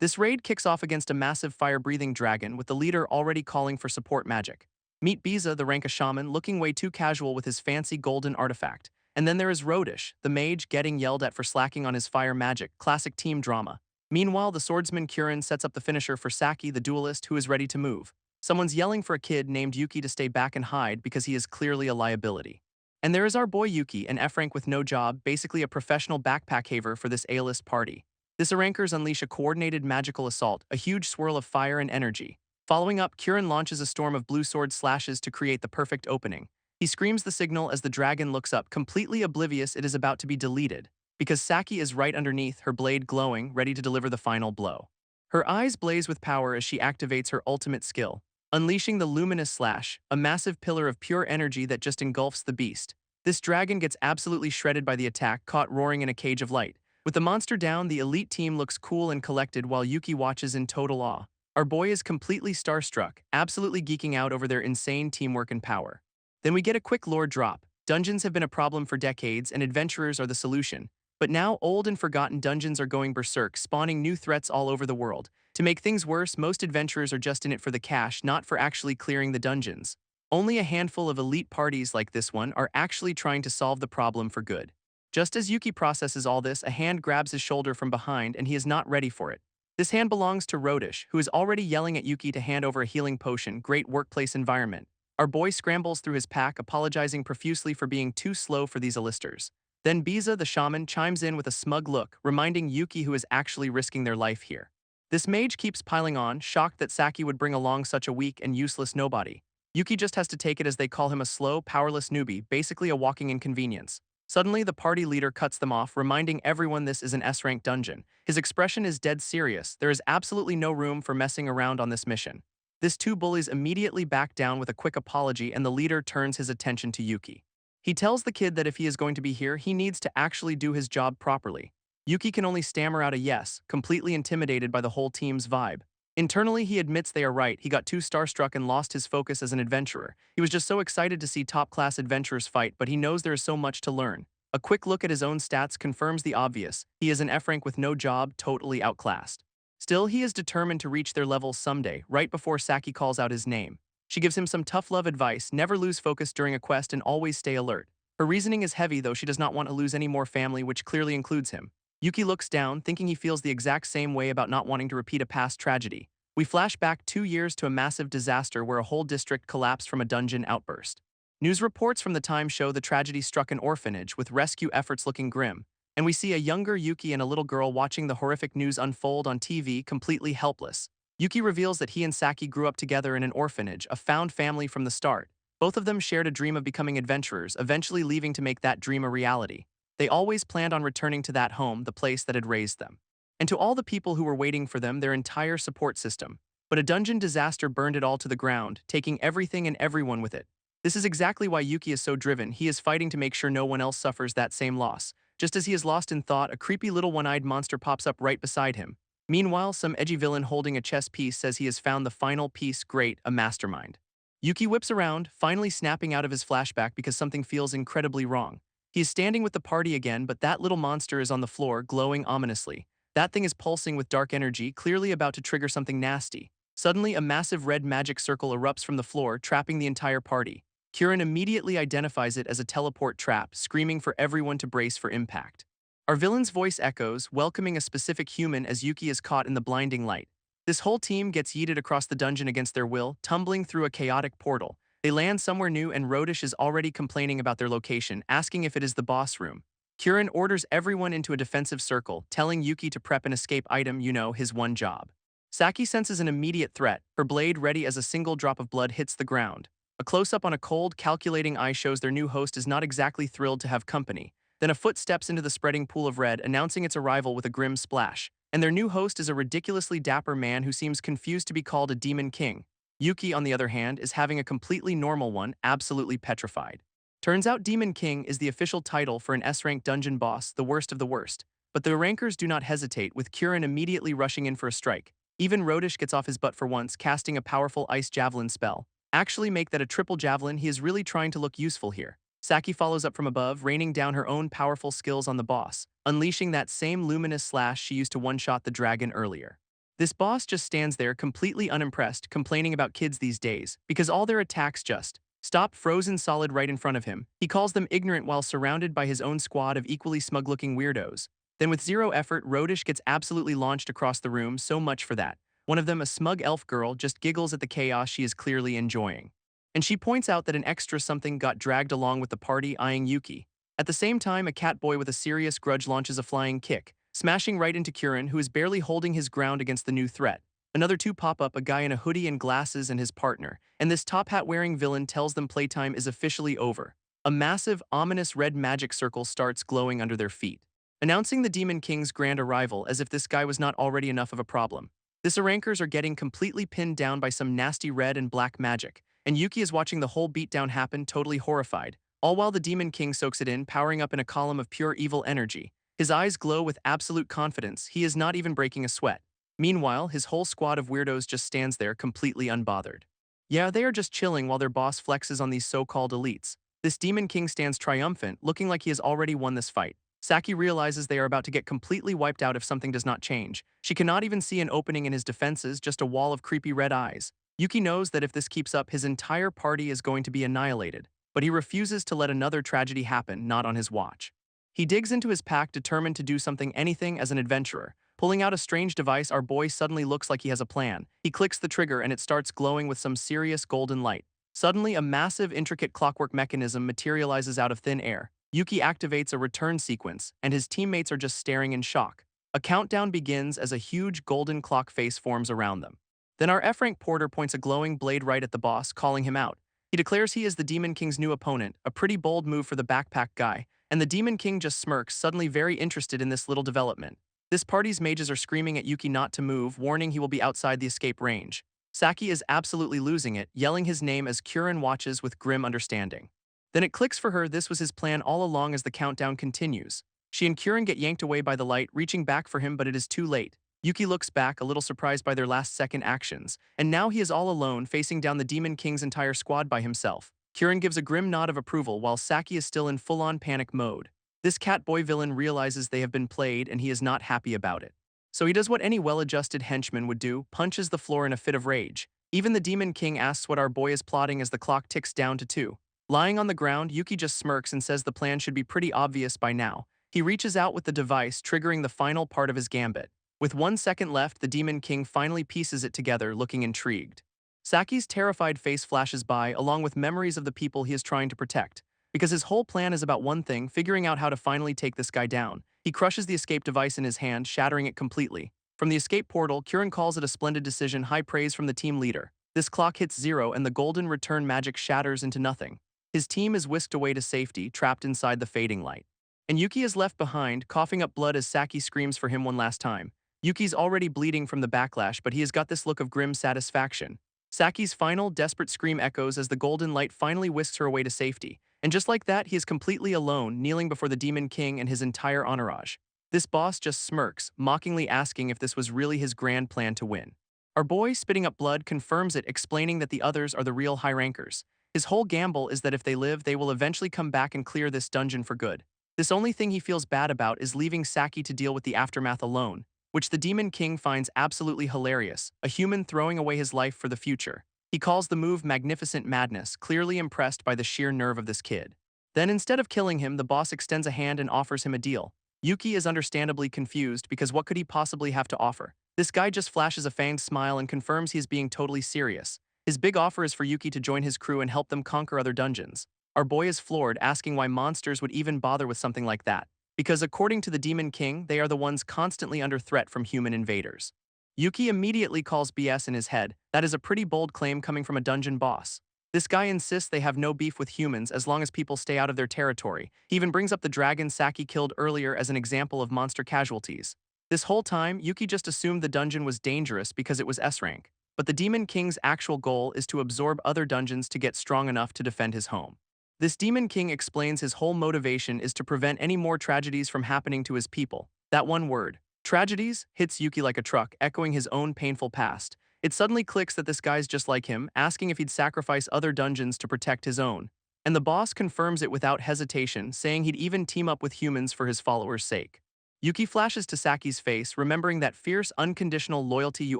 This raid kicks off against a massive fire-breathing dragon with the leader already calling for support magic. Meet Biza, the rank of shaman, looking way too casual with his fancy golden artifact. And then there is Rodish, the mage, getting yelled at for slacking on his fire magic, classic team drama. Meanwhile, the swordsman Kurin sets up the finisher for Saki, the duelist, who is ready to move. Someone's yelling for a kid named Yuki to stay back and hide because he is clearly a liability. And there is our boy Yuki, an F-rank with no job, basically a professional backpack haver for this A-list party. This Arankers unleash a coordinated magical assault, a huge swirl of fire and energy. Following up, Kurin launches a storm of blue sword slashes to create the perfect opening. He screams the signal as the dragon looks up, completely oblivious it is about to be deleted, because Saki is right underneath, her blade glowing, ready to deliver the final blow. Her eyes blaze with power as she activates her ultimate skill, unleashing the luminous slash, a massive pillar of pure energy that just engulfs the beast. This dragon gets absolutely shredded by the attack, caught roaring in a cage of light. With the monster down, the elite team looks cool and collected while Yuki watches in total awe. Our boy is completely starstruck, absolutely geeking out over their insane teamwork and power. Then we get a quick lore drop. Dungeons have been a problem for decades and adventurers are the solution. But now old and forgotten dungeons are going berserk, spawning new threats all over the world. To make things worse, most adventurers are just in it for the cash, not for actually clearing the dungeons. Only a handful of elite parties like this one are actually trying to solve the problem for good. Just as Yuki processes all this, a hand grabs his shoulder from behind and he is not ready for it. This hand belongs to Rodish, who is already yelling at Yuki to hand over a healing potion. Great workplace environment. Our boy scrambles through his pack, apologizing profusely for being too slow for these Alisters. Then Biza, the shaman, chimes in with a smug look, reminding Yuki who is actually risking their life here. This mage keeps piling on, shocked that Saki would bring along such a weak and useless nobody. Yuki just has to take it as they call him a slow, powerless newbie, basically a walking inconvenience. Suddenly, the party leader cuts them off, reminding everyone this is an S-rank dungeon. His expression is dead serious. There is absolutely no room for messing around on this mission. This two bullies immediately back down with a quick apology and the leader turns his attention to Yuki. He tells the kid that if he is going to be here, he needs to actually do his job properly. Yuki can only stammer out a yes, completely intimidated by the whole team's vibe. Internally, he admits they are right. He got too starstruck and lost his focus as an adventurer. He was just so excited to see top-class adventurers fight, but he knows there is so much to learn. A quick look at his own stats confirms the obvious. He is an F-rank with no job, totally outclassed. Still, he is determined to reach their levels someday, right before Saki calls out his name. She gives him some tough love advice: never lose focus during a quest and always stay alert. Her reasoning is heavy, though she does not want to lose any more family, which clearly includes him. Yuki looks down, thinking he feels the exact same way about not wanting to repeat a past tragedy. We flash back 2 years to a massive disaster where a whole district collapsed from a dungeon outburst. News reports from the time show the tragedy struck an orphanage, with rescue efforts looking grim, and we see a younger Yuki and a little girl watching the horrific news unfold on TV, completely helpless. Yuki reveals that he and Saki grew up together in an orphanage, a found family from the start. Both of them shared a dream of becoming adventurers, eventually leaving to make that dream a reality. They always planned on returning to that home, the place that had raised them. And to all the people who were waiting for them, their entire support system. But a dungeon disaster burned it all to the ground, taking everything and everyone with it. This is exactly why Yuki is so driven. He is fighting to make sure no one else suffers that same loss. Just as he is lost in thought, a creepy little one-eyed monster pops up right beside him. Meanwhile, some edgy villain holding a chess piece says he has found the final piece. Great, a mastermind. Yuki whips around, finally snapping out of his flashback because something feels incredibly wrong. He is standing with the party again, but that little monster is on the floor, glowing ominously. That thing is pulsing with dark energy, clearly about to trigger something nasty. Suddenly, a massive red magic circle erupts from the floor, trapping the entire party. Kurin immediately identifies it as a teleport trap, screaming for everyone to brace for impact. Our villain's voice echoes, welcoming a specific human as Yuki is caught in the blinding light. This whole team gets yeeted across the dungeon against their will, tumbling through a chaotic portal. They land somewhere new and Rodish is already complaining about their location, asking if it is the boss room. Kurin orders everyone into a defensive circle, telling Yuki to prep an escape item, his one job. Saki senses an immediate threat, her blade ready as a single drop of blood hits the ground. A close-up on a cold, calculating eye shows their new host is not exactly thrilled to have company. Then a foot steps into the spreading pool of red, announcing its arrival with a grim splash. And their new host is a ridiculously dapper man who seems confused to be called a demon king. Yuki, on the other hand, is having a completely normal one, absolutely petrified. Turns out Demon King is the official title for an S-rank dungeon boss, the worst of the worst. But the rankers do not hesitate, with Kurin immediately rushing in for a strike. Even Rodish gets off his butt for once, casting a powerful ice javelin spell. Actually make that a triple javelin, he is really trying to look useful here. Saki follows up from above, raining down her own powerful skills on the boss, unleashing that same luminous slash she used to one-shot the dragon earlier. This boss just stands there completely unimpressed, complaining about kids these days, because all their attacks just stop frozen solid right in front of him. He calls them ignorant while surrounded by his own squad of equally smug-looking weirdos. Then with zero effort, Rodish gets absolutely launched across the room, so much for that. One of them, a smug elf girl, just giggles at the chaos she is clearly enjoying. And she points out that an extra something got dragged along with the party, eyeing Yuki. At the same time, a cat boy with a serious grudge launches a flying kick, smashing right into Kieran, who is barely holding his ground against the new threat. Another two pop up, a guy in a hoodie and glasses and his partner, and this top hat wearing villain tells them playtime is officially over. A massive, ominous red magic circle starts glowing under their feet, announcing the Demon King's grand arrival, as if this guy was not already enough of a problem. This Arankers are getting completely pinned down by some nasty red and black magic, and Yuki is watching the whole beatdown happen, totally horrified, all while the Demon King soaks it in, powering up in a column of pure evil energy. His eyes glow with absolute confidence, he is not even breaking a sweat. Meanwhile, his whole squad of weirdos just stands there completely unbothered. Yeah, they are just chilling while their boss flexes on these so-called elites. This Demon King stands triumphant, looking like he has already won this fight. Saki realizes they are about to get completely wiped out if something does not change. She cannot even see an opening in his defenses, just a wall of creepy red eyes. Yuki knows that if this keeps up, his entire party is going to be annihilated, but he refuses to let another tragedy happen, not on his watch. He digs into his pack, determined to do anything as an adventurer. Pulling out a strange device, our boy suddenly looks like he has a plan. He clicks the trigger and it starts glowing with some serious golden light. Suddenly, a massive, intricate clockwork mechanism materializes out of thin air. Yuki activates a return sequence, and his teammates are just staring in shock. A countdown begins as a huge golden clock face forms around them. Then our F-rank porter points a glowing blade right at the boss, calling him out. He declares he is the Demon King's new opponent, a pretty bold move for the backpack guy, and the Demon King just smirks, suddenly very interested in this little development. This party's mages are screaming at Yuki not to move, warning he will be outside the escape range. Saki is absolutely losing it, yelling his name as Kieran watches with grim understanding. Then it clicks for her, this was his plan all along. As the countdown continues, she and Kieran get yanked away by the light, reaching back for him, but it is too late. Yuki looks back, a little surprised by their last-second actions, and now he is all alone, facing down the Demon King's entire squad by himself. Kieran gives a grim nod of approval while Saki is still in full-on panic mode. This catboy villain realizes they have been played and he is not happy about it. So he does what any well-adjusted henchman would do, punches the floor in a fit of rage. Even the Demon King asks what our boy is plotting as the clock ticks down to 2. Lying on the ground, Yuki just smirks and says the plan should be pretty obvious by now. He reaches out with the device, triggering the final part of his gambit. With 1 second left, the Demon King finally pieces it together, looking intrigued. Saki's terrified face flashes by, along with memories of the people he is trying to protect. Because his whole plan is about one thing, figuring out how to finally take this guy down. He crushes the escape device in his hand, shattering it completely. From the escape portal, Kieran calls it a splendid decision, high praise from the team leader. This clock hits 0 and the golden return magic shatters into nothing. His team is whisked away to safety, trapped inside the fading light. And Yuki is left behind, coughing up blood as Saki screams for him one last time. Yuki's already bleeding from the backlash, but he has got this look of grim satisfaction. Saki's final, desperate scream echoes as the golden light finally whisks her away to safety. And just like that, he is completely alone, kneeling before the Demon King and his entire entourage. This boss just smirks, mockingly asking if this was really his grand plan to win. Our boy, spitting up blood, confirms it, explaining that the others are the real high rankers. His whole gamble is that if they live, they will eventually come back and clear this dungeon for good. This only thing he feels bad about is leaving Saki to deal with the aftermath alone, which the Demon King finds absolutely hilarious, a human throwing away his life for the future. He calls the move magnificent madness, clearly impressed by the sheer nerve of this kid. Then instead of killing him, the boss extends a hand and offers him a deal. Yuki is understandably confused because what could he possibly have to offer? This guy just flashes a fanged smile and confirms he is being totally serious. His big offer is for Yuki to join his crew and help them conquer other dungeons. Our boy is floored, asking why monsters would even bother with something like that. Because according to the Demon King, they are the ones constantly under threat from human invaders. Yuki immediately calls BS in his head. That is a pretty bold claim coming from a dungeon boss. This guy insists they have no beef with humans as long as people stay out of their territory. He even brings up the dragon Saki killed earlier as an example of monster casualties. This whole time, Yuki just assumed the dungeon was dangerous because it was S-rank. But the Demon King's actual goal is to absorb other dungeons to get strong enough to defend his home. This Demon King explains his whole motivation is to prevent any more tragedies from happening to his people. That one word, tragedies, hits Yuki like a truck, echoing his own painful past. It suddenly clicks that this guy's just like him, asking if he'd sacrifice other dungeons to protect his own. And the boss confirms it without hesitation, saying he'd even team up with humans for his followers' sake. Yuki flashes to Saki's face, remembering that fierce, unconditional loyalty you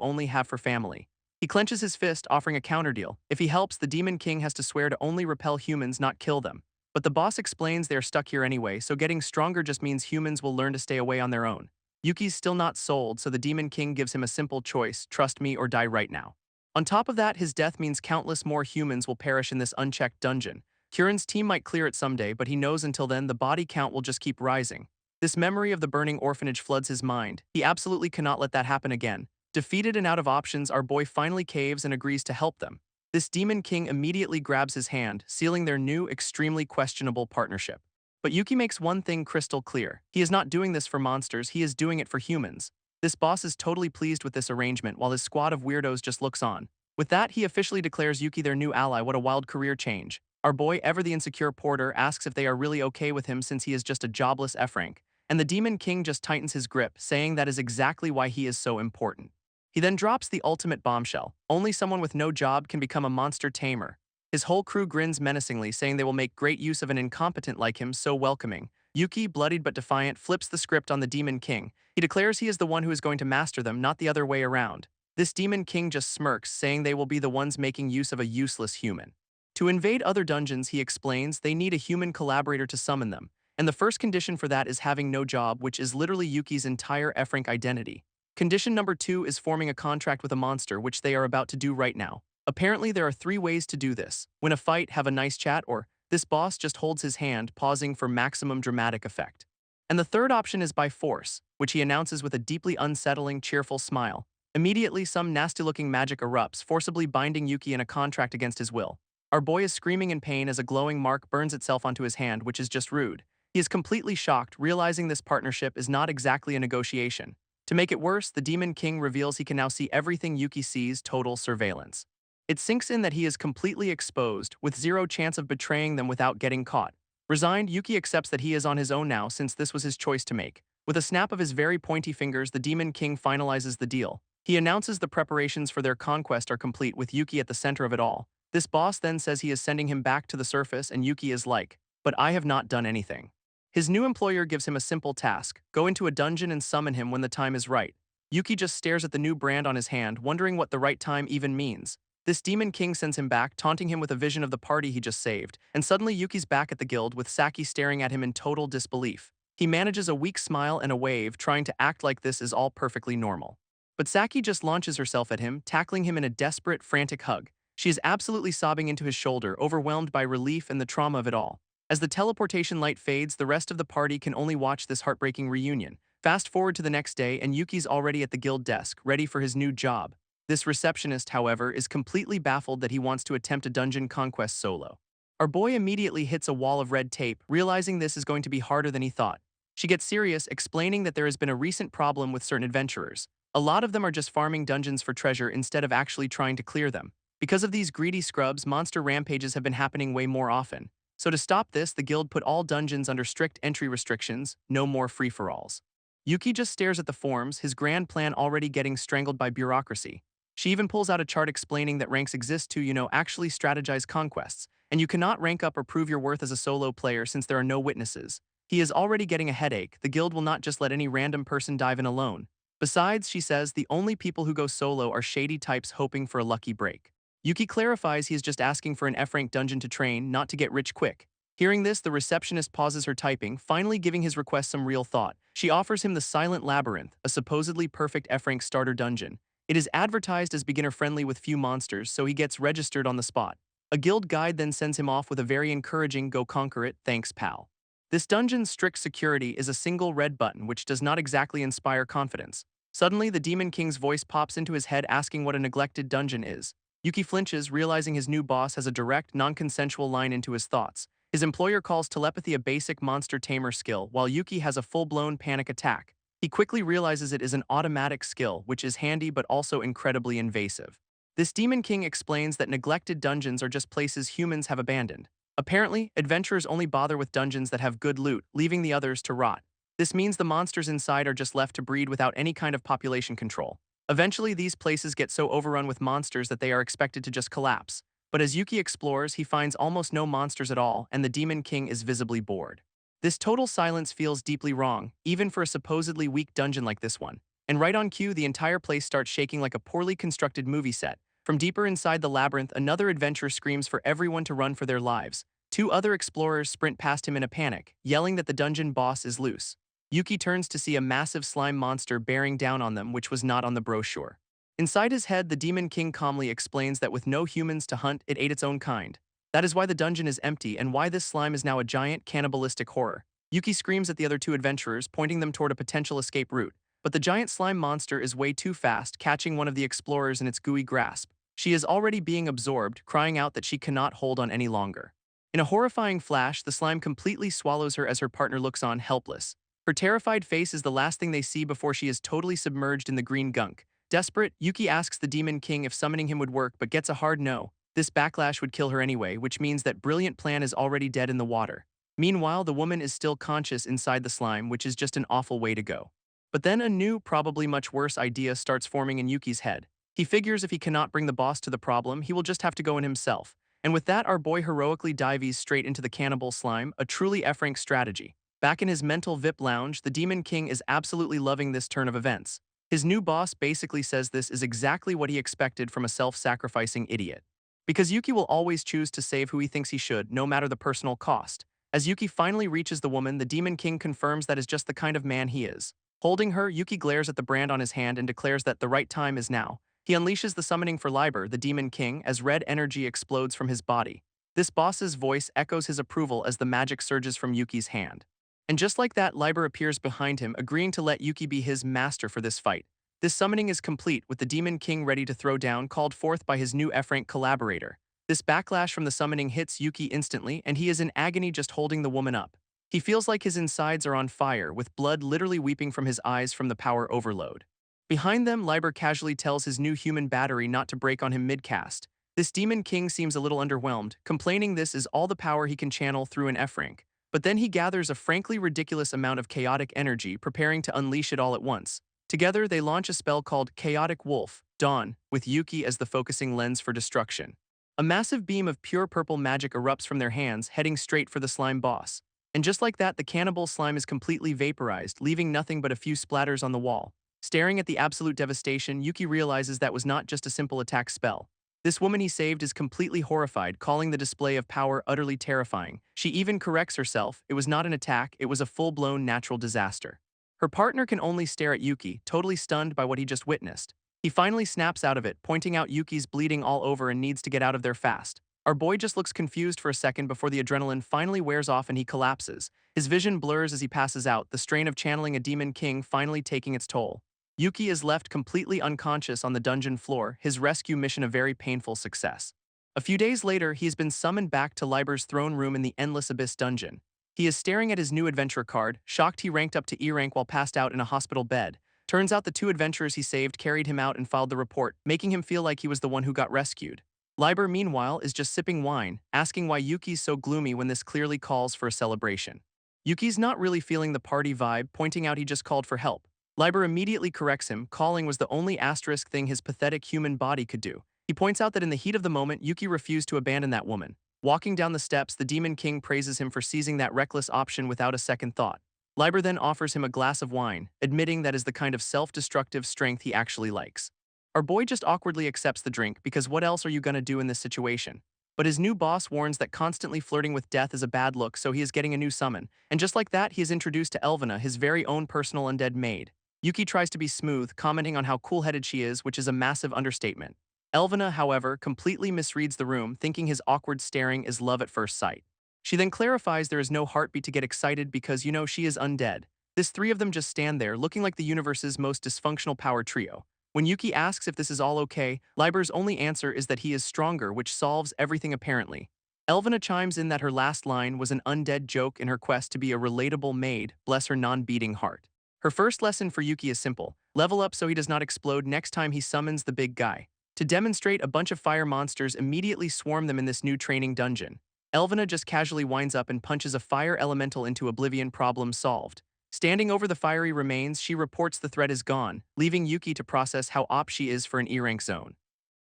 only have for family. He clenches his fist, offering a counterdeal. If he helps, the Demon King has to swear to only repel humans, not kill them. But the boss explains they are stuck here anyway, so getting stronger just means humans will learn to stay away on their own. Yuki's still not sold, so the Demon King gives him a simple choice: trust me or die right now. On top of that, his death means countless more humans will perish in this unchecked dungeon. Kuren's team might clear it someday, but he knows until then the body count will just keep rising. This memory of the burning orphanage floods his mind. He absolutely cannot let that happen again. Defeated and out of options, our boy finally caves and agrees to help them. This Demon King immediately grabs his hand, sealing their new, extremely questionable partnership. But Yuki makes one thing crystal clear. He is not doing this for monsters, he is doing it for humans. This boss is totally pleased with this arrangement while his squad of weirdos just looks on. With that, he officially declares Yuki their new ally. What a wild career change. Our boy, ever the insecure porter, asks if they are really okay with him since he is just a jobless F-rank. And the Demon King just tightens his grip, saying that is exactly why he is so important. He then drops the ultimate bombshell. Only someone with no job can become a monster tamer. His whole crew grins menacingly, saying they will make great use of an incompetent like him, so welcoming. Yuki, bloodied but defiant, flips the script on the Demon King. He declares he is the one who is going to master them, not the other way around. This Demon King just smirks, saying they will be the ones making use of a useless human. To invade other dungeons, he explains, they need a human collaborator to summon them. And the first condition for that is having no job, which is literally Yuki's entire F-rank identity. Condition number 2 is forming a contract with a monster, which they are about to do right now. Apparently, there are 3 ways to do this: win a fight, have a nice chat, or this boss just holds his hand, pausing for maximum dramatic effect. And the third option is by force, which he announces with a deeply unsettling, cheerful smile. Immediately, some nasty-looking magic erupts, forcibly binding Yuki in a contract against his will. Our boy is screaming in pain as a glowing mark burns itself onto his hand, which is just rude. He is completely shocked, realizing this partnership is not exactly a negotiation. To make it worse, the Demon King reveals he can now see everything Yuki sees, total surveillance. It sinks in that he is completely exposed, with zero chance of betraying them without getting caught. Resigned, Yuki accepts that he is on his own now since this was his choice to make. With a snap of his very pointy fingers, the Demon King finalizes the deal. He announces the preparations for their conquest are complete, with Yuki at the center of it all. This boss then says he is sending him back to the surface, and Yuki is like, "But I have not done anything." His new employer gives him a simple task: go into a dungeon and summon him when the time is right. Yuki just stares at the new brand on his hand, wondering what the right time even means. This Demon King sends him back, taunting him with a vision of the party he just saved, and suddenly Yuki's back at the guild with Saki staring at him in total disbelief. He manages a weak smile and a wave, trying to act like this is all perfectly normal. But Saki just launches herself at him, tackling him in a desperate, frantic hug. She is absolutely sobbing into his shoulder, overwhelmed by relief and the trauma of it all. As the teleportation light fades, the rest of the party can only watch this heartbreaking reunion. Fast forward to the next day, and Yuki's already at the guild desk, ready for his new job. This receptionist, however, is completely baffled that he wants to attempt a dungeon conquest solo. Our boy immediately hits a wall of red tape, realizing this is going to be harder than he thought. She gets serious, explaining that there has been a recent problem with certain adventurers. A lot of them are just farming dungeons for treasure instead of actually trying to clear them. Because of these greedy scrubs, monster rampages have been happening way more often. So to stop this, the guild put all dungeons under strict entry restrictions, no more free-for-alls. Yuki just stares at the forms, his grand plan already getting strangled by bureaucracy. She even pulls out a chart explaining that ranks exist to, actually strategize conquests, and you cannot rank up or prove your worth as a solo player since there are no witnesses. He is already getting a headache. The guild will not just let any random person dive in alone. Besides, she says, the only people who go solo are shady types hoping for a lucky break. Yuki clarifies he is just asking for an F-rank dungeon to train, not to get rich quick. Hearing this, the receptionist pauses her typing, finally giving his request some real thought. She offers him the Silent Labyrinth, a supposedly perfect F-rank starter dungeon. It is advertised as beginner-friendly with few monsters, so he gets registered on the spot. A guild guide then sends him off with a very encouraging "go conquer it, thanks pal." This dungeon's strict security is a single red button, which does not exactly inspire confidence. Suddenly, the Demon King's voice pops into his head asking what a neglected dungeon is. Yuki flinches, realizing his new boss has a direct, non-consensual line into his thoughts. His employer calls telepathy a basic monster tamer skill, while Yuki has a full-blown panic attack. He quickly realizes it is an automatic skill, which is handy but also incredibly invasive. This Demon King explains that neglected dungeons are just places humans have abandoned. Apparently, adventurers only bother with dungeons that have good loot, leaving the others to rot. This means the monsters inside are just left to breed without any kind of population control. Eventually, these places get so overrun with monsters that they are expected to just collapse. But as Yuki explores, he finds almost no monsters at all, and the Demon King is visibly bored. This total silence feels deeply wrong, even for a supposedly weak dungeon like this one. And right on cue, the entire place starts shaking like a poorly constructed movie set. From deeper inside the labyrinth, another adventurer screams for everyone to run for their lives. Two other explorers sprint past him in a panic, yelling that the dungeon boss is loose. Yuki turns to see a massive slime monster bearing down on them, which was not on the brochure. Inside his head, the Demon King calmly explains that with no humans to hunt, it ate its own kind. That is why the dungeon is empty and why this slime is now a giant cannibalistic horror. Yuki screams at the other two adventurers, pointing them toward a potential escape route. But the giant slime monster is way too fast, catching one of the explorers in its gooey grasp. She is already being absorbed, crying out that she cannot hold on any longer. In a horrifying flash, the slime completely swallows her as her partner looks on, helpless. Her terrified face is the last thing they see before she is totally submerged in the green gunk. Desperate, Yuki asks the Demon King if summoning him would work but gets a hard no. This backlash would kill her anyway, which means that brilliant plan is already dead in the water. Meanwhile, the woman is still conscious inside the slime, which is just an awful way to go. But then a new, probably much worse idea starts forming in Yuki's head. He figures if he cannot bring the boss to the problem, he will just have to go in himself. And with that, our boy heroically dives straight into the cannibal slime, a truly F-rank strategy. Back in his mental VIP lounge, the Demon King is absolutely loving this turn of events. His new boss basically says this is exactly what he expected from a self-sacrificing idiot. Because Yuki will always choose to save who he thinks he should, no matter the personal cost. As Yuki finally reaches the woman, the Demon King confirms that is just the kind of man he is. Holding her, Yuki glares at the brand on his hand and declares that the right time is now. He unleashes the summoning for Liber, the Demon King, as red energy explodes from his body. This boss's voice echoes his approval as the magic surges from Yuki's hand. And just like that, Liber appears behind him, agreeing to let Yuki be his master for this fight. This summoning is complete, with the Demon King ready to throw down, called forth by his new F-rank collaborator. This backlash from the summoning hits Yuki instantly, and he is in agony just holding the woman up. He feels like his insides are on fire, with blood literally weeping from his eyes from the power overload. Behind them, Liber casually tells his new human battery not to break on him mid-cast. This Demon King seems a little underwhelmed, complaining this is all the power he can channel through an F-rank. But then he gathers a frankly ridiculous amount of chaotic energy, preparing to unleash it all at once. Together, they launch a spell called Chaotic Wolf, Dawn, with Yuki as the focusing lens for destruction. A massive beam of pure purple magic erupts from their hands, heading straight for the slime boss. And just like that, the cannibal slime is completely vaporized, leaving nothing but a few splatters on the wall. Staring at the absolute devastation, Yuki realizes that was not just a simple attack spell. This woman he saved is completely horrified, calling the display of power utterly terrifying. She even corrects herself, it was not an attack, it was a full-blown natural disaster. Her partner can only stare at Yuki, totally stunned by what he just witnessed. He finally snaps out of it, pointing out Yuki's bleeding all over and needs to get out of there fast. Our boy just looks confused for a second before the adrenaline finally wears off and he collapses. His vision blurs as he passes out, the strain of channeling a Demon King finally taking its toll. Yuki is left completely unconscious on the dungeon floor, his rescue mission a very painful success. A few days later, he has been summoned back to Liber's throne room in the Endless Abyss dungeon. He is staring at his new adventure card, shocked he ranked up to E rank while passed out in a hospital bed. Turns out the two adventurers he saved carried him out and filed the report, making him feel like he was the one who got rescued. Liber, meanwhile, is just sipping wine, asking why Yuki's so gloomy when this clearly calls for a celebration. Yuki's not really feeling the party vibe, pointing out he just called for help. Liber immediately corrects him, calling was the only asterisk thing his pathetic human body could do. He points out that in the heat of the moment, Yuki refused to abandon that woman. Walking down the steps, the Demon King praises him for seizing that reckless option without a second thought. Liber then offers him a glass of wine, admitting that is the kind of self-destructive strength he actually likes. Our boy just awkwardly accepts the drink because what else are you gonna do in this situation? But his new boss warns that constantly flirting with death is a bad look, so he is getting a new summon. And just like that, he is introduced to Elvina, his very own personal undead maid. Yuki tries to be smooth, commenting on how cool-headed she is, which is a massive understatement. Elvina, however, completely misreads the room, thinking his awkward staring is love at first sight. She then clarifies there is no heartbeat to get excited because, she is undead. This three of them just stand there, looking like the universe's most dysfunctional power trio. When Yuki asks if this is all okay, Liber's only answer is that he is stronger, which solves everything apparently. Elvina chimes in that her last line was an undead joke in her quest to be a relatable maid, bless her non-beating heart. Her first lesson for Yuki is simple: level up so he does not explode next time he summons the big guy. To demonstrate, a bunch of fire monsters immediately swarm them in this new training dungeon. Elvina just casually winds up and punches a fire elemental into oblivion, problem solved. Standing over the fiery remains, she reports the threat is gone, leaving Yuki to process how op she is for an E-rank zone.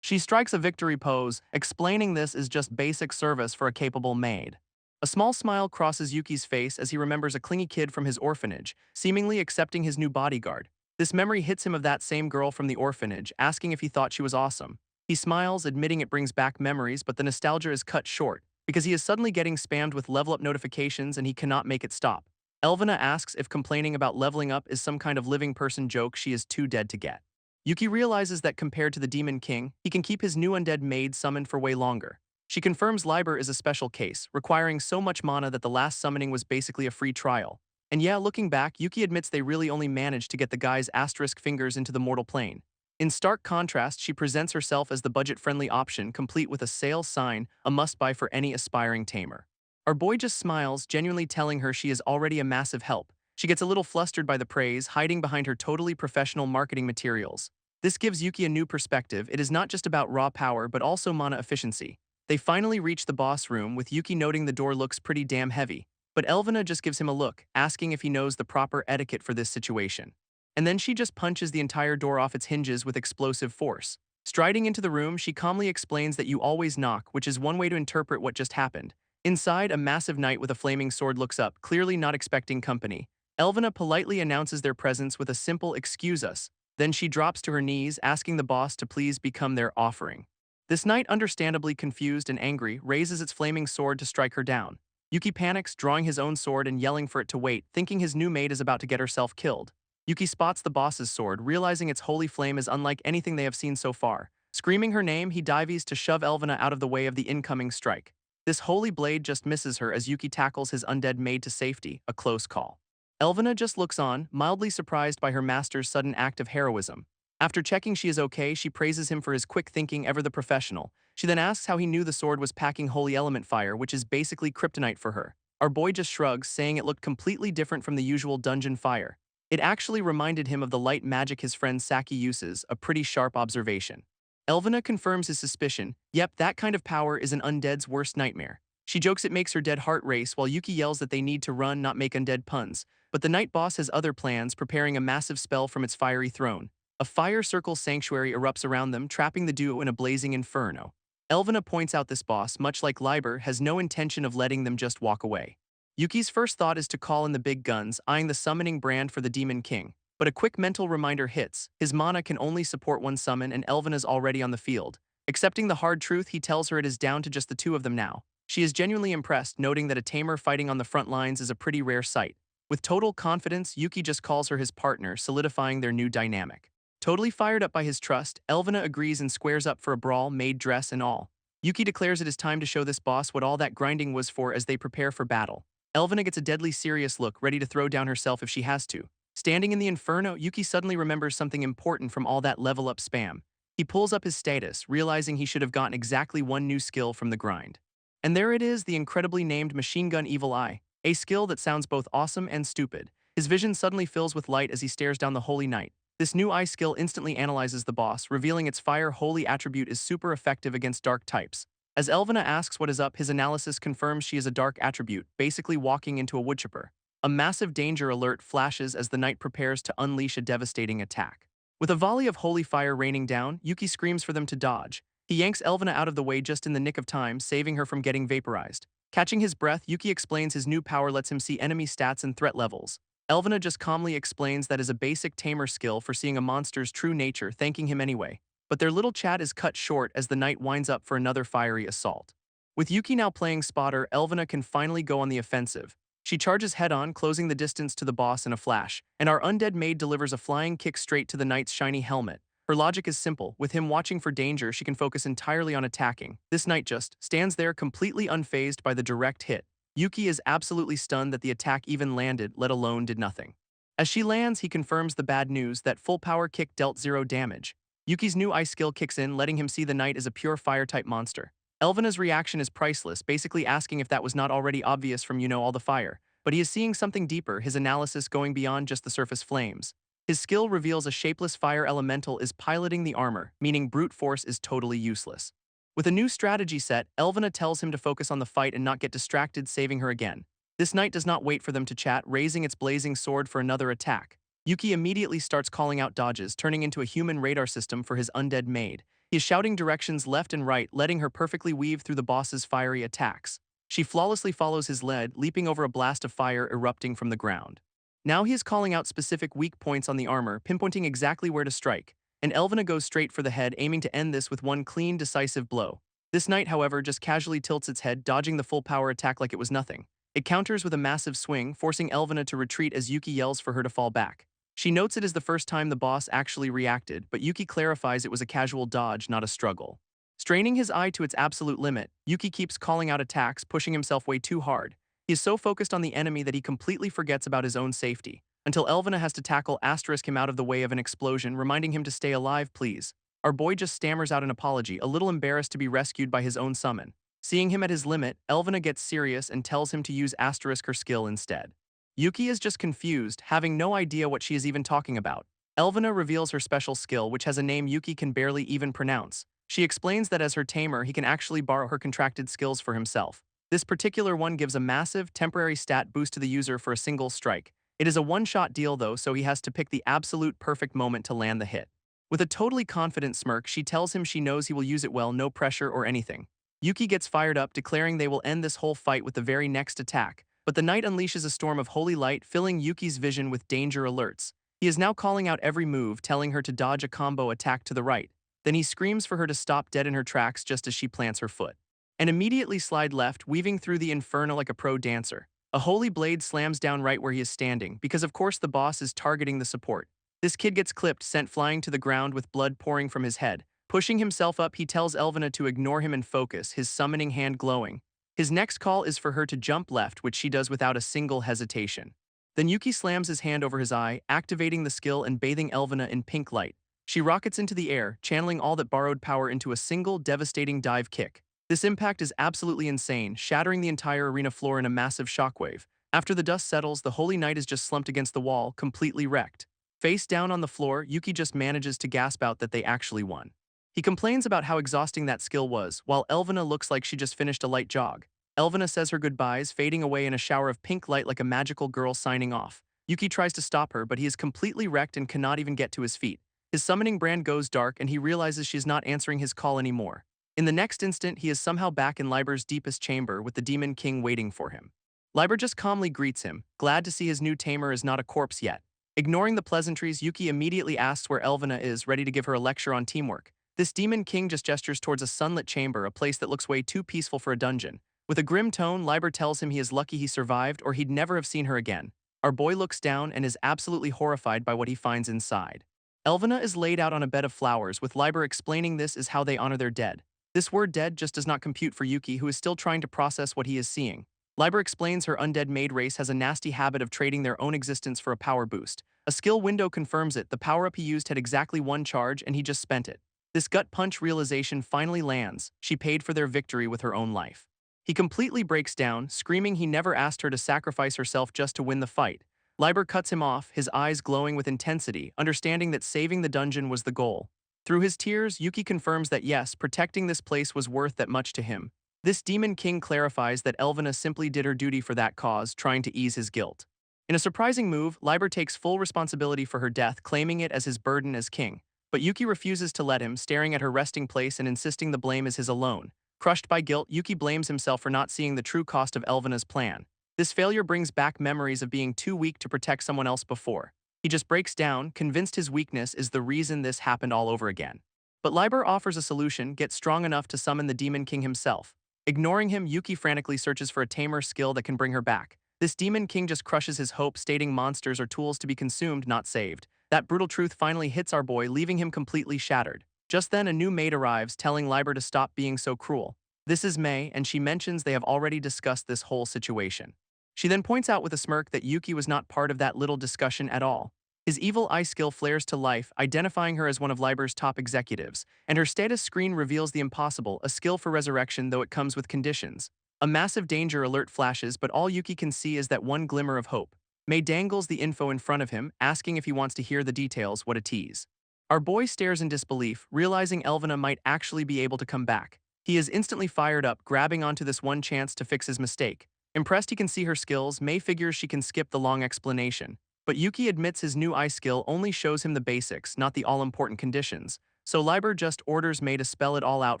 She strikes a victory pose, explaining this is just basic service for a capable maid. A small smile crosses Yuki's face as he remembers a clingy kid from his orphanage, seemingly accepting his new bodyguard. This memory hits him of that same girl from the orphanage, asking if he thought she was awesome. He smiles, admitting it brings back memories, but the nostalgia is cut short, because he is suddenly getting spammed with level up notifications and he cannot make it stop. Elvina asks if complaining about leveling up is some kind of living person joke she is too dead to get. Yuki realizes that compared to the Demon King, he can keep his new undead maid summoned for way longer. She confirms Liber is a special case, requiring so much mana that the last summoning was basically a free trial. And yeah, looking back, Yuki admits they really only managed to get the guy's asterisk fingers into the mortal plane. In stark contrast, she presents herself as the budget-friendly option, complete with a sale sign, a must-buy for any aspiring tamer. Our boy just smiles, genuinely telling her she is already a massive help. She gets a little flustered by the praise, hiding behind her totally professional marketing materials. This gives Yuki a new perspective. It is not just about raw power, but also mana efficiency. They finally reach the boss room, with Yuki noting the door looks pretty damn heavy. But Elvina just gives him a look, asking if he knows the proper etiquette for this situation. And then she just punches the entire door off its hinges with explosive force. Striding into the room, she calmly explains that you always knock, which is one way to interpret what just happened. Inside, a massive knight with a flaming sword looks up, clearly not expecting company. Elvina politely announces their presence with a simple "excuse us." Then she drops to her knees, asking the boss to please become their offering. This knight, understandably confused and angry, raises its flaming sword to strike her down. Yuki panics, drawing his own sword and yelling for it to wait, thinking his new maid is about to get herself killed. Yuki spots the boss's sword, realizing its holy flame is unlike anything they have seen so far. Screaming her name, he dives to shove Elvina out of the way of the incoming strike. This holy blade just misses her as Yuki tackles his undead maid to safety, a close call. Elvina just looks on, mildly surprised by her master's sudden act of heroism. After checking she is okay, she praises him for his quick thinking, ever the professional. She then asks how he knew the sword was packing holy element fire, which is basically kryptonite for her. Our boy just shrugs, saying it looked completely different from the usual dungeon fire. It actually reminded him of the light magic his friend Saki uses, a pretty sharp observation. Elvina confirms his suspicion. Yep, that kind of power is an undead's worst nightmare. She jokes it makes her dead heart race, while Yuki yells that they need to run, not make undead puns. But the night boss has other plans, preparing a massive spell from its fiery throne. A fire circle sanctuary erupts around them, trapping the duo in a blazing inferno. Elvina points out this boss, much like Liber, has no intention of letting them just walk away. Yuki's first thought is to call in the big guns, eyeing the summoning brand for the Demon King. But a quick mental reminder hits. His mana can only support one summon, and Elvina's already on the field. Accepting the hard truth, he tells her it is down to just the two of them now. She is genuinely impressed, noting that a tamer fighting on the front lines is a pretty rare sight. With total confidence, Yuki just calls her his partner, solidifying their new dynamic. Totally fired up by his trust, Elvina agrees and squares up for a brawl, maid dress and all. Yuki declares it is time to show this boss what all that grinding was for as they prepare for battle. Elvina gets a deadly serious look, ready to throw down herself if she has to. Standing in the inferno, Yuki suddenly remembers something important from all that level up spam. He pulls up his status, realizing he should have gotten exactly one new skill from the grind. And there it is, the incredibly named Machine Gun Evil Eye, a skill that sounds both awesome and stupid. His vision suddenly fills with light as he stares down the Holy Knight. This new eye skill instantly analyzes the boss, revealing its fire holy attribute is super effective against dark types. As Elvina asks what is up, his analysis confirms she is a dark attribute, basically walking into a woodchipper. A massive danger alert flashes as the knight prepares to unleash a devastating attack. With a volley of holy fire raining down, Yuki screams for them to dodge. He yanks Elvina out of the way just in the nick of time, saving her from getting vaporized. Catching his breath, Yuki explains his new power lets him see enemy stats and threat levels. Elvina just calmly explains that is a basic tamer skill for seeing a monster's true nature, thanking him anyway. But their little chat is cut short as the knight winds up for another fiery assault. With Yuki now playing spotter, Elvina can finally go on the offensive. She charges head-on, closing the distance to the boss in a flash, and our undead maid delivers a flying kick straight to the knight's shiny helmet. Her logic is simple. With him watching for danger, she can focus entirely on attacking. This knight just stands there completely unfazed by the direct hit. Yuki is absolutely stunned that the attack even landed, let alone did nothing. As she lands, he confirms the bad news that full power kick dealt 0 damage. Yuki's new ice skill kicks in, letting him see the knight as a pure fire-type monster. Elvina's reaction is priceless, basically asking if that was not already obvious from all the fire. But he is seeing something deeper, his analysis going beyond just the surface flames. His skill reveals a shapeless fire elemental is piloting the armor, meaning brute force is totally useless. With a new strategy set, Elvina tells him to focus on the fight and not get distracted, saving her again. This knight does not wait for them to chat, raising its blazing sword for another attack. Yuki immediately starts calling out dodges, turning into a human radar system for his undead maid. He is shouting directions left and right, letting her perfectly weave through the boss's fiery attacks. She flawlessly follows his lead, leaping over a blast of fire erupting from the ground. Now he is calling out specific weak points on the armor, pinpointing exactly where to strike, and Elvina goes straight for the head, aiming to end this with one clean, decisive blow. This knight, however, just casually tilts its head, dodging the full power attack like it was nothing. It counters with a massive swing, forcing Elvina to retreat as Yuki yells for her to fall back. She notes it is the first time the boss actually reacted, but Yuki clarifies it was a casual dodge, not a struggle. Straining his eye to its absolute limit, Yuki keeps calling out attacks, pushing himself way too hard. He is so focused on the enemy that he completely forgets about his own safety, until Elvina has to tackle asterisk him out of the way of an explosion, reminding him to stay alive, please. Our boy just stammers out an apology, a little embarrassed to be rescued by his own summon. Seeing him at his limit, Elvina gets serious and tells him to use asterisk her skill instead. Yuki is just confused, having no idea what she is even talking about. Elvina reveals her special skill, which has a name Yuki can barely even pronounce. She explains that as her tamer, he can actually borrow her contracted skills for himself. This particular one gives a massive, temporary stat boost to the user for a single strike. It is a one-shot deal though, so he has to pick the absolute perfect moment to land the hit. With a totally confident smirk, she tells him she knows he will use it well, no pressure or anything. Yuki gets fired up, declaring they will end this whole fight with the very next attack, but the knight unleashes a storm of holy light, filling Yuki's vision with danger alerts. He is now calling out every move, telling her to dodge a combo attack to the right. Then he screams for her to stop dead in her tracks just as she plants her foot, and immediately slide left, weaving through the inferno like a pro dancer. A holy blade slams down right where he is standing, because of course the boss is targeting the support. This kid gets clipped, sent flying to the ground with blood pouring from his head. Pushing himself up, he tells Elvina to ignore him and focus, his summoning hand glowing. His next call is for her to jump left, which she does without a single hesitation. Then Yuki slams his hand over his eye, activating the skill and bathing Elvina in pink light. She rockets into the air, channeling all that borrowed power into a single, devastating dive kick. This impact is absolutely insane, shattering the entire arena floor in a massive shockwave. After the dust settles, the Holy Knight is just slumped against the wall, completely wrecked. Face down on the floor, Yuki just manages to gasp out that they actually won. He complains about how exhausting that skill was, while Elvina looks like she just finished a light jog. Elvina says her goodbyes, fading away in a shower of pink light like a magical girl signing off. Yuki tries to stop her, but he is completely wrecked and cannot even get to his feet. His summoning brand goes dark and he realizes she's not answering his call anymore. In the next instant, he is somehow back in Liber's deepest chamber with the Demon King waiting for him. Liber just calmly greets him, glad to see his new tamer is not a corpse yet. Ignoring the pleasantries, Yuki immediately asks where Elvina is, ready to give her a lecture on teamwork. This Demon King just gestures towards a sunlit chamber, a place that looks way too peaceful for a dungeon. With a grim tone, Liber tells him he is lucky he survived or he'd never have seen her again. Our boy looks down and is absolutely horrified by what he finds inside. Elvina is laid out on a bed of flowers, with Liber explaining this is how they honor their dead. This word dead just does not compute for Yuki, who is still trying to process what he is seeing. Liber explains her undead maid race has a nasty habit of trading their own existence for a power boost. A skill window confirms it, the power-up he used had exactly one charge and he just spent it. This gut punch realization finally lands. She paid for their victory with her own life. He completely breaks down, screaming he never asked her to sacrifice herself just to win the fight. Liber cuts him off, his eyes glowing with intensity, understanding that saving the dungeon was the goal. Through his tears, Yuki confirms that yes, protecting this place was worth that much to him. This Demon King clarifies that Elvina simply did her duty for that cause, trying to ease his guilt. In a surprising move, Liber takes full responsibility for her death, claiming it as his burden as king. But Yuki refuses to let him, staring at her resting place and insisting the blame is his alone. Crushed by guilt, Yuki blames himself for not seeing the true cost of Elvina's plan. This failure brings back memories of being too weak to protect someone else before. He just breaks down, convinced his weakness is the reason this happened all over again. But Liber offers a solution, get strong enough to summon the Demon King himself. Ignoring him, Yuki frantically searches for a tamer skill that can bring her back. This Demon King just crushes his hope, stating monsters are tools to be consumed, not saved. That brutal truth finally hits our boy, leaving him completely shattered. Just then, a new maid arrives, telling Liber to stop being so cruel. This is May, and she mentions they have already discussed this whole situation. She then points out with a smirk that Yuki was not part of that little discussion at all. His evil eye skill flares to life, identifying her as one of Liber's top executives, and her status screen reveals the impossible, a skill for resurrection, though it comes with conditions. A massive danger alert flashes, but all Yuki can see is that one glimmer of hope. May dangles the info in front of him, asking if he wants to hear the details. What a tease. Our boy stares in disbelief, realizing Elvina might actually be able to come back. He is instantly fired up, grabbing onto this one chance to fix his mistake. Impressed he can see her skills, May figures she can skip the long explanation. But Yuki admits his new eye skill only shows him the basics, not the all-important conditions, so Liber just orders May to spell it all out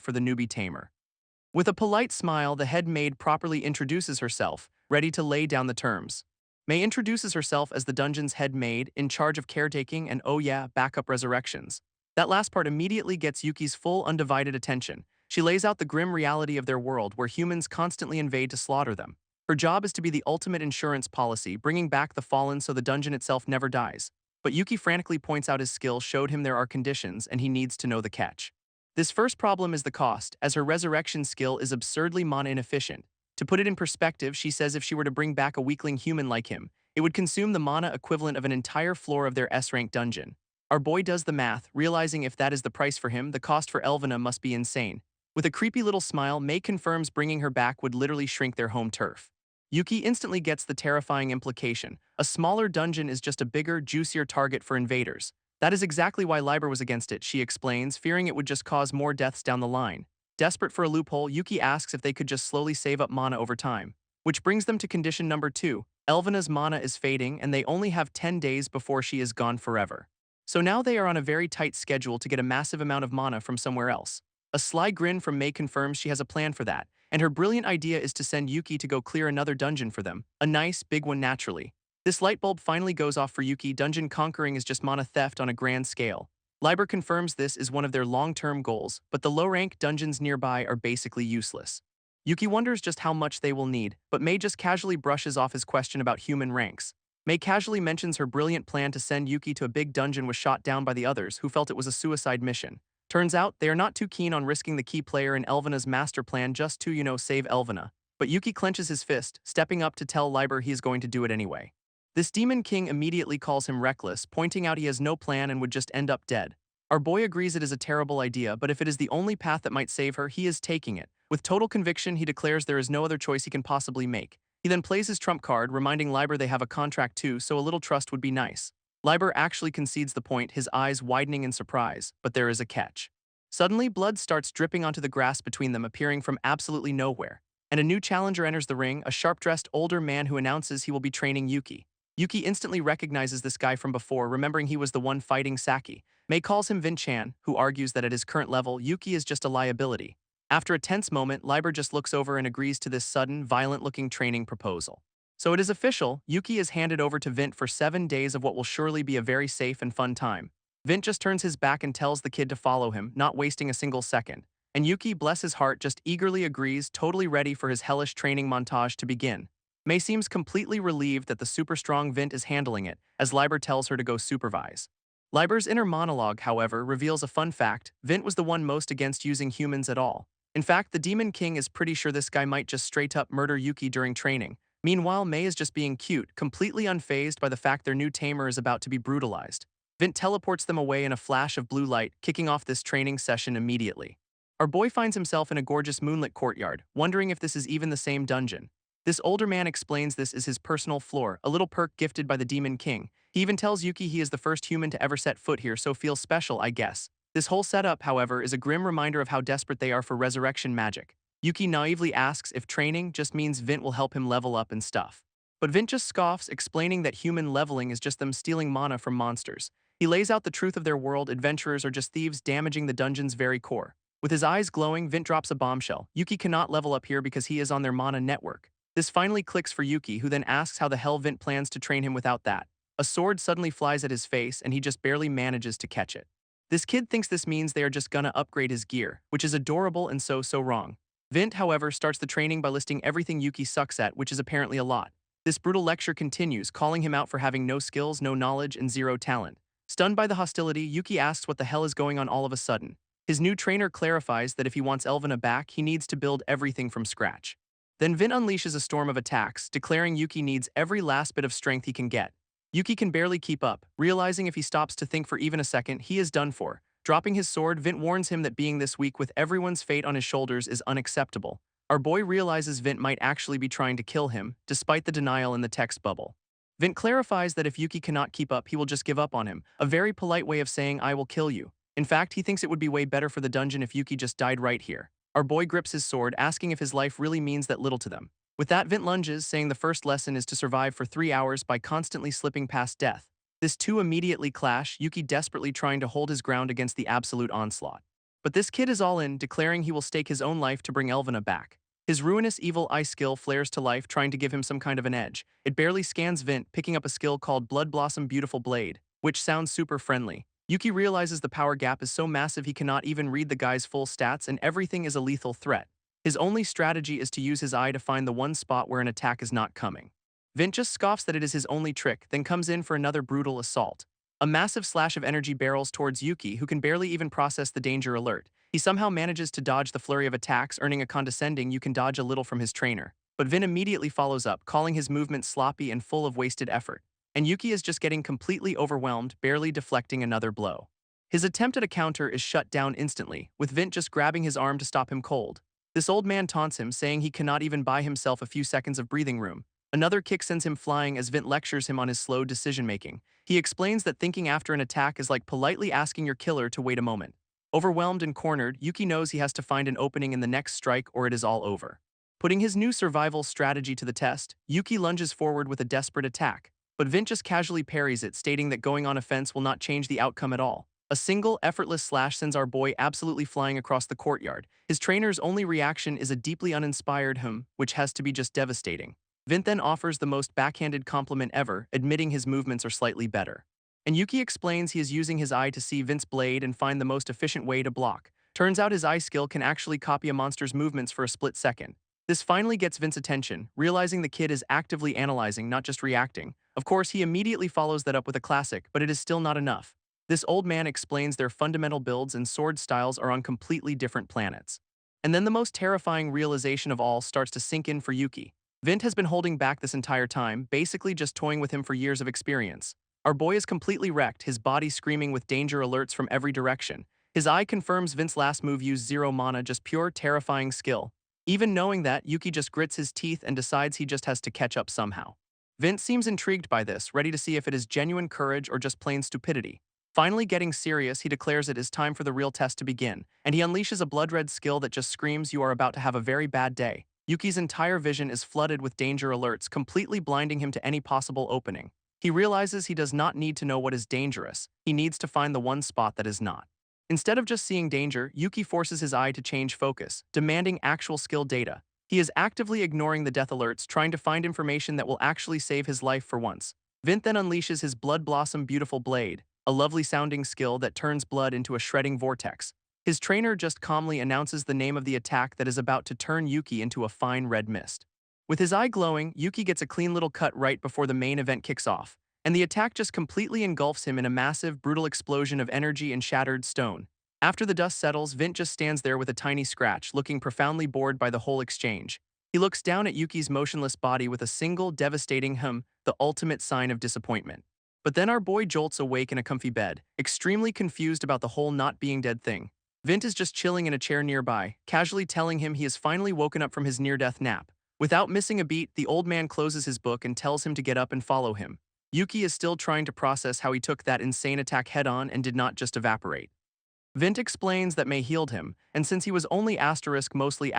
for the newbie tamer. With a polite smile, the head maid properly introduces herself, ready to lay down the terms. May introduces herself as the dungeon's head maid, in charge of caretaking and oh yeah, backup resurrections. That last part immediately gets Yuki's full undivided attention. She lays out the grim reality of their world where humans constantly invade to slaughter them. Her job is to be the ultimate insurance policy, bringing back the fallen so the dungeon itself never dies. But Yuki frantically points out his skill showed him there are conditions and he needs to know the catch. This first problem is the cost, as her resurrection skill is absurdly mana inefficient. To put it in perspective, she says if she were to bring back a weakling human like him, it would consume the mana equivalent of an entire floor of their S-rank dungeon. Our boy does the math, realizing if that is the price for him, the cost for Elvina must be insane. With a creepy little smile, May confirms bringing her back would literally shrink their home turf. Yuki instantly gets the terrifying implication. A smaller dungeon is just a bigger, juicier target for invaders. That is exactly why Liber was against it, she explains, fearing it would just cause more deaths down the line. Desperate for a loophole, Yuki asks if they could just slowly save up mana over time. Which brings them to condition number 2. Elvina's mana is fading and they only have 10 days before she is gone forever. So now they are on a very tight schedule to get a massive amount of mana from somewhere else. A sly grin from May confirms she has a plan for that, and her brilliant idea is to send Yuki to go clear another dungeon for them. A nice, big one naturally. This light bulb finally goes off for Yuki. Dungeon conquering is just mana theft on a grand scale. Liber confirms this is one of their long-term goals, but the low-rank dungeons nearby are basically useless. Yuki wonders just how much they will need, but May just casually brushes off his question about human ranks. May casually mentions her brilliant plan to send Yuki to a big dungeon was shot down by the others who felt it was a suicide mission. Turns out, they are not too keen on risking the key player in Elvina's master plan just to, save Elvina. But Yuki clenches his fist, stepping up to tell Liber he is going to do it anyway. This Demon King immediately calls him reckless, pointing out he has no plan and would just end up dead. Our boy agrees it is a terrible idea, but if it is the only path that might save her, he is taking it. With total conviction, he declares there is no other choice he can possibly make. He then plays his trump card, reminding Liber they have a contract too, so a little trust would be nice. Liber actually concedes the point, his eyes widening in surprise, but there is a catch. Suddenly, blood starts dripping onto the grass between them, appearing from absolutely nowhere. And a new challenger enters the ring, a sharp-dressed older man who announces he will be training Yuki. Yuki instantly recognizes this guy from before, remembering he was the one fighting Saki. May calls him Vin-chan, who argues that at his current level, Yuki is just a liability. After a tense moment, Liber just looks over and agrees to this sudden, violent-looking training proposal. So it is official, Yuki is handed over to Vint for 7 days of what will surely be a very safe and fun time. Vint just turns his back and tells the kid to follow him, not wasting a single second. And Yuki, bless his heart, just eagerly agrees, totally ready for his hellish training montage to begin. May seems completely relieved that the super strong Vint is handling it, as Liber tells her to go supervise. Liber's inner monologue, however, reveals a fun fact: Vint was the one most against using humans at all. In fact, the Demon King is pretty sure this guy might just straight up murder Yuki during training. Meanwhile, May is just being cute, completely unfazed by the fact their new tamer is about to be brutalized. Vint teleports them away in a flash of blue light, kicking off this training session immediately. Our boy finds himself in a gorgeous moonlit courtyard, wondering if this is even the same dungeon. This older man explains this is his personal floor, a little perk gifted by the Demon King. He even tells Yuki he is the first human to ever set foot here, so feels special, I guess. This whole setup, however, is a grim reminder of how desperate they are for resurrection magic. Yuki naively asks if training just means Vint will help him level up and stuff. But Vint just scoffs, explaining that human leveling is just them stealing mana from monsters. He lays out the truth of their world: adventurers are just thieves damaging the dungeon's very core. With his eyes glowing, Vint drops a bombshell. Yuki cannot level up here because he is on their mana network. This finally clicks for Yuki, who then asks how the hell Vint plans to train him without that. A sword suddenly flies at his face and he just barely manages to catch it. This kid thinks this means they are just gonna upgrade his gear, which is adorable and so wrong. Vint, however, starts the training by listing everything Yuki sucks at, which is apparently a lot. This brutal lecture continues, calling him out for having no skills, no knowledge, and zero talent. Stunned by the hostility, Yuki asks what the hell is going on all of a sudden. His new trainer clarifies that if he wants Elvina back, he needs to build everything from scratch. Then Vint unleashes a storm of attacks, declaring Yuki needs every last bit of strength he can get. Yuki can barely keep up, realizing if he stops to think for even a second, he is done for. Dropping his sword, Vint warns him that being this weak with everyone's fate on his shoulders is unacceptable. Our boy realizes Vint might actually be trying to kill him, despite the denial in the text bubble. Vint clarifies that if Yuki cannot keep up, he will just give up on him, a very polite way of saying I will kill you. In fact, he thinks it would be way better for the dungeon if Yuki just died right here. Our boy grips his sword, asking if his life really means that little to them. With that, Vint lunges, saying the first lesson is to survive for 3 hours by constantly slipping past death. This two immediately clash, Yuki desperately trying to hold his ground against the absolute onslaught. But this kid is all in, declaring he will stake his own life to bring Elvina back. His ruinous evil eye skill flares to life, trying to give him some kind of an edge. It barely scans Vint, picking up a skill called Blood Blossom Beautiful Blade, which sounds super friendly. Yuki realizes the power gap is so massive he cannot even read the guy's full stats and everything is a lethal threat. His only strategy is to use his eye to find the one spot where an attack is not coming. Vint just scoffs that it is his only trick, then comes in for another brutal assault. A massive slash of energy barrels towards Yuki, who can barely even process the danger alert. He somehow manages to dodge the flurry of attacks, earning a condescending "you can dodge a little" from his trainer. But Vin immediately follows up, calling his movements sloppy and full of wasted effort. And Yuki is just getting completely overwhelmed, barely deflecting another blow. His attempt at a counter is shut down instantly, with Vint just grabbing his arm to stop him cold. This old man taunts him, saying he cannot even buy himself a few seconds of breathing room. Another kick sends him flying as Vint lectures him on his slow decision-making. He explains that thinking after an attack is like politely asking your killer to wait a moment. Overwhelmed and cornered, Yuki knows he has to find an opening in the next strike or it is all over. Putting his new survival strategy to the test, Yuki lunges forward with a desperate attack, but Vint just casually parries it, stating that going on offense will not change the outcome at all. A single, effortless slash sends our boy absolutely flying across the courtyard. His trainer's only reaction is a deeply uninspired "hum," which has to be just devastating. Vint then offers the most backhanded compliment ever, admitting his movements are slightly better. And Yuki explains he is using his eye to see Vint's blade and find the most efficient way to block. Turns out his eye skill can actually copy a monster's movements for a split second. This finally gets Vint's attention, realizing the kid is actively analyzing, not just reacting. Of course, he immediately follows that up with a classic, but it is still not enough. This old man explains their fundamental builds and sword styles are on completely different planets. And then the most terrifying realization of all starts to sink in for Yuki. Vint has been holding back this entire time, basically just toying with him for years of experience. Our boy is completely wrecked, his body screaming with danger alerts from every direction. His eye confirms Vint's last move used 0 mana, just pure terrifying skill. Even knowing that, Yuki just grits his teeth and decides he just has to catch up somehow. Vint seems intrigued by this, ready to see if it is genuine courage or just plain stupidity. Finally getting serious, he declares it is time for the real test to begin, and he unleashes a blood-red skill that just screams you are about to have a very bad day. Yuki's entire vision is flooded with danger alerts, completely blinding him to any possible opening. He realizes he does not need to know what is dangerous, he needs to find the one spot that is not. Instead of just seeing danger, Yuki forces his eye to change focus, demanding actual skill data. He is actively ignoring the death alerts, trying to find information that will actually save his life for once. Vint then unleashes his Blood Blossom Beautiful Blade, a lovely-sounding skill that turns blood into a shredding vortex. His trainer just calmly announces the name of the attack that is about to turn Yuki into a fine red mist. With his eye glowing, Yuki gets a clean little cut right before the main event kicks off, and the attack just completely engulfs him in a massive, brutal explosion of energy and shattered stone. After the dust settles, Vint just stands there with a tiny scratch, looking profoundly bored by the whole exchange. He looks down at Yuki's motionless body with a single, devastating "hum," the ultimate sign of disappointment. But then our boy jolts awake in a comfy bed, extremely confused about the whole not being dead thing. Vint is just chilling in a chair nearby, casually telling him he has finally woken up from his near-death nap. Without missing a beat, the old man closes his book and tells him to get up and follow him. Yuki is still trying to process how he took that insane attack head-on and did not just evaporate. Vint explains that May healed him, and since he was only mostly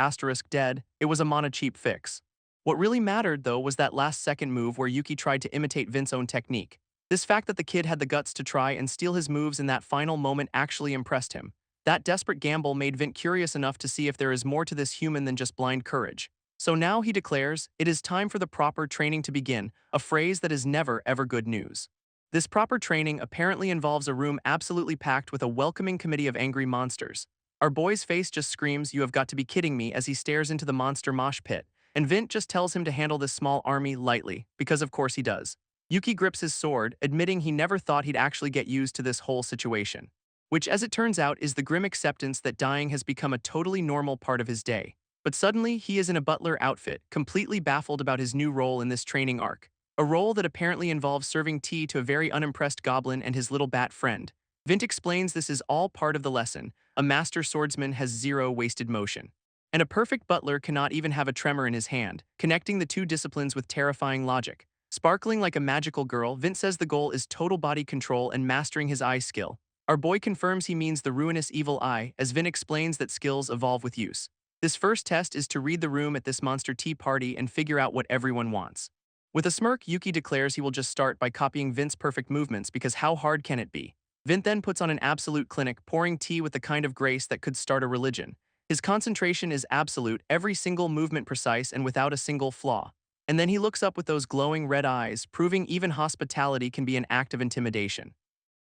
dead, it was a mana cheap fix. What really mattered, though, was that last-second move where Yuki tried to imitate Vint's own technique. This fact that the kid had the guts to try and steal his moves in that final moment actually impressed him. That desperate gamble made Vint curious enough to see if there is more to this human than just blind courage. So now he declares, it is time for the proper training to begin, a phrase that is never ever good news. This proper training apparently involves a room absolutely packed with a welcoming committee of angry monsters. Our boy's face just screams, "You have got to be kidding me," as he stares into the monster mosh pit, and Vint just tells him to handle this small army lightly, because of course he does. Yuki grips his sword, admitting he never thought he'd actually get used to this whole situation. Which, as it turns out, is the grim acceptance that dying has become a totally normal part of his day. But suddenly, he is in a butler outfit, completely baffled about his new role in this training arc. A role that apparently involves serving tea to a very unimpressed goblin and his little bat friend. Vint explains this is all part of the lesson. A master swordsman has 0 wasted motion. And a perfect butler cannot even have a tremor in his hand, connecting the two disciplines with terrifying logic. Sparkling like a magical girl, Vint says the goal is total body control and mastering his eye skill. Our boy confirms he means the ruinous evil eye, as Vint explains that skills evolve with use. This first test is to read the room at this monster tea party and figure out what everyone wants. With a smirk, Yuki declares he will just start by copying Vint's perfect movements because how hard can it be? Vint then puts on an absolute clinic, pouring tea with the kind of grace that could start a religion. His concentration is absolute, every single movement precise and without a single flaw. And then he looks up with those glowing red eyes, proving even hospitality can be an act of intimidation.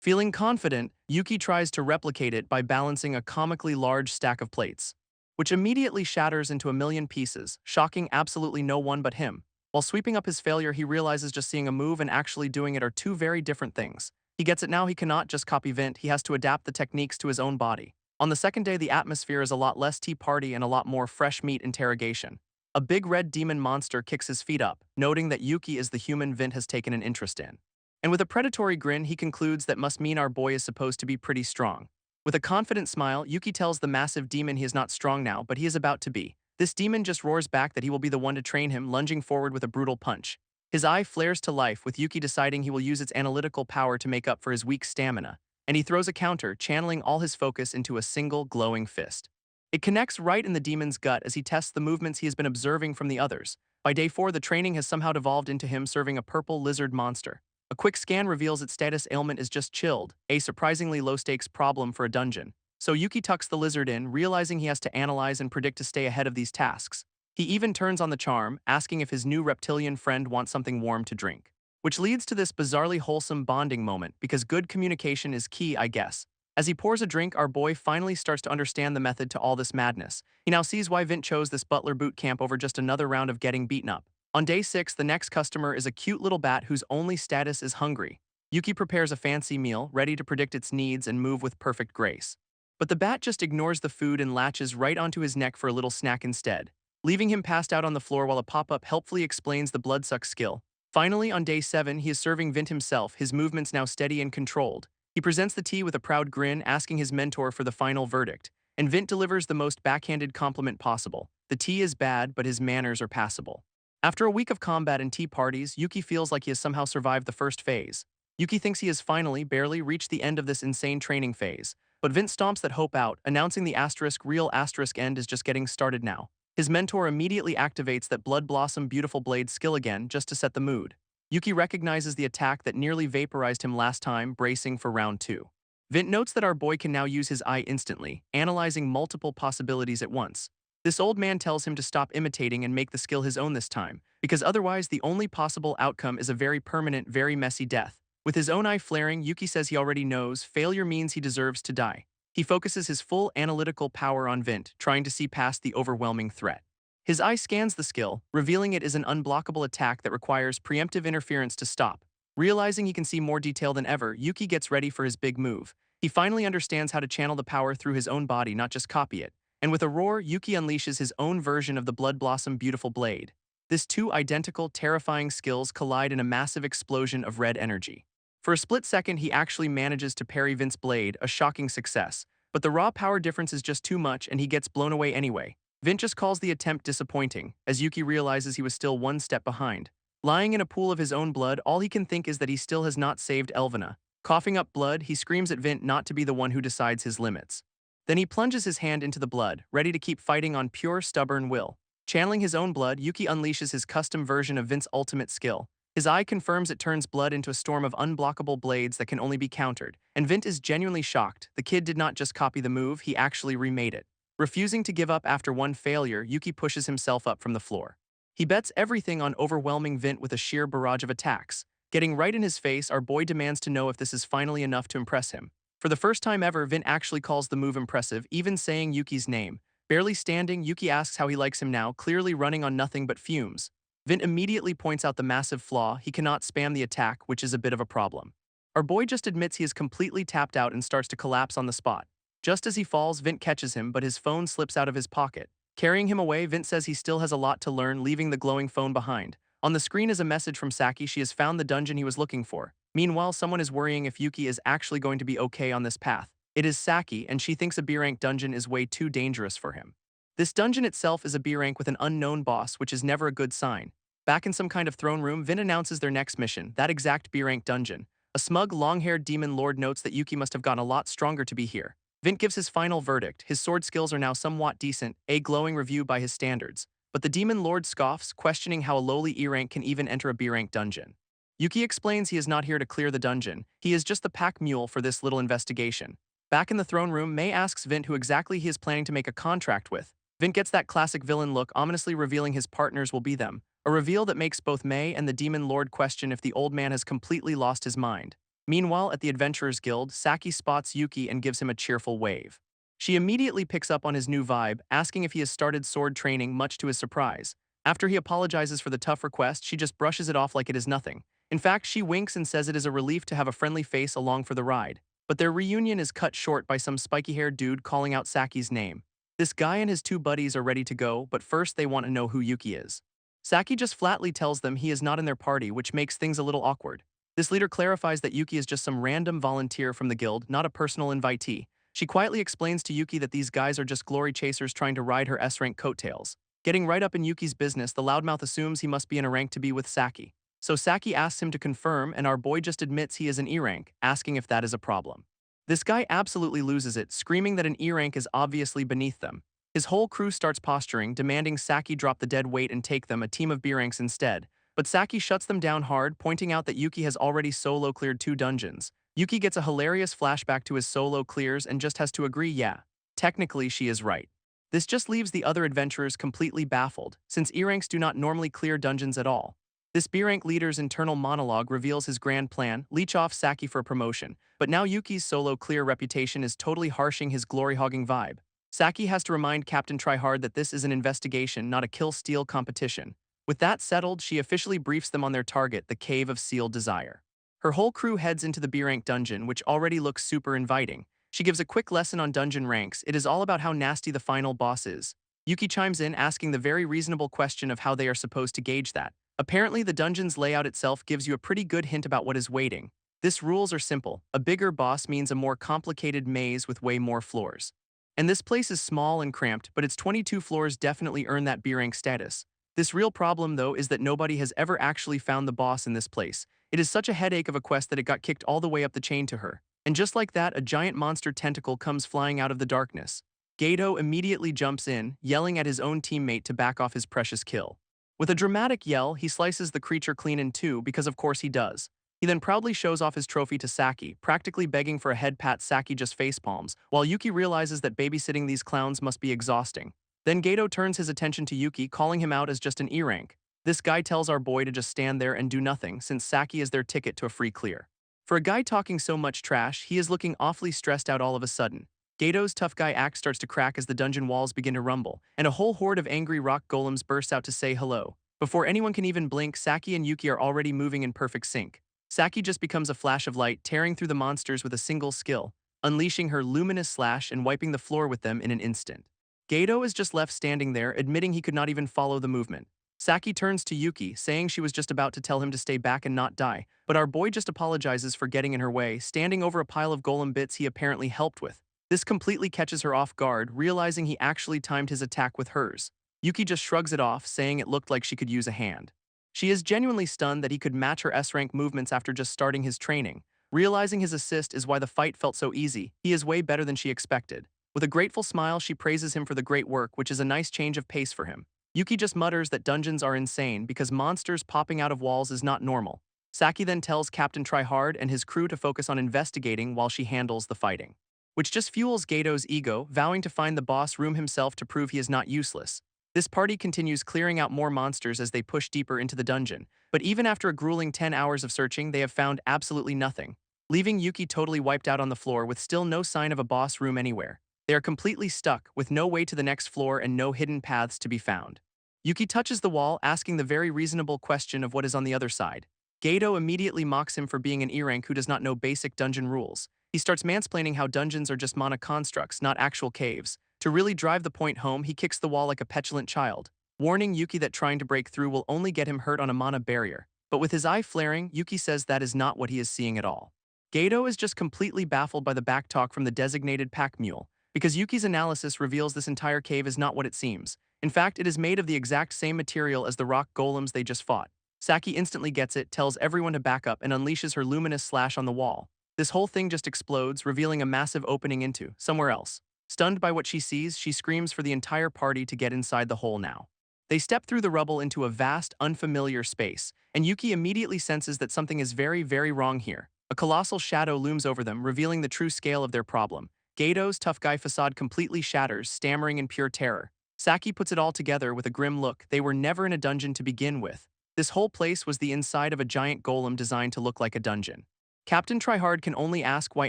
Feeling confident, Yuki tries to replicate it by balancing a comically large stack of plates, which immediately shatters into a million pieces, shocking absolutely no one but him. While sweeping up his failure, he realizes just seeing a move and actually doing it are two very different things. He gets it now, he cannot just copy Vint, he has to adapt the techniques to his own body. On the second day, the atmosphere is a lot less tea party and a lot more fresh meat interrogation. A big red demon monster kicks his feet up, noting that Yuki is the human Vint has taken an interest in. And with a predatory grin, he concludes that must mean our boy is supposed to be pretty strong. With a confident smile, Yuki tells the massive demon he is not strong now, but he is about to be. This demon just roars back that he will be the one to train him, lunging forward with a brutal punch. His eye flares to life, with Yuki deciding he will use its analytical power to make up for his weak stamina, and he throws a counter, channeling all his focus into a single glowing fist. It connects right in the demon's gut as he tests the movements he has been observing from the others. By day 4, the training has somehow devolved into him serving a purple lizard monster. A quick scan reveals its status ailment is just chilled, a surprisingly low-stakes problem for a dungeon. So Yuki tucks the lizard in, realizing he has to analyze and predict to stay ahead of these tasks. He even turns on the charm, asking if his new reptilian friend wants something warm to drink. Which leads to this bizarrely wholesome bonding moment, because good communication is key, I guess. As he pours a drink, our boy finally starts to understand the method to all this madness. He now sees why Vint chose this butler boot camp over just another round of getting beaten up. On day 6, the next customer is a cute little bat whose only status is hungry. Yuki prepares a fancy meal, ready to predict its needs and move with perfect grace. But the bat just ignores the food and latches right onto his neck for a little snack instead, leaving him passed out on the floor while a pop-up helpfully explains the bloodsuck skill. Finally, on day 7, he is serving Vint himself, his movements now steady and controlled. He presents the tea with a proud grin, asking his mentor for the final verdict, and Vint delivers the most backhanded compliment possible. The tea is bad, but his manners are passable. After a week of combat and tea parties, Yuki feels like he has somehow survived the first phase. Yuki thinks he has finally, barely reached the end of this insane training phase, but Vint stomps that hope out, announcing the real end is just getting started now. His mentor immediately activates that Blood Blossom Beautiful Blade skill again just to set the mood. Yuki recognizes the attack that nearly vaporized him last time, bracing for round 2. Vint notes that our boy can now use his eye instantly, analyzing multiple possibilities at once. This old man tells him to stop imitating and make the skill his own this time, because otherwise the only possible outcome is a very permanent, very messy death. With his own eye flaring, Yuki says he already knows failure means he deserves to die. He focuses his full analytical power on Vint, trying to see past the overwhelming threat. His eye scans the skill, revealing it is an unblockable attack that requires preemptive interference to stop. Realizing he can see more detail than ever, Yuki gets ready for his big move. He finally understands how to channel the power through his own body, not just copy it. And with a roar, Yuki unleashes his own version of the Blood Blossom Beautiful Blade. This two identical, terrifying skills collide in a massive explosion of red energy. For a split second, he actually manages to parry Vint's blade, a shocking success. But the raw power difference is just too much, and he gets blown away anyway. Vint just calls the attempt disappointing, as Yuki realizes he was still one step behind. Lying in a pool of his own blood, all he can think is that he still has not saved Elvina. Coughing up blood, he screams at Vint not to be the one who decides his limits. Then he plunges his hand into the blood, ready to keep fighting on pure stubborn will. Channeling his own blood, Yuki unleashes his custom version of Vint's ultimate skill. His eye confirms it turns blood into a storm of unblockable blades that can only be countered, and Vint is genuinely shocked. The kid did not just copy the move, he actually remade it. Refusing to give up after one failure, Yuki pushes himself up from the floor. He bets everything on overwhelming Vint with a sheer barrage of attacks. Getting right in his face, our boy demands to know if this is finally enough to impress him. For the first time ever, Vint actually calls the move impressive, even saying Yuki's name. Barely standing, Yuki asks how he likes him now, clearly running on nothing but fumes. Vint immediately points out the massive flaw: he cannot spam the attack, which is a bit of a problem. Our boy just admits he is completely tapped out and starts to collapse on the spot. Just as he falls, Vint catches him, but his phone slips out of his pocket. Carrying him away, Vint says he still has a lot to learn, leaving the glowing phone behind. On the screen is a message from Saki. She has found the dungeon he was looking for. Meanwhile, someone is worrying if Yuki is actually going to be okay on this path. It is Saki, and she thinks a B-rank dungeon is way too dangerous for him. This dungeon itself is a B-rank with an unknown boss, which is never a good sign. Back in some kind of throne room, Vint announces their next mission, that exact B-rank dungeon. A smug, long-haired demon lord notes that Yuki must have gotten a lot stronger to be here. Vint gives his final verdict. His sword skills are now somewhat decent, a glowing review by his standards. But the demon lord scoffs, questioning how a lowly E-rank can even enter a B-rank dungeon. Yuki explains he is not here to clear the dungeon, he is just the pack mule for this little investigation. Back in the throne room, Mei asks Vint who exactly he is planning to make a contract with. Vint gets that classic villain look, ominously revealing his partners will be them, a reveal that makes both Mei and the Demon Lord question if the old man has completely lost his mind. Meanwhile, at the Adventurers Guild, Saki spots Yuki and gives him a cheerful wave. She immediately picks up on his new vibe, asking if he has started sword training, much to his surprise. After he apologizes for the tough request, she just brushes it off like it is nothing. In fact, she winks and says it is a relief to have a friendly face along for the ride. But their reunion is cut short by some spiky-haired dude calling out Saki's name. This guy and his two buddies are ready to go, but first they want to know who Yuki is. Saki just flatly tells them he is not in their party, which makes things a little awkward. This leader clarifies that Yuki is just some random volunteer from the guild, not a personal invitee. She quietly explains to Yuki that these guys are just glory chasers trying to ride her S-rank coattails. Getting right up in Yuki's business, the loudmouth assumes he must be in a rank to be with Saki. So Saki asks him to confirm, and our boy just admits he is an E-rank, asking if that is a problem. This guy absolutely loses it, screaming that an E-rank is obviously beneath them. His whole crew starts posturing, demanding Saki drop the dead weight and take them, a team of B-ranks instead. But Saki shuts them down hard, pointing out that Yuki has already solo cleared 2 dungeons. Yuki gets a hilarious flashback to his solo clears and just has to agree, yeah, technically she is right. This just leaves the other adventurers completely baffled, since E-ranks do not normally clear dungeons at all. This B-rank leader's internal monologue reveals his grand plan, leech off Saki for a promotion, but now Yuki's solo clear reputation is totally harshing his glory-hogging vibe. Saki has to remind Captain Tryhard that this is an investigation, not a kill-steal competition. With that settled, she officially briefs them on their target, the Cave of Sealed Desire. Her whole crew heads into the B-rank dungeon, which already looks super inviting. She gives a quick lesson on dungeon ranks. It is all about how nasty the final boss is. Yuki chimes in, asking the very reasonable question of how they are supposed to gauge that. Apparently, the dungeon's layout itself gives you a pretty good hint about what is waiting. This rules are simple. A bigger boss means a more complicated maze with way more floors. And this place is small and cramped, but its 22 floors definitely earn that B-rank status. This real problem, though, is that nobody has ever actually found the boss in this place. It is such a headache of a quest that it got kicked all the way up the chain to her. And just like that, a giant monster tentacle comes flying out of the darkness. Gato immediately jumps in, yelling at his own teammate to back off his precious kill. With a dramatic yell, he slices the creature clean in two because of course he does. He then proudly shows off his trophy to Saki, practically begging for a head pat. Saki just facepalms, while Yuki realizes that babysitting these clowns must be exhausting. Then Gato turns his attention to Yuki, calling him out as just an E-rank. This guy tells our boy to just stand there and do nothing, since Saki is their ticket to a free clear. For a guy talking so much trash, he is looking awfully stressed out all of a sudden. Gato's tough guy act starts to crack as the dungeon walls begin to rumble, and a whole horde of angry rock golems bursts out to say hello. Before anyone can even blink, Saki and Yuki are already moving in perfect sync. Saki just becomes a flash of light, tearing through the monsters with a single skill, unleashing her luminous slash and wiping the floor with them in an instant. Gato is just left standing there, admitting he could not even follow the movement. Saki turns to Yuki, saying she was just about to tell him to stay back and not die, but our boy just apologizes for getting in her way, standing over a pile of golem bits he apparently helped with. This completely catches her off guard, realizing he actually timed his attack with hers. Yuki just shrugs it off, saying it looked like she could use a hand. She is genuinely stunned that he could match her S-rank movements after just starting his training. Realizing his assist is why the fight felt so easy, he is way better than she expected. With a grateful smile, she praises him for the great work, which is a nice change of pace for him. Yuki just mutters that dungeons are insane because monsters popping out of walls is not normal. Saki then tells Captain Tryhard and his crew to focus on investigating while she handles the fighting, which just fuels Gato's ego, vowing to find the boss room himself to prove he is not useless. This party continues clearing out more monsters as they push deeper into the dungeon, but even after a grueling 10 hours of searching, they have found absolutely nothing, leaving Yuki totally wiped out on the floor with still no sign of a boss room anywhere. They are completely stuck, with no way to the next floor and no hidden paths to be found. Yuki touches the wall, asking the very reasonable question of what is on the other side. Gato immediately mocks him for being an E-rank who does not know basic dungeon rules. He starts mansplaining how dungeons are just mana constructs, not actual caves. To really drive the point home, he kicks the wall like a petulant child, warning Yuki that trying to break through will only get him hurt on a mana barrier. But with his eye flaring, Yuki says that is not what he is seeing at all. Gato is just completely baffled by the backtalk from the designated pack mule, because Yuki's analysis reveals this entire cave is not what it seems. In fact, it is made of the exact same material as the rock golems they just fought. Saki instantly gets it, tells everyone to back up, and unleashes her luminous slash on the wall. This whole thing just explodes, revealing a massive opening into somewhere else. Stunned by what she sees, she screams for the entire party to get inside the hole now. They step through the rubble into a vast, unfamiliar space, and Yuki immediately senses that something is very, very wrong here. A colossal shadow looms over them, revealing the true scale of their problem. Gato's tough guy facade completely shatters, stammering in pure terror. Saki puts it all together with a grim look. They were never in a dungeon to begin with. This whole place was the inside of a giant golem designed to look like a dungeon. Captain Tryhard can only ask why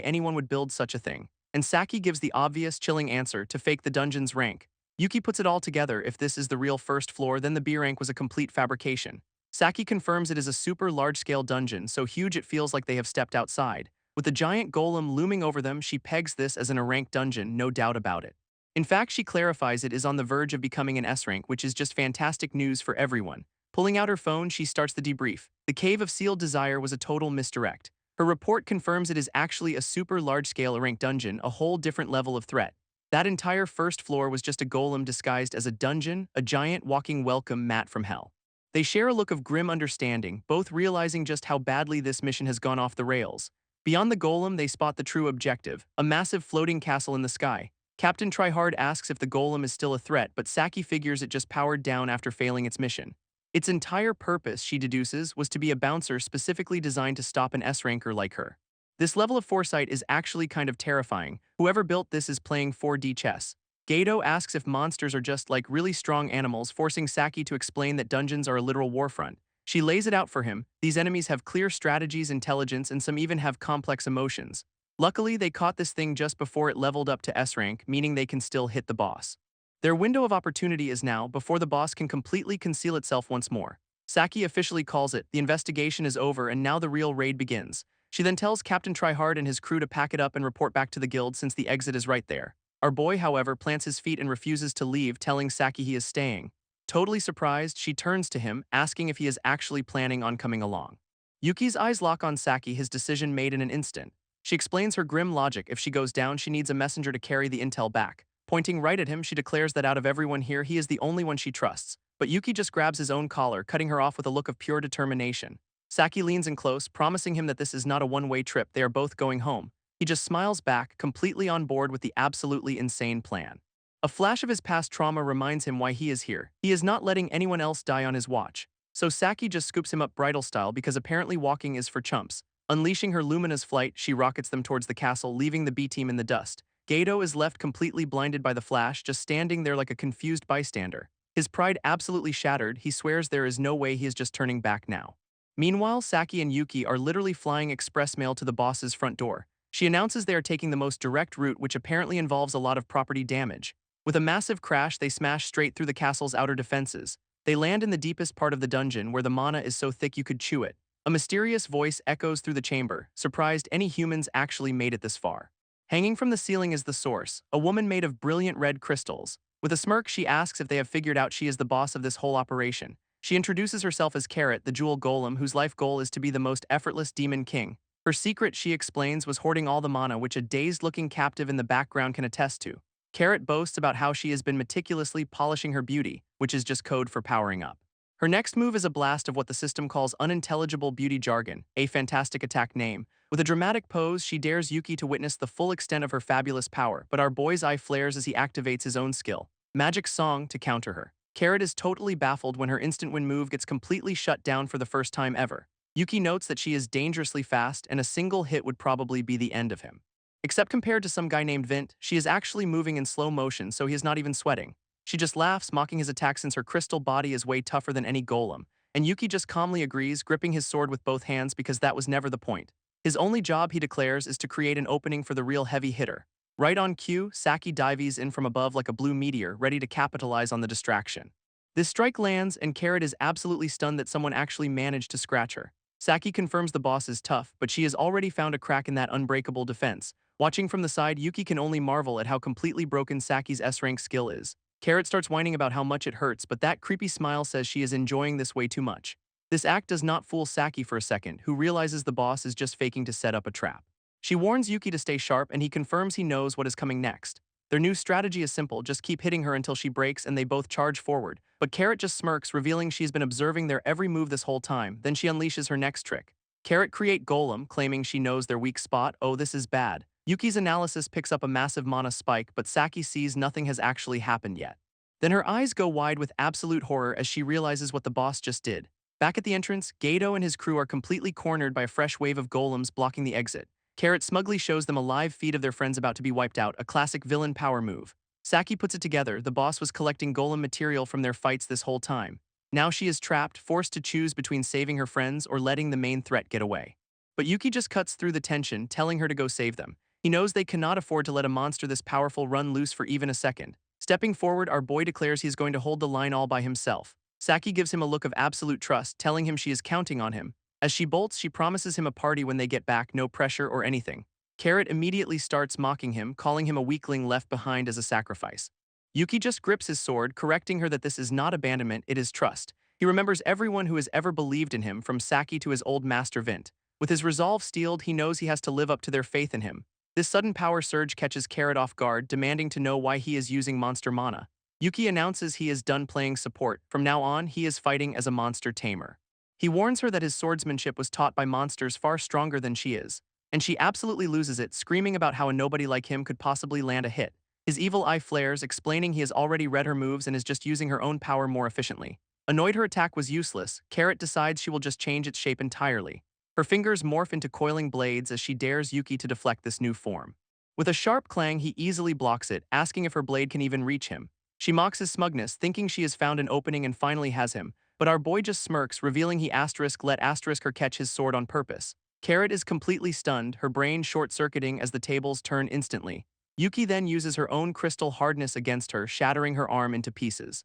anyone would build such a thing, and Saki gives the obvious, chilling answer to fake the dungeon's rank. Yuki puts it all together. If this is the real first floor, then the B rank was a complete fabrication. Saki confirms it is a super large-scale dungeon, so huge it feels like they have stepped outside. With the giant golem looming over them, she pegs this as an A-rank dungeon, no doubt about it. In fact, she clarifies it is on the verge of becoming an S-rank, which is just fantastic news for everyone. Pulling out her phone, she starts the debrief. The Cave of Sealed Desire was a total misdirect. Her report confirms it is actually a super large-scale A-rank dungeon, a whole different level of threat. That entire first floor was just a golem disguised as a dungeon, a giant walking welcome mat from hell. They share a look of grim understanding, both realizing just how badly this mission has gone off the rails. Beyond the golem, they spot the true objective, a massive floating castle in the sky. Captain Tryhard asks if the golem is still a threat, but Saki figures it just powered down after failing its mission. Its entire purpose, she deduces, was to be a bouncer specifically designed to stop an S-ranker like her. This level of foresight is actually kind of terrifying. Whoever built this is playing 4D chess. Gato asks if monsters are just like really strong animals, forcing Saki to explain that dungeons are a literal warfront. She lays it out for him. These enemies have clear strategies, intelligence, and some even have complex emotions. Luckily, they caught this thing just before it leveled up to S rank, meaning they can still hit the boss. Their window of opportunity is now, before the boss can completely conceal itself once more. Saki officially calls it. The investigation is over, and now the real raid begins. She then tells Captain Tryhard and his crew to pack it up and report back to the guild since the exit is right there. Our boy, however, plants his feet and refuses to leave, telling Saki he is staying. Totally surprised, she turns to him, asking if he is actually planning on coming along. Yuki's eyes lock on Saki, his decision made in an instant. She explains her grim logic. If she goes down, she needs a messenger to carry the intel back. Pointing right at him, she declares that out of everyone here, he is the only one she trusts. But Yuki just grabs his own collar, cutting her off with a look of pure determination. Saki leans in close, promising him that this is not a one-way trip, they are both going home. He just smiles back, completely on board with the absolutely insane plan. A flash of his past trauma reminds him why he is here. He is not letting anyone else die on his watch. So Saki just scoops him up bridal style because apparently walking is for chumps. Unleashing her Lumina's flight, she rockets them towards the castle, leaving the B-team in the dust. Gato is left completely blinded by the flash, just standing there like a confused bystander. His pride absolutely shattered, he swears there is no way he is just turning back now. Meanwhile, Saki and Yuki are literally flying express mail to the boss's front door. She announces they are taking the most direct route, which apparently involves a lot of property damage. With a massive crash, they smash straight through the castle's outer defenses. They land in the deepest part of the dungeon, where the mana is so thick you could chew it. A mysterious voice echoes through the chamber, surprised any humans actually made it this far. Hanging from the ceiling is the source, a woman made of brilliant red crystals. With a smirk, she asks if they have figured out she is the boss of this whole operation. She introduces herself as Carrot, the jewel golem whose life goal is to be the most effortless demon king. Her secret, she explains, was hoarding all the mana, which a dazed-looking captive in the background can attest to. Carrot boasts about how she has been meticulously polishing her beauty, which is just code for powering up. Her next move is a blast of what the system calls unintelligible beauty jargon, a fantastic attack name. With a dramatic pose, she dares Yuki to witness the full extent of her fabulous power, but our boy's eye flares as he activates his own skill, Magic Song, to counter her. Carrot is totally baffled when her instant wind move gets completely shut down for the first time ever. Yuki notes that she is dangerously fast, and a single hit would probably be the end of him. Except compared to some guy named Vint, she is actually moving in slow motion, so he is not even sweating. She just laughs, mocking his attack since her crystal body is way tougher than any golem, and Yuki just calmly agrees, gripping his sword with both hands because that was never the point. His only job, he declares, is to create an opening for the real heavy hitter. Right on cue, Saki dives in from above like a blue meteor, ready to capitalize on the distraction. This strike lands, and Carrot is absolutely stunned that someone actually managed to scratch her. Saki confirms the boss is tough, but she has already found a crack in that unbreakable defense. Watching from the side, Yuki can only marvel at how completely broken Saki's S-rank skill is. Carrot starts whining about how much it hurts, but that creepy smile says she is enjoying this way too much. This act does not fool Saki for a second, who realizes the boss is just faking to set up a trap. She warns Yuki to stay sharp, and he confirms he knows what is coming next. Their new strategy is simple, just keep hitting her until she breaks and they both charge forward. But Carrot just smirks, revealing she's been observing their every move this whole time. Then she unleashes her next trick. Carrot create Golem, claiming she knows their weak spot. Oh, this is bad. Yuki's analysis picks up a massive mana spike, but Saki sees nothing has actually happened yet. Then her eyes go wide with absolute horror as she realizes what the boss just did. Back at the entrance, Gato and his crew are completely cornered by a fresh wave of golems blocking the exit. Carrot smugly shows them a live feed of their friends about to be wiped out, a classic villain power move. Saki puts it together, the boss was collecting golem material from their fights this whole time. Now she is trapped, forced to choose between saving her friends or letting the main threat get away. But Yuki just cuts through the tension, telling her to go save them. He knows they cannot afford to let a monster this powerful run loose for even a second. Stepping forward, our boy declares he is going to hold the line all by himself. Saki gives him a look of absolute trust, telling him she is counting on him. As she bolts, she promises him a party when they get back, no pressure or anything. Carrot immediately starts mocking him, calling him a weakling left behind as a sacrifice. Yuki just grips his sword, correcting her that this is not abandonment, it is trust. He remembers everyone who has ever believed in him, from Saki to his old master Vint. With his resolve steeled, he knows he has to live up to their faith in him. This sudden power surge catches Carrot off guard, demanding to know why he is using monster mana. Yuki announces he is done playing support. From now on, he is fighting as a monster tamer. He warns her that his swordsmanship was taught by monsters far stronger than she is. And she absolutely loses it, screaming about how a nobody like him could possibly land a hit. His evil eye flares, explaining he has already read her moves and is just using her own power more efficiently. Annoyed her attack was useless, Carrot decides she will just change its shape entirely. Her fingers morph into coiling blades as she dares Yuki to deflect this new form. With a sharp clang, he easily blocks it, asking if her blade can even reach him. She mocks his smugness, thinking she has found an opening and finally has him, but our boy just smirks, revealing he let her catch his sword on purpose. Carrot is completely stunned, her brain short-circuiting as the tables turn instantly. Yuki then uses her own crystal hardness against her, shattering her arm into pieces.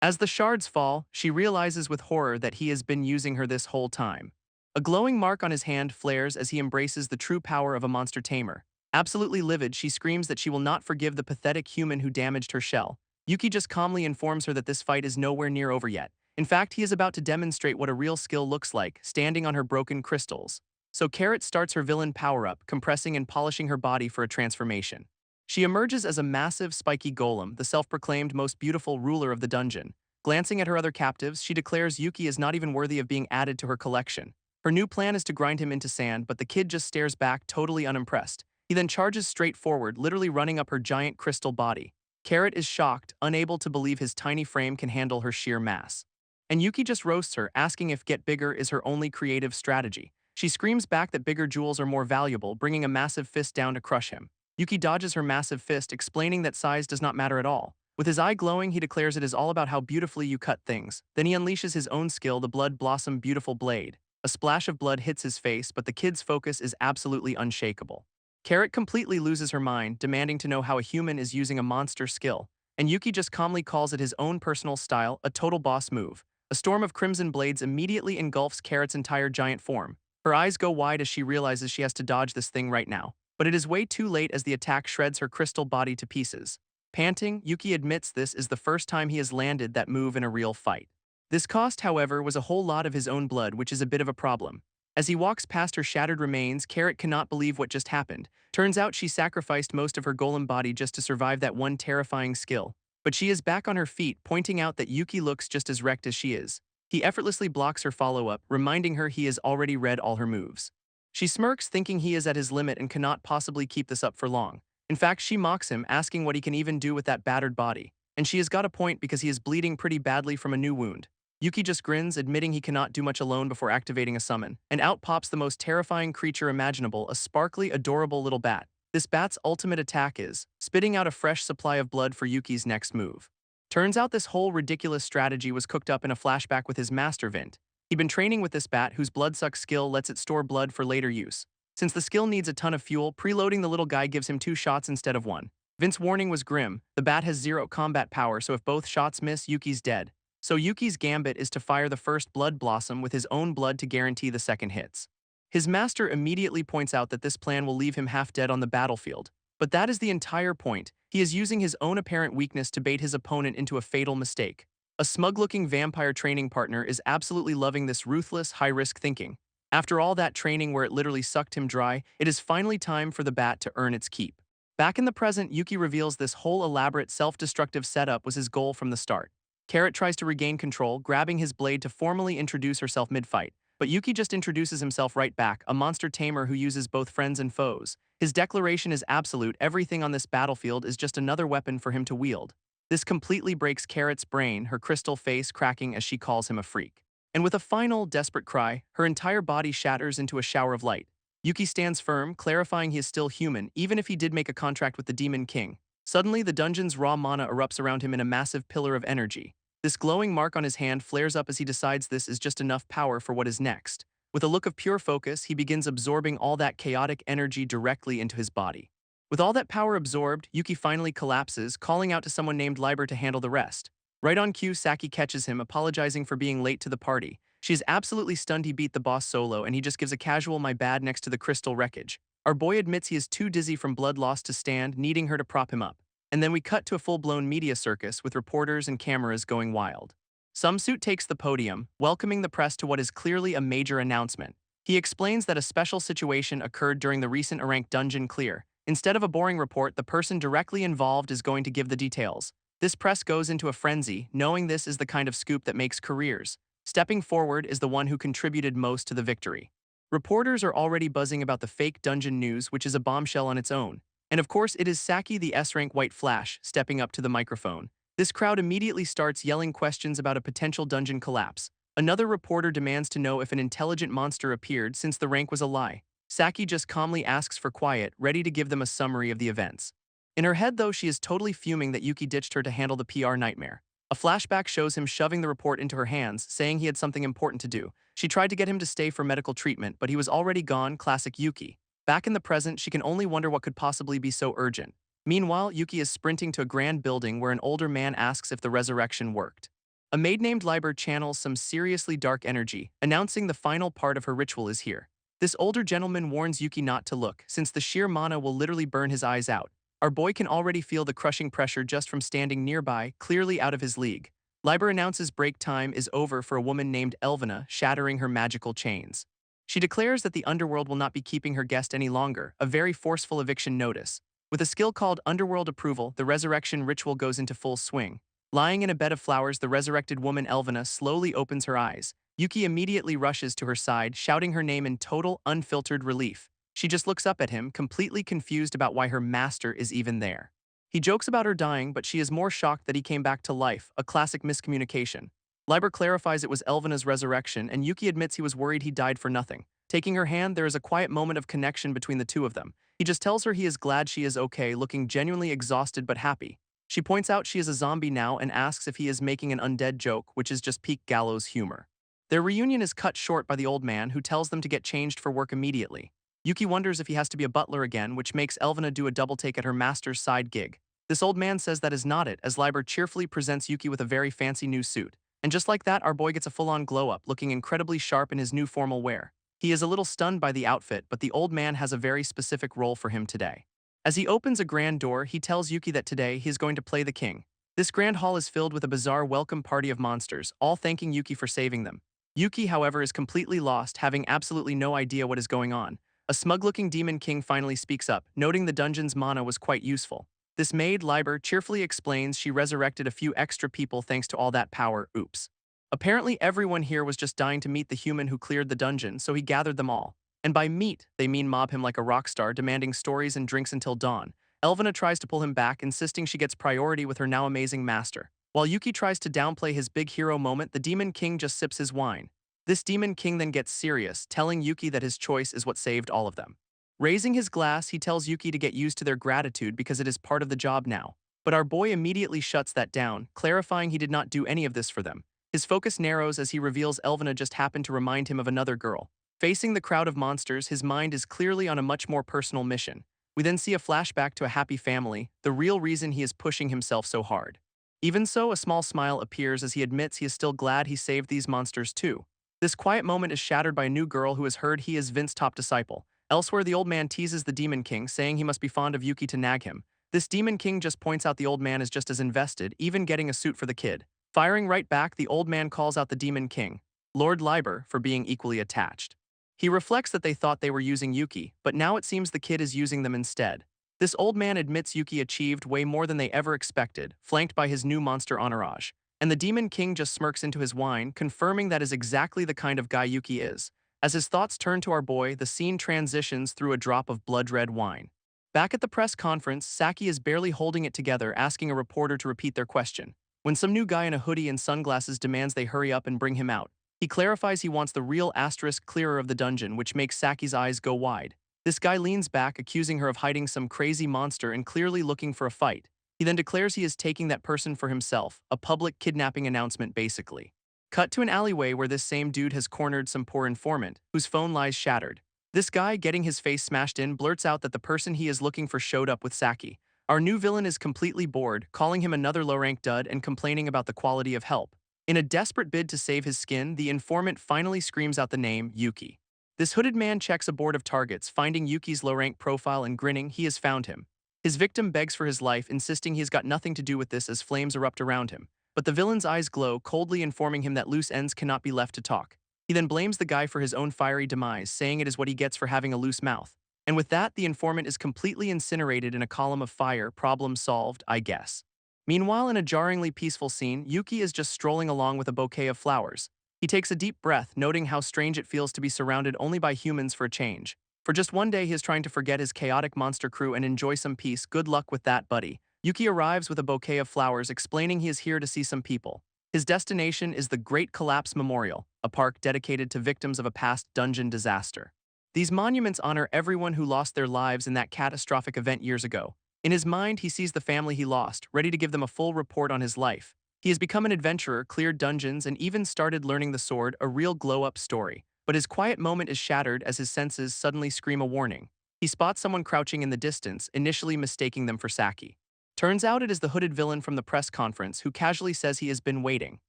As the shards fall, she realizes with horror that he has been using her this whole time. A glowing mark on his hand flares as he embraces the true power of a monster tamer. Absolutely livid, she screams that she will not forgive the pathetic human who damaged her shell. Yuki just calmly informs her that this fight is nowhere near over yet. In fact, he is about to demonstrate what a real skill looks like, standing on her broken crystals. So Carrot starts her villain power-up, compressing and polishing her body for a transformation. She emerges as a massive, spiky golem, the self-proclaimed most beautiful ruler of the dungeon. Glancing at her other captives, she declares Yuki is not even worthy of being added to her collection. Her new plan is to grind him into sand, but the kid just stares back, totally unimpressed. He then charges straight forward, literally running up her giant crystal body. Carrot is shocked, unable to believe his tiny frame can handle her sheer mass. And Yuki just roasts her, asking if get bigger is her only creative strategy. She screams back that bigger jewels are more valuable, bringing a massive fist down to crush him. Yuki dodges her massive fist, explaining that size does not matter at all. With his eye glowing, he declares it is all about how beautifully you cut things. Then he unleashes his own skill, the Blood Blossom Beautiful Blade. A splash of blood hits his face, but the kid's focus is absolutely unshakable. Carrot completely loses her mind, demanding to know how a human is using a monster skill, and Yuki just calmly calls it his own personal style, a total boss move. A storm of crimson blades immediately engulfs Carrot's entire giant form. Her eyes go wide as she realizes she has to dodge this thing right now, but it is way too late as the attack shreds her crystal body to pieces. Panting, Yuki admits this is the first time he has landed that move in a real fight. This cost, however, was a whole lot of his own blood, which is a bit of a problem. As he walks past her shattered remains, Carrot cannot believe what just happened. Turns out she sacrificed most of her golem body just to survive that one terrifying skill. But she is back on her feet, pointing out that Yuki looks just as wrecked as she is. He effortlessly blocks her follow-up, reminding her he has already read all her moves. She smirks, thinking he is at his limit and cannot possibly keep this up for long. In fact, she mocks him, asking what he can even do with that battered body. And she has got a point because he is bleeding pretty badly from a new wound. Yuki just grins, admitting he cannot do much alone before activating a summon, and out pops the most terrifying creature imaginable, a sparkly, adorable little bat. This bat's ultimate attack is spitting out a fresh supply of blood for Yuki's next move. Turns out this whole ridiculous strategy was cooked up in a flashback with his master Vint. He'd been training with this bat whose blood suck skill lets it store blood for later use. Since the skill needs a ton of fuel, preloading the little guy gives him 2 shots instead of 1. Vint's warning was grim. The bat has 0 combat power, so if both shots miss, Yuki's dead. So Yuki's gambit is to fire the first blood blossom with his own blood to guarantee the second hits. His master immediately points out that this plan will leave him half dead on the battlefield. But that is the entire point. He is using his own apparent weakness to bait his opponent into a fatal mistake. A smug-looking vampire training partner is absolutely loving this ruthless, high-risk thinking. After all that training where it literally sucked him dry, it is finally time for the bat to earn its keep. Back in the present, Yuki reveals this whole elaborate self-destructive setup was his goal from the start. Carrot tries to regain control, grabbing his blade to formally introduce herself mid-fight, but Yuki just introduces himself right back, a monster tamer who uses both friends and foes. His declaration is absolute, everything on this battlefield is just another weapon for him to wield. This completely breaks Carrot's brain, her crystal face cracking as she calls him a freak. And with a final, desperate cry, her entire body shatters into a shower of light. Yuki stands firm, clarifying he is still human, even if he did make a contract with the Demon King. Suddenly, the dungeon's raw mana erupts around him in a massive pillar of energy. This glowing mark on his hand flares up as he decides this is just enough power for what is next. With a look of pure focus, he begins absorbing all that chaotic energy directly into his body. With all that power absorbed, Yuki finally collapses, calling out to someone named Liber to handle the rest. Right on cue, Saki catches him, apologizing for being late to the party. She is absolutely stunned he beat the boss solo, and he just gives a casual "my bad" next to the crystal wreckage. Our boy admits he is too dizzy from blood loss to stand, needing her to prop him up. And then we cut to a full-blown media circus with reporters and cameras going wild. Suit takes the podium, welcoming the press to what is clearly a major announcement. He explains that a special situation occurred during the recent Arank dungeon clear. Instead of a boring report, the person directly involved is going to give the details. This press goes into a frenzy, knowing this is the kind of scoop that makes careers. Stepping forward is the one who contributed most to the victory. Reporters are already buzzing about the fake dungeon news, which is a bombshell on its own. And of course, it is Saki, the S-rank White Flash, stepping up to the microphone. This crowd immediately starts yelling questions about a potential dungeon collapse. Another reporter demands to know if an intelligent monster appeared since the rank was a lie. Saki just calmly asks for quiet, ready to give them a summary of the events. In her head, though, she is totally fuming that Yuki ditched her to handle the PR nightmare. A flashback shows him shoving the report into her hands, saying he had something important to do. She tried to get him to stay for medical treatment, but he was already gone, classic Yuki. Back in the present, she can only wonder what could possibly be so urgent. Meanwhile, Yuki is sprinting to a grand building where an older man asks if the resurrection worked. A maid named Liber channels some seriously dark energy, announcing the final part of her ritual is here. This older gentleman warns Yuki not to look, since the sheer mana will literally burn his eyes out. Our boy can already feel the crushing pressure just from standing nearby, clearly out of his league. Liber announces break time is over for a woman named Elvina, shattering her magical chains. She declares that the underworld will not be keeping her guest any longer, a very forceful eviction notice. With a skill called Underworld Approval, the resurrection ritual goes into full swing. Lying in a bed of flowers, the resurrected woman Elvina slowly opens her eyes. Yuki immediately rushes to her side, shouting her name in total, unfiltered relief. She just looks up at him, completely confused about why her master is even there. He jokes about her dying, but she is more shocked that he came back to life, a classic miscommunication. Liber clarifies it was Elvina's resurrection, and Yuki admits he was worried he died for nothing. Taking her hand, there is a quiet moment of connection between the two of them. He just tells her he is glad she is okay, looking genuinely exhausted but happy. She points out she is a zombie now and asks if he is making an undead joke, which is just peak gallows humor. Their reunion is cut short by the old man, who tells them to get changed for work immediately. Yuki wonders if he has to be a butler again, which makes Elvina do a double take at her master's side gig. This old man says that is not it, as Liber cheerfully presents Yuki with a very fancy new suit. And just like that, our boy gets a full-on glow-up, looking incredibly sharp in his new formal wear. He is a little stunned by the outfit, but the old man has a very specific role for him today. As he opens a grand door, he tells Yuki that today he is going to play the king. This grand hall is filled with a bizarre welcome party of monsters, all thanking Yuki for saving them. Yuki, however, is completely lost, having absolutely no idea what is going on. A smug-looking demon king finally speaks up, noting the dungeon's mana was quite useful. This maid, Liber, cheerfully explains she resurrected a few extra people thanks to all that power. Oops. Apparently everyone here was just dying to meet the human who cleared the dungeon, so he gathered them all. And by meet, they mean mob him like a rock star, demanding stories and drinks until dawn. Elvina tries to pull him back, insisting she gets priority with her now amazing master. While Yuki tries to downplay his big hero moment, the demon king just sips his wine. This demon king then gets serious, telling Yuki that his choice is what saved all of them. Raising his glass, he tells Yuki to get used to their gratitude because it is part of the job now. But our boy immediately shuts that down, clarifying he did not do any of this for them. His focus narrows as he reveals Elvina just happened to remind him of another girl. Facing the crowd of monsters, his mind is clearly on a much more personal mission. We then see a flashback to a happy family, the real reason he is pushing himself so hard. Even so, a small smile appears as he admits he is still glad he saved these monsters too. This quiet moment is shattered by a new girl who has heard he is Vince's top disciple. Elsewhere, the old man teases the demon king, saying he must be fond of Yuki to nag him. This demon king just points out the old man is just as invested, even getting a suit for the kid. Firing right back, the old man calls out the demon king, Lord Liber, for being equally attached. He reflects that they thought they were using Yuki, but now it seems the kid is using them instead. This old man admits Yuki achieved way more than they ever expected, flanked by his new monster entourage. And the demon king just smirks into his wine, confirming that is exactly the kind of guy Yuki is. As his thoughts turn to our boy, the scene transitions through a drop of blood-red wine. Back at the press conference, Saki is barely holding it together, asking a reporter to repeat their question. When some new guy in a hoodie and sunglasses demands they hurry up and bring him out, he clarifies he wants the real asterisk clearer of the dungeon, which makes Saki's eyes go wide. This guy leans back, accusing her of hiding some crazy monster and clearly looking for a fight. He then declares he is taking that person for himself, a public kidnapping announcement basically. Cut to an alleyway where this same dude has cornered some poor informant, whose phone lies shattered. This guy, getting his face smashed in, blurts out that the person he is looking for showed up with Saki. Our new villain is completely bored, calling him another low-rank dud and complaining about the quality of help. In a desperate bid to save his skin, the informant finally screams out the name, Yuki. This hooded man checks a board of targets, finding Yuki's low-rank profile and grinning, he has found him. His victim begs for his life, insisting he has got nothing to do with this as flames erupt around him. But the villain's eyes glow, coldly informing him that loose ends cannot be left to talk. He then blames the guy for his own fiery demise, saying it is what he gets for having a loose mouth. And with that, the informant is completely incinerated in a column of fire. Problem solved, I guess. Meanwhile, in a jarringly peaceful scene, Yuki is just strolling along with a bouquet of flowers. He takes a deep breath, noting how strange it feels to be surrounded only by humans for a change. For just one day, he is trying to forget his chaotic monster crew and enjoy some peace. Good luck with that, buddy. Yuki arrives with a bouquet of flowers, explaining he is here to see some people. His destination is the Great Collapse Memorial, a park dedicated to victims of a past dungeon disaster. These monuments honor everyone who lost their lives in that catastrophic event years ago. In his mind, he sees the family he lost, ready to give them a full report on his life. He has become an adventurer, cleared dungeons, and even started learning the sword, a real glow-up story. But his quiet moment is shattered as his senses suddenly scream a warning. He spots someone crouching in the distance, initially mistaking them for Saki. Turns out it is the hooded villain from the press conference who casually says he has been waiting.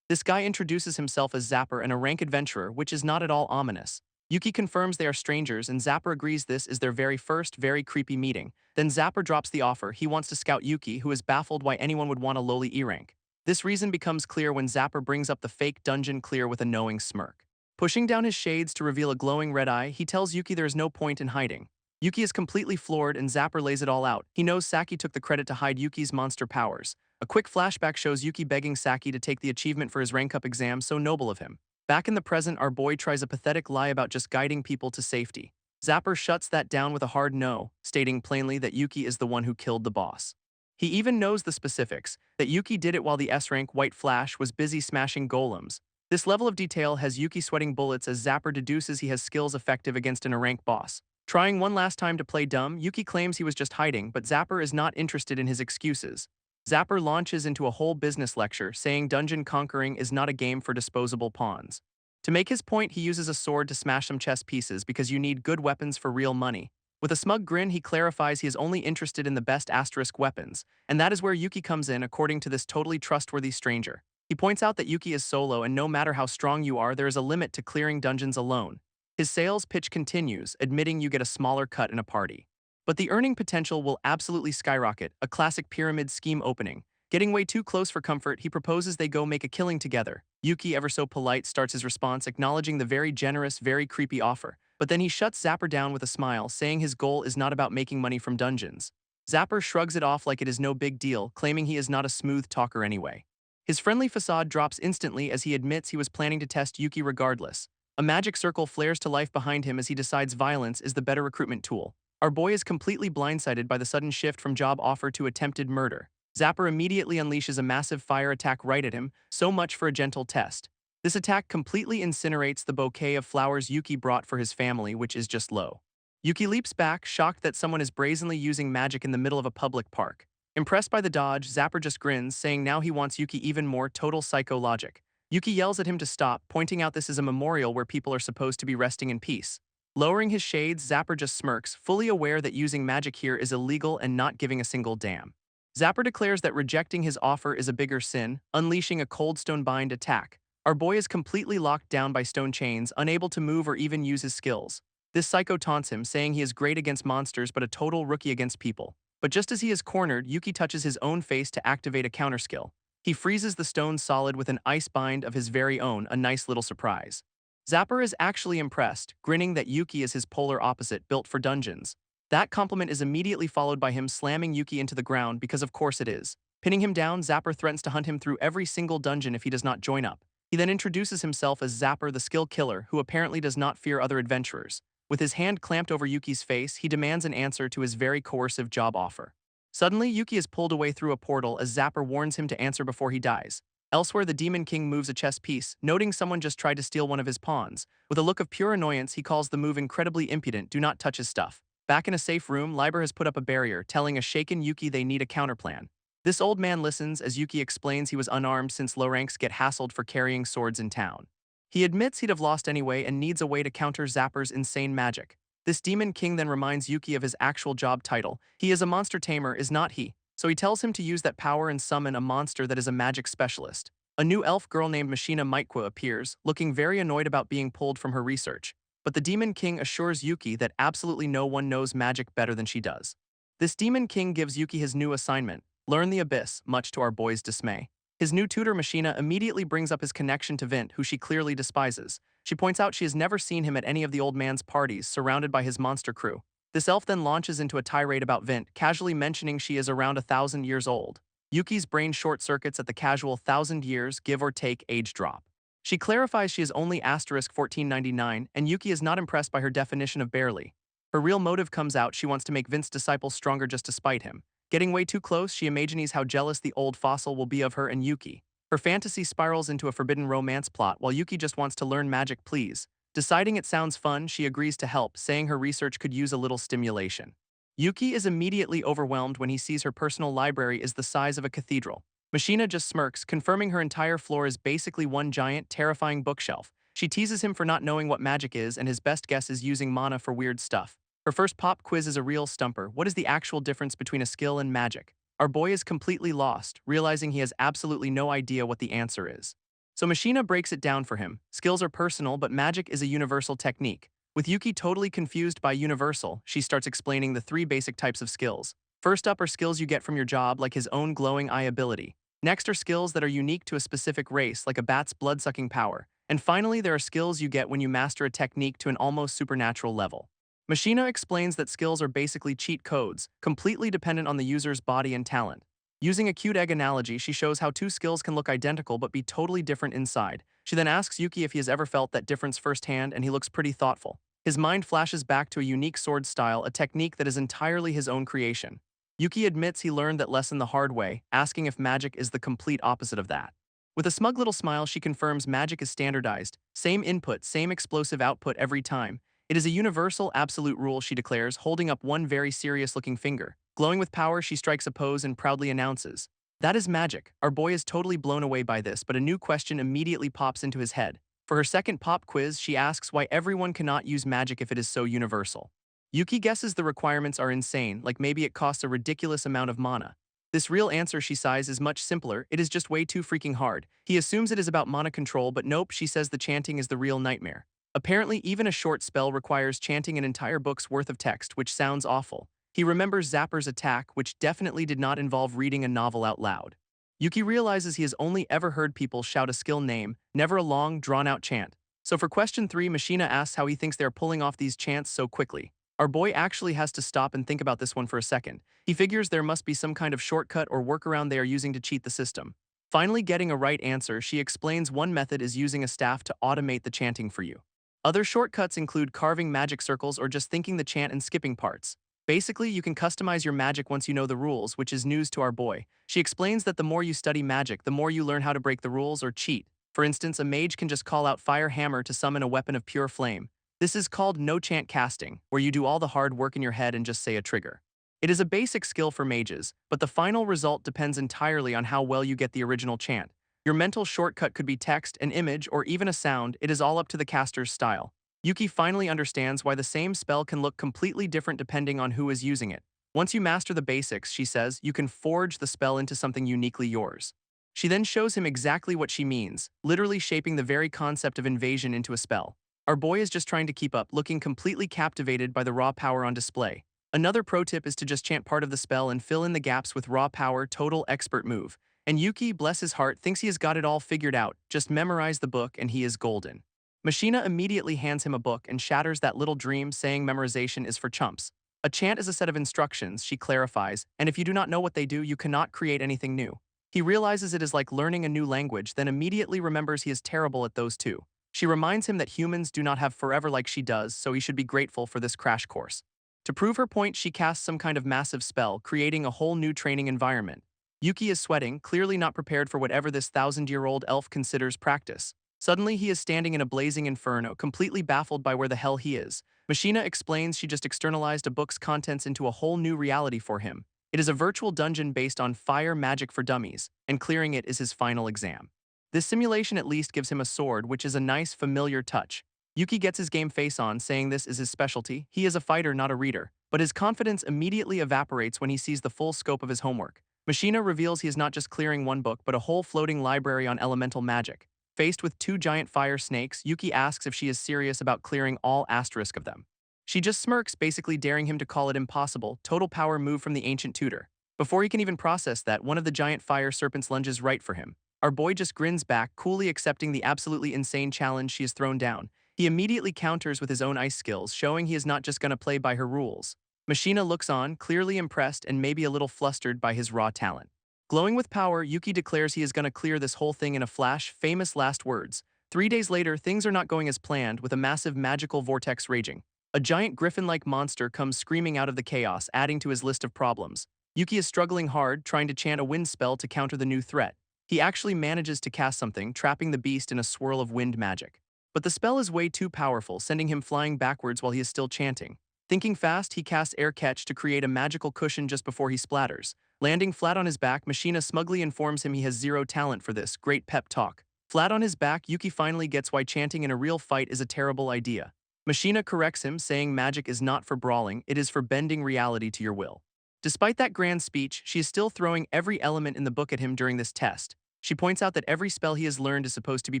This guy introduces himself as Zapper and a rank adventurer, which is not at all ominous. Yuki confirms they are strangers and Zapper agrees this is their very first, very creepy meeting. Then Zapper drops the offer. He wants to scout Yuki, who is baffled why anyone would want a lowly E-rank. This reason becomes clear when Zapper brings up the fake dungeon clear with a knowing smirk. Pushing down his shades to reveal a glowing red eye, he tells Yuki there is no point in hiding. Yuki is completely floored and Zapper lays it all out. He knows Saki took the credit to hide Yuki's monster powers. A quick flashback shows Yuki begging Saki to take the achievement for his rank-up exam, so noble of him. Back in the present, our boy tries a pathetic lie about just guiding people to safety. Zapper shuts that down with a hard no, stating plainly that Yuki is the one who killed the boss. He even knows the specifics, that Yuki did it while the S-rank White Flash was busy smashing golems. This level of detail has Yuki sweating bullets as Zapper deduces he has skills effective against an A-rank boss. Trying one last time to play dumb, Yuki claims he was just hiding, but Zapper is not interested in his excuses. Zapper launches into a whole business lecture, saying dungeon conquering is not a game for disposable pawns. To make his point, he uses a sword to smash some chess pieces because you need good weapons for real money. With a smug grin, he clarifies he is only interested in the best asterisk weapons, and that is where Yuki comes in, according to this totally trustworthy stranger. He points out that Yuki is solo and no matter how strong you are, there is a limit to clearing dungeons alone. His sales pitch continues, admitting you get a smaller cut in a party. But the earning potential will absolutely skyrocket, a classic pyramid scheme opening. Getting way too close for comfort, he proposes they go make a killing together. Yuki, ever so polite, starts his response, acknowledging the very generous, very creepy offer. But then he shuts Zapper down with a smile, saying his goal is not about making money from dungeons. Zapper shrugs it off like it is no big deal, claiming he is not a smooth talker anyway. His friendly facade drops instantly as he admits he was planning to test Yuki regardless. A magic circle flares to life behind him as he decides violence is the better recruitment tool. Our boy is completely blindsided by the sudden shift from job offer to attempted murder. Zapper immediately unleashes a massive fire attack right at him, so much for a gentle test. This attack completely incinerates the bouquet of flowers Yuki brought for his family, which is just low. Yuki leaps back, shocked that someone is brazenly using magic in the middle of a public park. Impressed by the dodge, Zapper just grins, saying now he wants Yuki even more. Total psycho logic. Yuki yells at him to stop, pointing out this is a memorial where people are supposed to be resting in peace. Lowering his shades, Zapper just smirks, fully aware that using magic here is illegal and not giving a single damn. Zapper declares that rejecting his offer is a bigger sin, unleashing a cold stone bind attack. Our boy is completely locked down by stone chains, unable to move or even use his skills. This psycho taunts him, saying he is great against monsters but a total rookie against people. But just as he is cornered, Yuki touches his own face to activate a counter skill. He freezes the stone solid with an ice bind of his very own, a nice little surprise. Zapper is actually impressed, grinning that Yuki is his polar opposite, built for dungeons. That compliment is immediately followed by him slamming Yuki into the ground because of course it is. Pinning him down, Zapper threatens to hunt him through every single dungeon if he does not join up. He then introduces himself as Zapper the skill killer, who apparently does not fear other adventurers. With his hand clamped over Yuki's face, he demands an answer to his very coercive job offer. Suddenly, Yuki is pulled away through a portal as Zapper warns him to answer before he dies. Elsewhere, the Demon King moves a chess piece, noting someone just tried to steal one of his pawns. With a look of pure annoyance, he calls the move incredibly impudent, do not touch his stuff. Back in a safe room, Liber has put up a barrier, telling a shaken Yuki they need a counterplan. This old man listens as Yuki explains he was unarmed since low ranks get hassled for carrying swords in town. He admits he'd have lost anyway and needs a way to counter Zapper's insane magic. This Demon King then reminds Yuki of his actual job title. He is a monster tamer, is not he? So he tells him to use that power and summon a monster that is a magic specialist. A new elf girl named Machina Mitekwa appears, looking very annoyed about being pulled from her research. But the Demon King assures Yuki that absolutely no one knows magic better than she does. This Demon King gives Yuki his new assignment, learn the abyss, much to our boy's dismay. His new tutor Machina immediately brings up his connection to Vint, who she clearly despises. She points out she has never seen him at any of the old man's parties, surrounded by his monster crew. This elf then launches into a tirade about Vint, casually mentioning she is around 1,000 years old. Yuki's brain short-circuits at the casual 1,000 years, give or take, age drop. She clarifies she is only *1499, and Yuki is not impressed by her definition of barely. Her real motive comes out, she wants to make Vint's disciples stronger just to spite him. Getting way too close, she imagines how jealous the old fossil will be of her and Yuki. Her fantasy spirals into a forbidden romance plot while Yuki just wants to learn magic, please. Deciding it sounds fun, she agrees to help, saying her research could use a little stimulation. Yuki is immediately overwhelmed when he sees her personal library is the size of a cathedral. Machina just smirks, confirming her entire floor is basically one giant, terrifying bookshelf. She teases him for not knowing what magic is, and his best guess is using mana for weird stuff. Her first pop quiz is a real stumper. What is the actual difference between a skill and magic? Our boy is completely lost, realizing he has absolutely no idea what the answer is. So Machina breaks it down for him. Skills are personal, but magic is a universal technique. With Yuki totally confused by universal, she starts explaining the 3 basic types of skills. First up are skills you get from your job, like his own glowing eye ability. Next are skills that are unique to a specific race, like a bat's blood-sucking power. And finally, there are skills you get when you master a technique to an almost supernatural level. Machina explains that skills are basically cheat codes, completely dependent on the user's body and talent. Using a cute egg analogy, she shows how 2 skills can look identical but be totally different inside. She then asks Yuki if he has ever felt that difference firsthand, and he looks pretty thoughtful. His mind flashes back to a unique sword style, a technique that is entirely his own creation. Yuki admits he learned that lesson the hard way, asking if magic is the complete opposite of that. With a smug little smile, she confirms magic is standardized, same input, same explosive output every time. It is a universal, absolute rule, she declares, holding up one very serious-looking finger. Glowing with power, she strikes a pose and proudly announces, "That is magic." Our boy is totally blown away by this, but a new question immediately pops into his head. For her second pop quiz, she asks why everyone cannot use magic if it is so universal. Yuki guesses the requirements are insane, like maybe it costs a ridiculous amount of mana. This real answer, she sighs, is much simpler. It is just way too freaking hard. He assumes it is about mana control, but nope, she says the chanting is the real nightmare. Apparently, even a short spell requires chanting an entire book's worth of text, which sounds awful. He remembers Zapper's attack, which definitely did not involve reading a novel out loud. Yuki realizes he has only ever heard people shout a skill name, never a long, drawn-out chant. So for question 3, Machina asks how he thinks they are pulling off these chants so quickly. Our boy actually has to stop and think about this one for a second. He figures there must be some kind of shortcut or workaround they are using to cheat the system. Finally getting a right answer, she explains one method is using a staff to automate the chanting for you. Other shortcuts include carving magic circles or just thinking the chant and skipping parts. Basically, you can customize your magic once you know the rules, which is news to our boy. She explains that the more you study magic, the more you learn how to break the rules or cheat. For instance, a mage can just call out Fire Hammer to summon a weapon of pure flame. This is called no-chant casting, where you do all the hard work in your head and just say a trigger. It is a basic skill for mages, but the final result depends entirely on how well you get the original chant. Your mental shortcut could be text, an image, or even a sound. It is all up to the caster's style. Yuki finally understands why the same spell can look completely different depending on who is using it. Once you master the basics, she says, you can forge the spell into something uniquely yours. She then shows him exactly what she means, literally shaping the very concept of invasion into a spell. Our boy is just trying to keep up, looking completely captivated by the raw power on display. Another pro tip is to just chant part of the spell and fill in the gaps with raw power, total expert move. And Yuki, bless his heart, thinks he has got it all figured out. Just memorize the book and he is golden. Machina immediately hands him a book and shatters that little dream, saying memorization is for chumps. A chant is a set of instructions, she clarifies, and if you do not know what they do, you cannot create anything new. He realizes it is like learning a new language, then immediately remembers he is terrible at those too. She reminds him that humans do not have forever like she does, so he should be grateful for this crash course. To prove her point, she casts some kind of massive spell, creating a whole new training environment. Yuki is sweating, clearly not prepared for whatever this thousand-year-old elf considers practice. Suddenly, he is standing in a blazing inferno, completely baffled by where the hell he is. Machina explains she just externalized a book's contents into a whole new reality for him. It is a virtual dungeon based on fire magic for dummies, and clearing it is his final exam. This simulation at least gives him a sword, which is a nice, familiar touch. Yuki gets his game face on, saying this is his specialty. He is a fighter, not a reader. But his confidence immediately evaporates when he sees the full scope of his homework. Machina reveals he is not just clearing one book, but a whole floating library on elemental magic. Faced with two giant fire snakes, Yuki asks if she is serious about clearing all asterisk of them. She just smirks, basically daring him to call it impossible. Total power move from the ancient tutor. Before he can even process that, one of the giant fire serpents lunges right for him. Our boy just grins back, coolly accepting the absolutely insane challenge she has thrown down. He immediately counters with his own ice skills, showing he is not just gonna play by her rules. Machina looks on, clearly impressed and maybe a little flustered by his raw talent. Glowing with power, Yuki declares he is gonna clear this whole thing in a flash, famous last words. 3 days later, things are not going as planned, with a massive magical vortex raging. A giant griffin-like monster comes screaming out of the chaos, adding to his list of problems. Yuki is struggling hard, trying to chant a wind spell to counter the new threat. He actually manages to cast something, trapping the beast in a swirl of wind magic. But the spell is way too powerful, sending him flying backwards while he is still chanting. Thinking fast, he casts Air Catch to create a magical cushion just before he splatters. Landing flat on his back, Machina smugly informs him he has zero talent for this. Great pep talk. Flat on his back, Yuki finally gets why chanting in a real fight is a terrible idea. Machina corrects him, saying magic is not for brawling, it is for bending reality to your will. Despite that grand speech, she is still throwing every element in the book at him during this test. She points out that every spell he has learned is supposed to be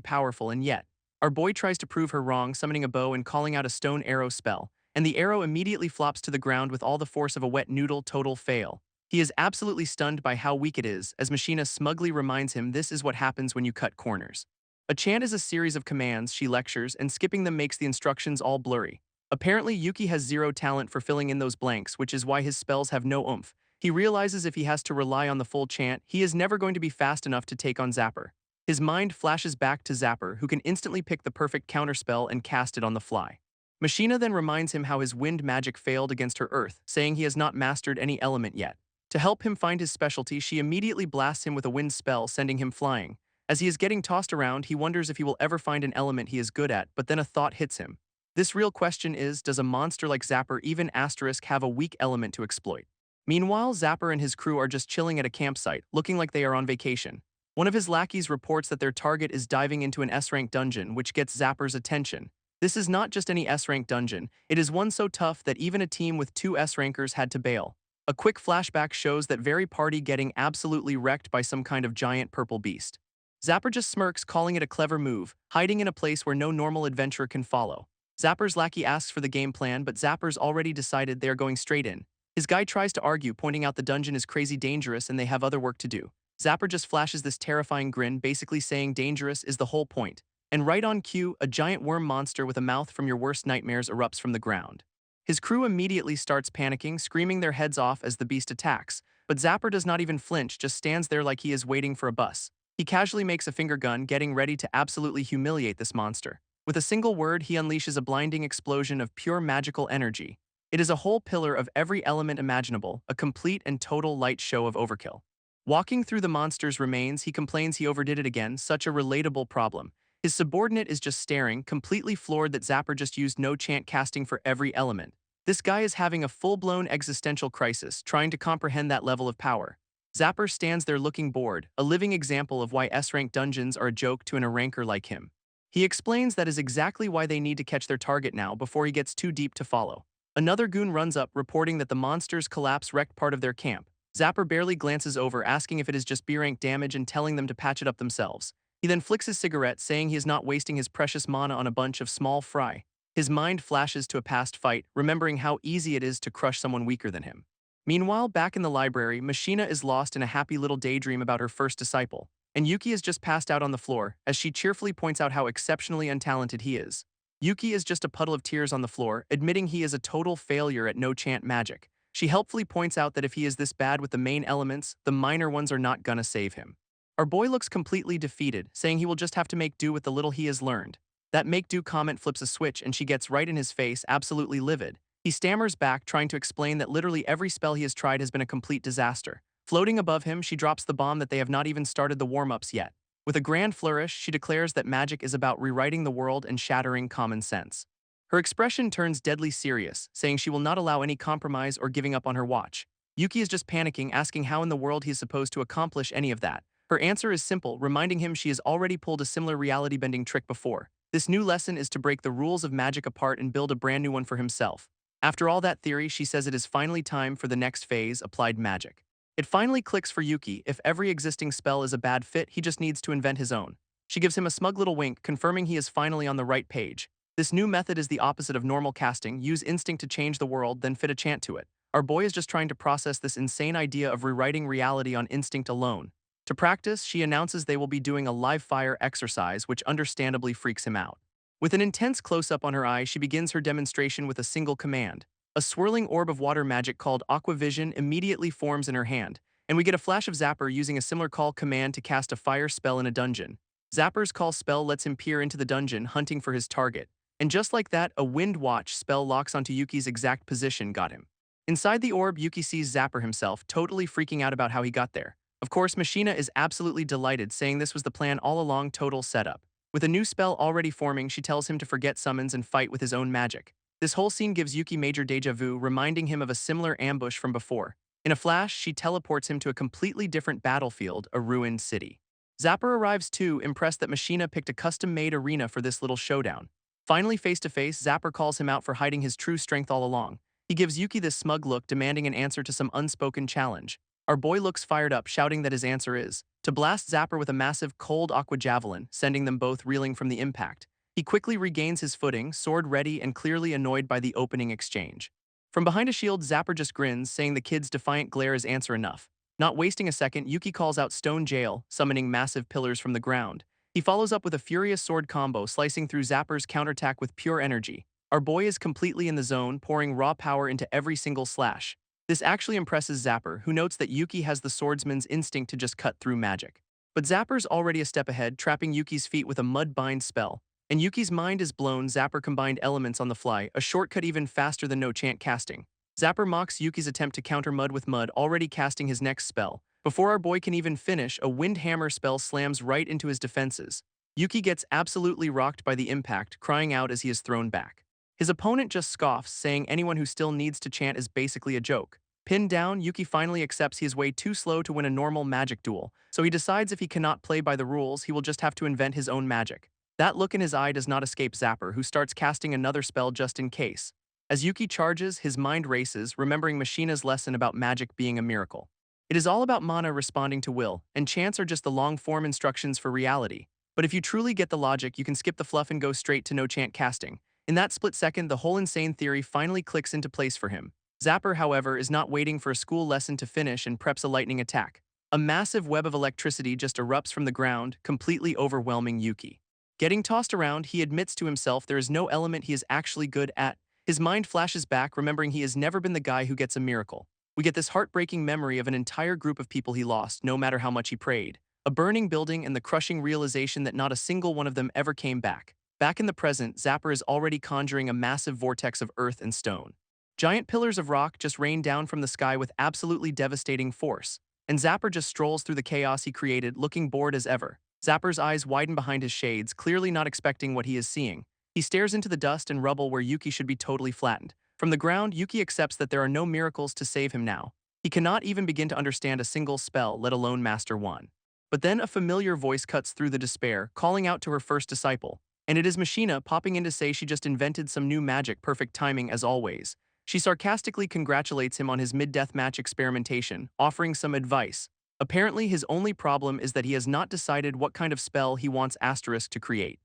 powerful, and yet, our boy tries to prove her wrong, summoning a bow and calling out a stone arrow spell, and the arrow immediately flops to the ground with all the force of a wet noodle. Total fail. He is absolutely stunned by how weak it is, as Machina smugly reminds him this is what happens when you cut corners. A chant is a series of commands, she lectures, and skipping them makes the instructions all blurry. Apparently, Yuki has zero talent for filling in those blanks, which is why his spells have no oomph. He realizes if he has to rely on the full chant, he is never going to be fast enough to take on Zapper. His mind flashes back to Zapper, who can instantly pick the perfect counterspell and cast it on the fly. Machina then reminds him how his wind magic failed against her earth, saying he has not mastered any element yet. To help him find his specialty, she immediately blasts him with a wind spell, sending him flying. As he is getting tossed around, he wonders if he will ever find an element he is good at, but then a thought hits him. This real question is, does a monster like Zapper even asterisk have a weak element to exploit? Meanwhile, Zapper and his crew are just chilling at a campsite, looking like they are on vacation. One of his lackeys reports that their target is diving into an S-rank dungeon, which gets Zapper's attention. This is not just any S-rank dungeon, it is one so tough that even a team with 2 S-rankers had to bail. A quick flashback shows that very party getting absolutely wrecked by some kind of giant purple beast. Zapper just smirks, calling it a clever move, hiding in a place where no normal adventurer can follow. Zapper's lackey asks for the game plan, but Zapper's already decided they are going straight in. His guy tries to argue, pointing out the dungeon is crazy dangerous and they have other work to do. Zapper just flashes this terrifying grin, basically saying dangerous is the whole point. And right on cue, a giant worm monster with a mouth from your worst nightmares erupts from the ground. His crew immediately starts panicking, screaming their heads off as the beast attacks, but Zapper does not even flinch, just stands there like he is waiting for a bus. He casually makes a finger gun, getting ready to absolutely humiliate this monster. With a single word, he unleashes a blinding explosion of pure magical energy. It is a whole pillar of every element imaginable, a complete and total light show of overkill. Walking through the monster's remains, he complains he overdid it again, such a relatable problem. His subordinate is just staring, completely floored that Zapper just used no chant casting for every element. This guy is having a full-blown existential crisis, trying to comprehend that level of power. Zapper stands there looking bored, a living example of why S-rank dungeons are a joke to an A-ranker like him. He explains that is exactly why they need to catch their target now before he gets too deep to follow. Another goon runs up, reporting that the monster's collapse wrecked part of their camp. Zapper barely glances over, asking if it is just B-rank damage and telling them to patch it up themselves. He then flicks his cigarette, saying he is not wasting his precious mana on a bunch of small fry. His mind flashes to a past fight, remembering how easy it is to crush someone weaker than him. Meanwhile, back in the library, Machina is lost in a happy little daydream about her first disciple, and Yuki is just passed out on the floor, as she cheerfully points out how exceptionally untalented he is. Yuki is just a puddle of tears on the floor, admitting he is a total failure at no-chant magic. She helpfully points out that if he is this bad with the main elements, the minor ones are not gonna save him. Our boy looks completely defeated, saying he will just have to make do with the little he has learned. That make-do comment flips a switch and she gets right in his face, absolutely livid. He stammers back, trying to explain that literally every spell he has tried has been a complete disaster. Floating above him, she drops the bomb that they have not even started the warm-ups yet. With a grand flourish, she declares that magic is about rewriting the world and shattering common sense. Her expression turns deadly serious, saying she will not allow any compromise or giving up on her watch. Yuki is just panicking, asking how in the world he is supposed to accomplish any of that. Her answer is simple, reminding him she has already pulled a similar reality-bending trick before. This new lesson is to break the rules of magic apart and build a brand new one for himself. After all that theory, she says it is finally time for the next phase, applied magic. It finally clicks for Yuki. If every existing spell is a bad fit, he just needs to invent his own. She gives him a smug little wink, confirming he is finally on the right page. This new method is the opposite of normal casting. Use instinct to change the world, then fit a chant to it. Our boy is just trying to process this insane idea of rewriting reality on instinct alone. To practice, she announces they will be doing a live fire exercise, which understandably freaks him out. With an intense close-up on her eye, she begins her demonstration with a single command. A swirling orb of water magic called Aqua Vision immediately forms in her hand, and we get a flash of Zapper using a similar call command to cast a fire spell in a dungeon. Zapper's call spell lets him peer into the dungeon, hunting for his target. And just like that, a Wind Watch spell locks onto Yuki's exact position, got him. Inside the orb, Yuki sees Zapper himself, totally freaking out about how he got there. Of course, Machina is absolutely delighted, saying this was the plan all along, total setup. With a new spell already forming, she tells him to forget summons and fight with his own magic. This whole scene gives Yuki major deja vu, reminding him of a similar ambush from before. In a flash, she teleports him to a completely different battlefield, a ruined city. Zapper arrives too, impressed that Machina picked a custom-made arena for this little showdown. Finally face to face, Zapper calls him out for hiding his true strength all along. He gives Yuki this smug look, demanding an answer to some unspoken challenge. Our boy looks fired up, shouting that his answer is to blast Zapper with a massive cold aqua javelin, sending them both reeling from the impact. He quickly regains his footing, sword ready and clearly annoyed by the opening exchange. From behind a shield, Zapper just grins, saying the kid's defiant glare is answer enough. Not wasting a second, Yuki calls out Stone Jail, summoning massive pillars from the ground. He follows up with a furious sword combo, slicing through Zapper's counterattack with pure energy. Our boy is completely in the zone, pouring raw power into every single slash. This actually impresses Zapper, who notes that Yuki has the swordsman's instinct to just cut through magic. But Zapper's already a step ahead, trapping Yuki's feet with a mud bind spell. And Yuki's mind is blown. Zapper combined elements on the fly, a shortcut even faster than no chant casting. Zapper mocks Yuki's attempt to counter mud with mud, already casting his next spell. Before our boy can even finish, a wind hammer spell slams right into his defenses. Yuki gets absolutely rocked by the impact, crying out as he is thrown back. His opponent just scoffs, saying anyone who still needs to chant is basically a joke. Pinned down, Yuki finally accepts he is way too slow to win a normal magic duel, so he decides if he cannot play by the rules, he will just have to invent his own magic. That look in his eye does not escape Zapper, who starts casting another spell just in case. As Yuki charges, his mind races, remembering Machina's lesson about magic being a miracle. It is all about mana responding to will, and chants are just the long-form instructions for reality. But if you truly get the logic, you can skip the fluff and go straight to no chant casting. In that split second, the whole insane theory finally clicks into place for him. Zapper, however, is not waiting for a school lesson to finish and preps a lightning attack. A massive web of electricity just erupts from the ground, completely overwhelming Yuki. Getting tossed around, he admits to himself there is no element he is actually good at. His mind flashes back, remembering he has never been the guy who gets a miracle. We get this heartbreaking memory of an entire group of people he lost, no matter how much he prayed. A burning building and the crushing realization that not a single one of them ever came back. Back in the present, Zapper is already conjuring a massive vortex of earth and stone. Giant pillars of rock just rain down from the sky with absolutely devastating force. And Zapper just strolls through the chaos he created, looking bored as ever. Zapper's eyes widen behind his shades, clearly not expecting what he is seeing. He stares into the dust and rubble where Yuki should be totally flattened. From the ground, Yuki accepts that there are no miracles to save him now. He cannot even begin to understand a single spell, let alone master one. But then a familiar voice cuts through the despair, calling out to her first disciple. And it is Machina, popping in to say she just invented some new magic, perfect timing as always. She sarcastically congratulates him on his mid-deathmatch experimentation, offering some advice. Apparently, his only problem is that he has not decided what kind of spell he wants Asterisk to create.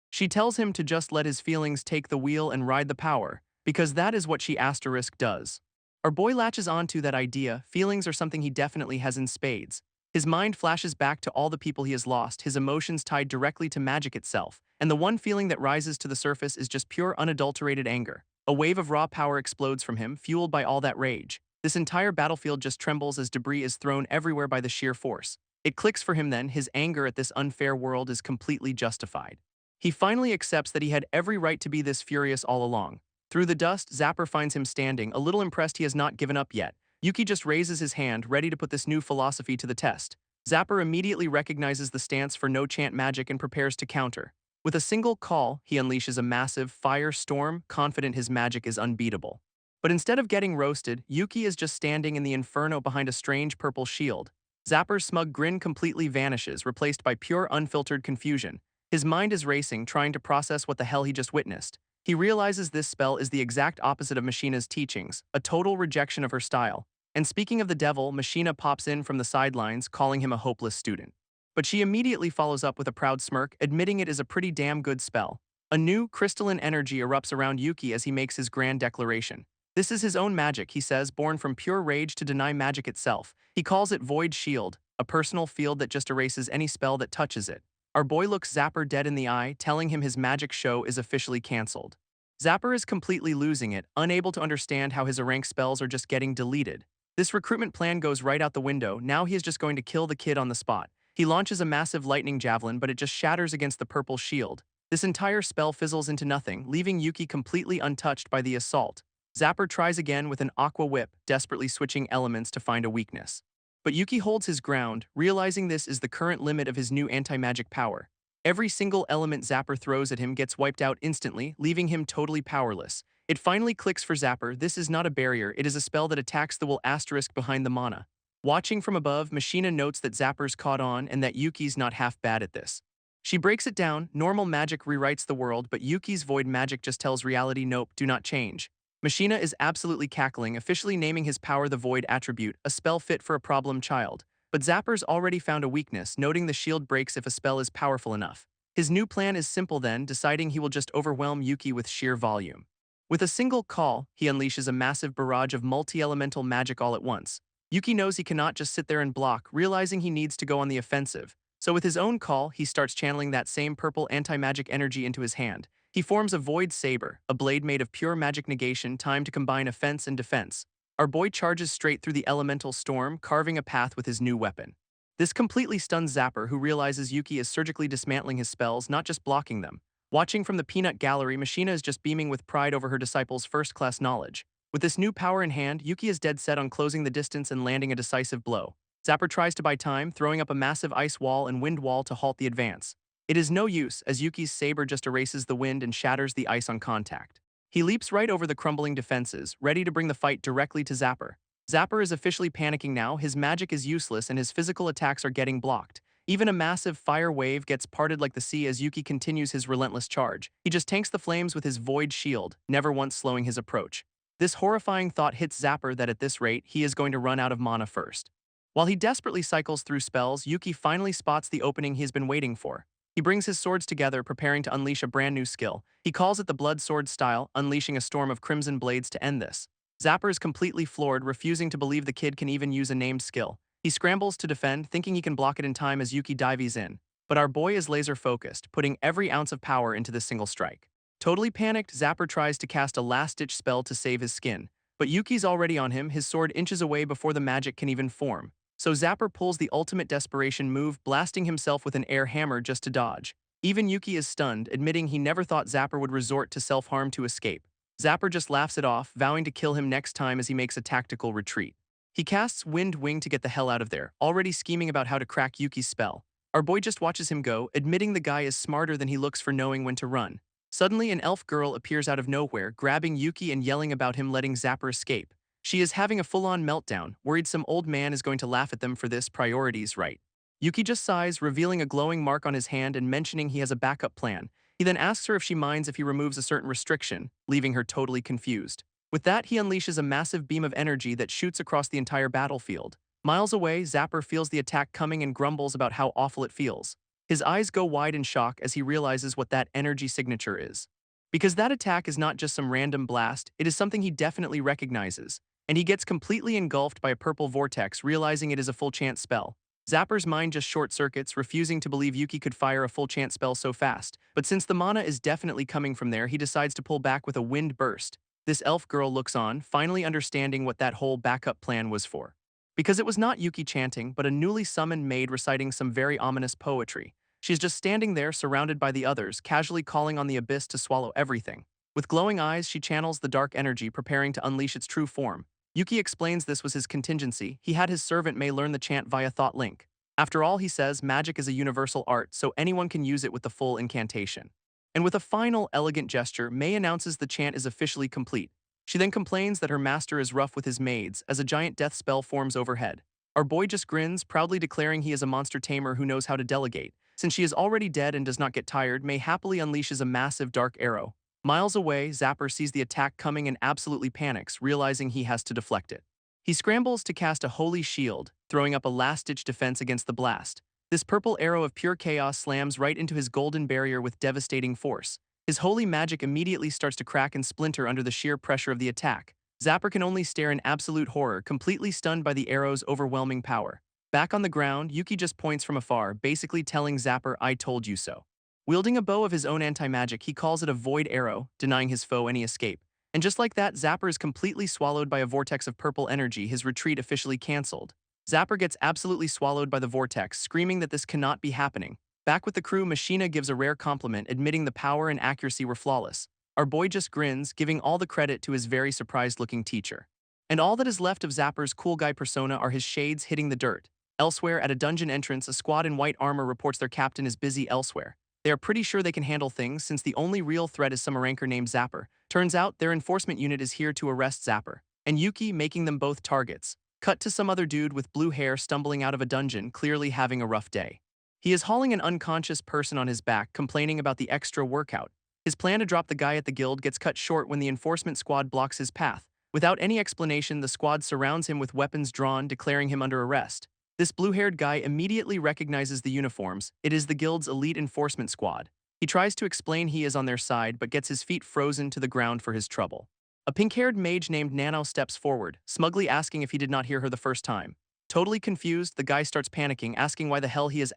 She tells him to just let his feelings take the wheel and ride the power, because that is what she Asterisk does. Our boy latches onto that idea. Feelings are something he definitely has in spades. His mind flashes back to all the people he has lost, his emotions tied directly to magic itself, and the one feeling that rises to the surface is just pure unadulterated anger. A wave of raw power explodes from him, fueled by all that rage. This entire battlefield just trembles as debris is thrown everywhere by the sheer force. It clicks for him then, his anger at this unfair world is completely justified. He finally accepts that he had every right to be this furious all along. Through the dust, Zapper finds him standing, a little impressed he has not given up yet. Yuki just raises his hand, ready to put this new philosophy to the test. Zapper immediately recognizes the stance for no chant magic and prepares to counter. With a single call, he unleashes a massive fire storm, confident his magic is unbeatable. But instead of getting roasted, Yuki is just standing in the inferno behind a strange purple shield. Zapper's smug grin completely vanishes, replaced by pure unfiltered confusion. His mind is racing, trying to process what the hell he just witnessed. He realizes this spell is the exact opposite of Machina's teachings, a total rejection of her style. And speaking of the devil, Machina pops in from the sidelines, calling him a hopeless student. But she immediately follows up with a proud smirk, admitting it is a pretty damn good spell. A new, crystalline energy erupts around Yuki as he makes his grand declaration. This is his own magic, he says, born from pure rage to deny magic itself. He calls it Void Shield, a personal field that just erases any spell that touches it. Our boy looks Zapper dead in the eye, telling him his magic show is officially cancelled. Zapper is completely losing it, unable to understand how his rank spells are just getting deleted. This recruitment plan goes right out the window. Now he is just going to kill the kid on the spot. He launches a massive lightning javelin, but it just shatters against the purple shield. This entire spell fizzles into nothing, leaving Yuki completely untouched by the assault. Zapper tries again with an aqua whip, desperately switching elements to find a weakness. But Yuki holds his ground, realizing this is the current limit of his new anti-magic power. Every single element Zapper throws at him gets wiped out instantly, leaving him totally powerless. It finally clicks for Zapper. This is not a barrier, it is a spell that attacks the will asterisk behind the mana. Watching from above, Machina notes that Zapper's caught on and that Yuki's not half bad at this. She breaks it down. Normal magic rewrites the world, but Yuki's void magic just tells reality nope, do not change. Machina is absolutely cackling, officially naming his power the Void attribute, a spell fit for a problem child. But Zapper's already found a weakness, noting the shield breaks if a spell is powerful enough. His new plan is simple then, deciding he will just overwhelm Yuki with sheer volume. With a single call, he unleashes a massive barrage of multi-elemental magic all at once. Yuki knows he cannot just sit there and block, realizing he needs to go on the offensive. So with his own call, he starts channeling that same purple anti-magic energy into his hand. He forms a Void Saber, a blade made of pure magic negation timed to combine offense and defense. Our boy charges straight through the elemental storm, carving a path with his new weapon. This completely stuns Zapper, who realizes Yuki is surgically dismantling his spells, not just blocking them. Watching from the peanut gallery, Machina is just beaming with pride over her disciple's first-class knowledge. With this new power in hand, Yuki is dead set on closing the distance and landing a decisive blow. Zapper tries to buy time, throwing up a massive ice wall and wind wall to halt the advance. It is no use, as Yuki's saber just erases the wind and shatters the ice on contact. He leaps right over the crumbling defenses, ready to bring the fight directly to Zapper. Zapper is officially panicking now, his magic is useless and his physical attacks are getting blocked. Even a massive fire wave gets parted like the sea as Yuki continues his relentless charge. He just tanks the flames with his void shield, never once slowing his approach. This horrifying thought hits Zapper that at this rate, he is going to run out of mana first. While he desperately cycles through spells, Yuki finally spots the opening he has been waiting for. He brings his swords together, preparing to unleash a brand new skill. He calls it the Blood Sword style, unleashing a storm of crimson blades to end this. Zapper is completely floored, refusing to believe the kid can even use a named skill. He scrambles to defend, thinking he can block it in time as Yuki dives in. But our boy is laser-focused, putting every ounce of power into this single strike. Totally panicked, Zapper tries to cast a last-ditch spell to save his skin. But Yuki's already on him, his sword inches away before the magic can even form. So Zapper pulls the ultimate desperation move, blasting himself with an air hammer just to dodge. Even Yuki is stunned, admitting he never thought Zapper would resort to self-harm to escape. Zapper just laughs it off, vowing to kill him next time as he makes a tactical retreat. He casts Wind Wing to get the hell out of there, already scheming about how to crack Yuki's spell. Our boy just watches him go, admitting the guy is smarter than he looks for knowing when to run. Suddenly, an elf girl appears out of nowhere, grabbing Yuki and yelling about him letting Zapper escape. She is having a full-on meltdown, worried some old man is going to laugh at them for this. Priorities right. Yuki just sighs, revealing a glowing mark on his hand and mentioning he has a backup plan. He then asks her if she minds if he removes a certain restriction, leaving her totally confused. With that, he unleashes a massive beam of energy that shoots across the entire battlefield. Miles away, Zapper feels the attack coming and grumbles about how awful it feels. His eyes go wide in shock as he realizes what that energy signature is. Because that attack is not just some random blast, it is something he definitely recognizes. And he gets completely engulfed by a purple vortex, realizing it is a full chance spell. Zapper's mind just short-circuits, refusing to believe Yuki could fire a full chance spell so fast. But since the mana is definitely coming from there, he decides to pull back with a wind burst. This elf girl looks on, finally understanding what that whole backup plan was for. Because it was not Yuki chanting, but a newly summoned maid reciting some very ominous poetry. She's just standing there surrounded by the others, casually calling on the abyss to swallow everything. With glowing eyes, she channels the dark energy, preparing to unleash its true form. Yuki explains this was his contingency. He had his servant May learn the chant via thought link. After all, he says, magic is a universal art, so anyone can use it with the full incantation. And with a final, elegant gesture, May announces the chant is officially complete. She then complains that her master is rough with his maids as a giant death spell forms overhead. Our boy just grins, proudly declaring he is a monster tamer who knows how to delegate. Since she is already dead and does not get tired, May happily unleashes a massive dark arrow. Miles away, Zapper sees the attack coming and absolutely panics, realizing he has to deflect it. He scrambles to cast a holy shield, throwing up a last-ditch defense against the blast. This purple arrow of pure chaos slams right into his golden barrier with devastating force. His holy magic immediately starts to crack and splinter under the sheer pressure of the attack. Zapper can only stare in absolute horror, completely stunned by the arrow's overwhelming power. Back on the ground, Yuki just points from afar, basically telling Zapper, "I told you so." Wielding a bow of his own anti-magic, he calls it a void arrow, denying his foe any escape. And just like that, Zapper is completely swallowed by a vortex of purple energy, his retreat officially cancelled. Zapper gets absolutely swallowed by the vortex, screaming that this cannot be happening. Back with the crew, Machina gives a rare compliment, admitting the power and accuracy were flawless. Our boy just grins, giving all the credit to his very surprised-looking teacher. And all that is left of Zapper's cool guy persona are his shades hitting the dirt. Elsewhere, at a dungeon entrance, a squad in white armor reports their captain is busy elsewhere. They are pretty sure they can handle things since the only real threat is some ranker named Zapper. Turns out, their enforcement unit is here to arrest Zapper, and Yuki, making them both targets. Cut to some other dude with blue hair stumbling out of a dungeon, clearly having a rough day. He is hauling an unconscious person on his back, complaining about the extra workout. His plan to drop the guy at the guild gets cut short when the enforcement squad blocks his path. Without any explanation, the squad surrounds him with weapons drawn, declaring him under arrest. This blue-haired guy immediately recognizes the uniforms. It is the guild's elite enforcement squad. He tries to explain he is on their side, but gets his feet frozen to the ground for his trouble. A pink-haired mage named Nano steps forward, smugly asking if he did not hear her the first time. Totally confused, the guy starts panicking, asking why the hell he is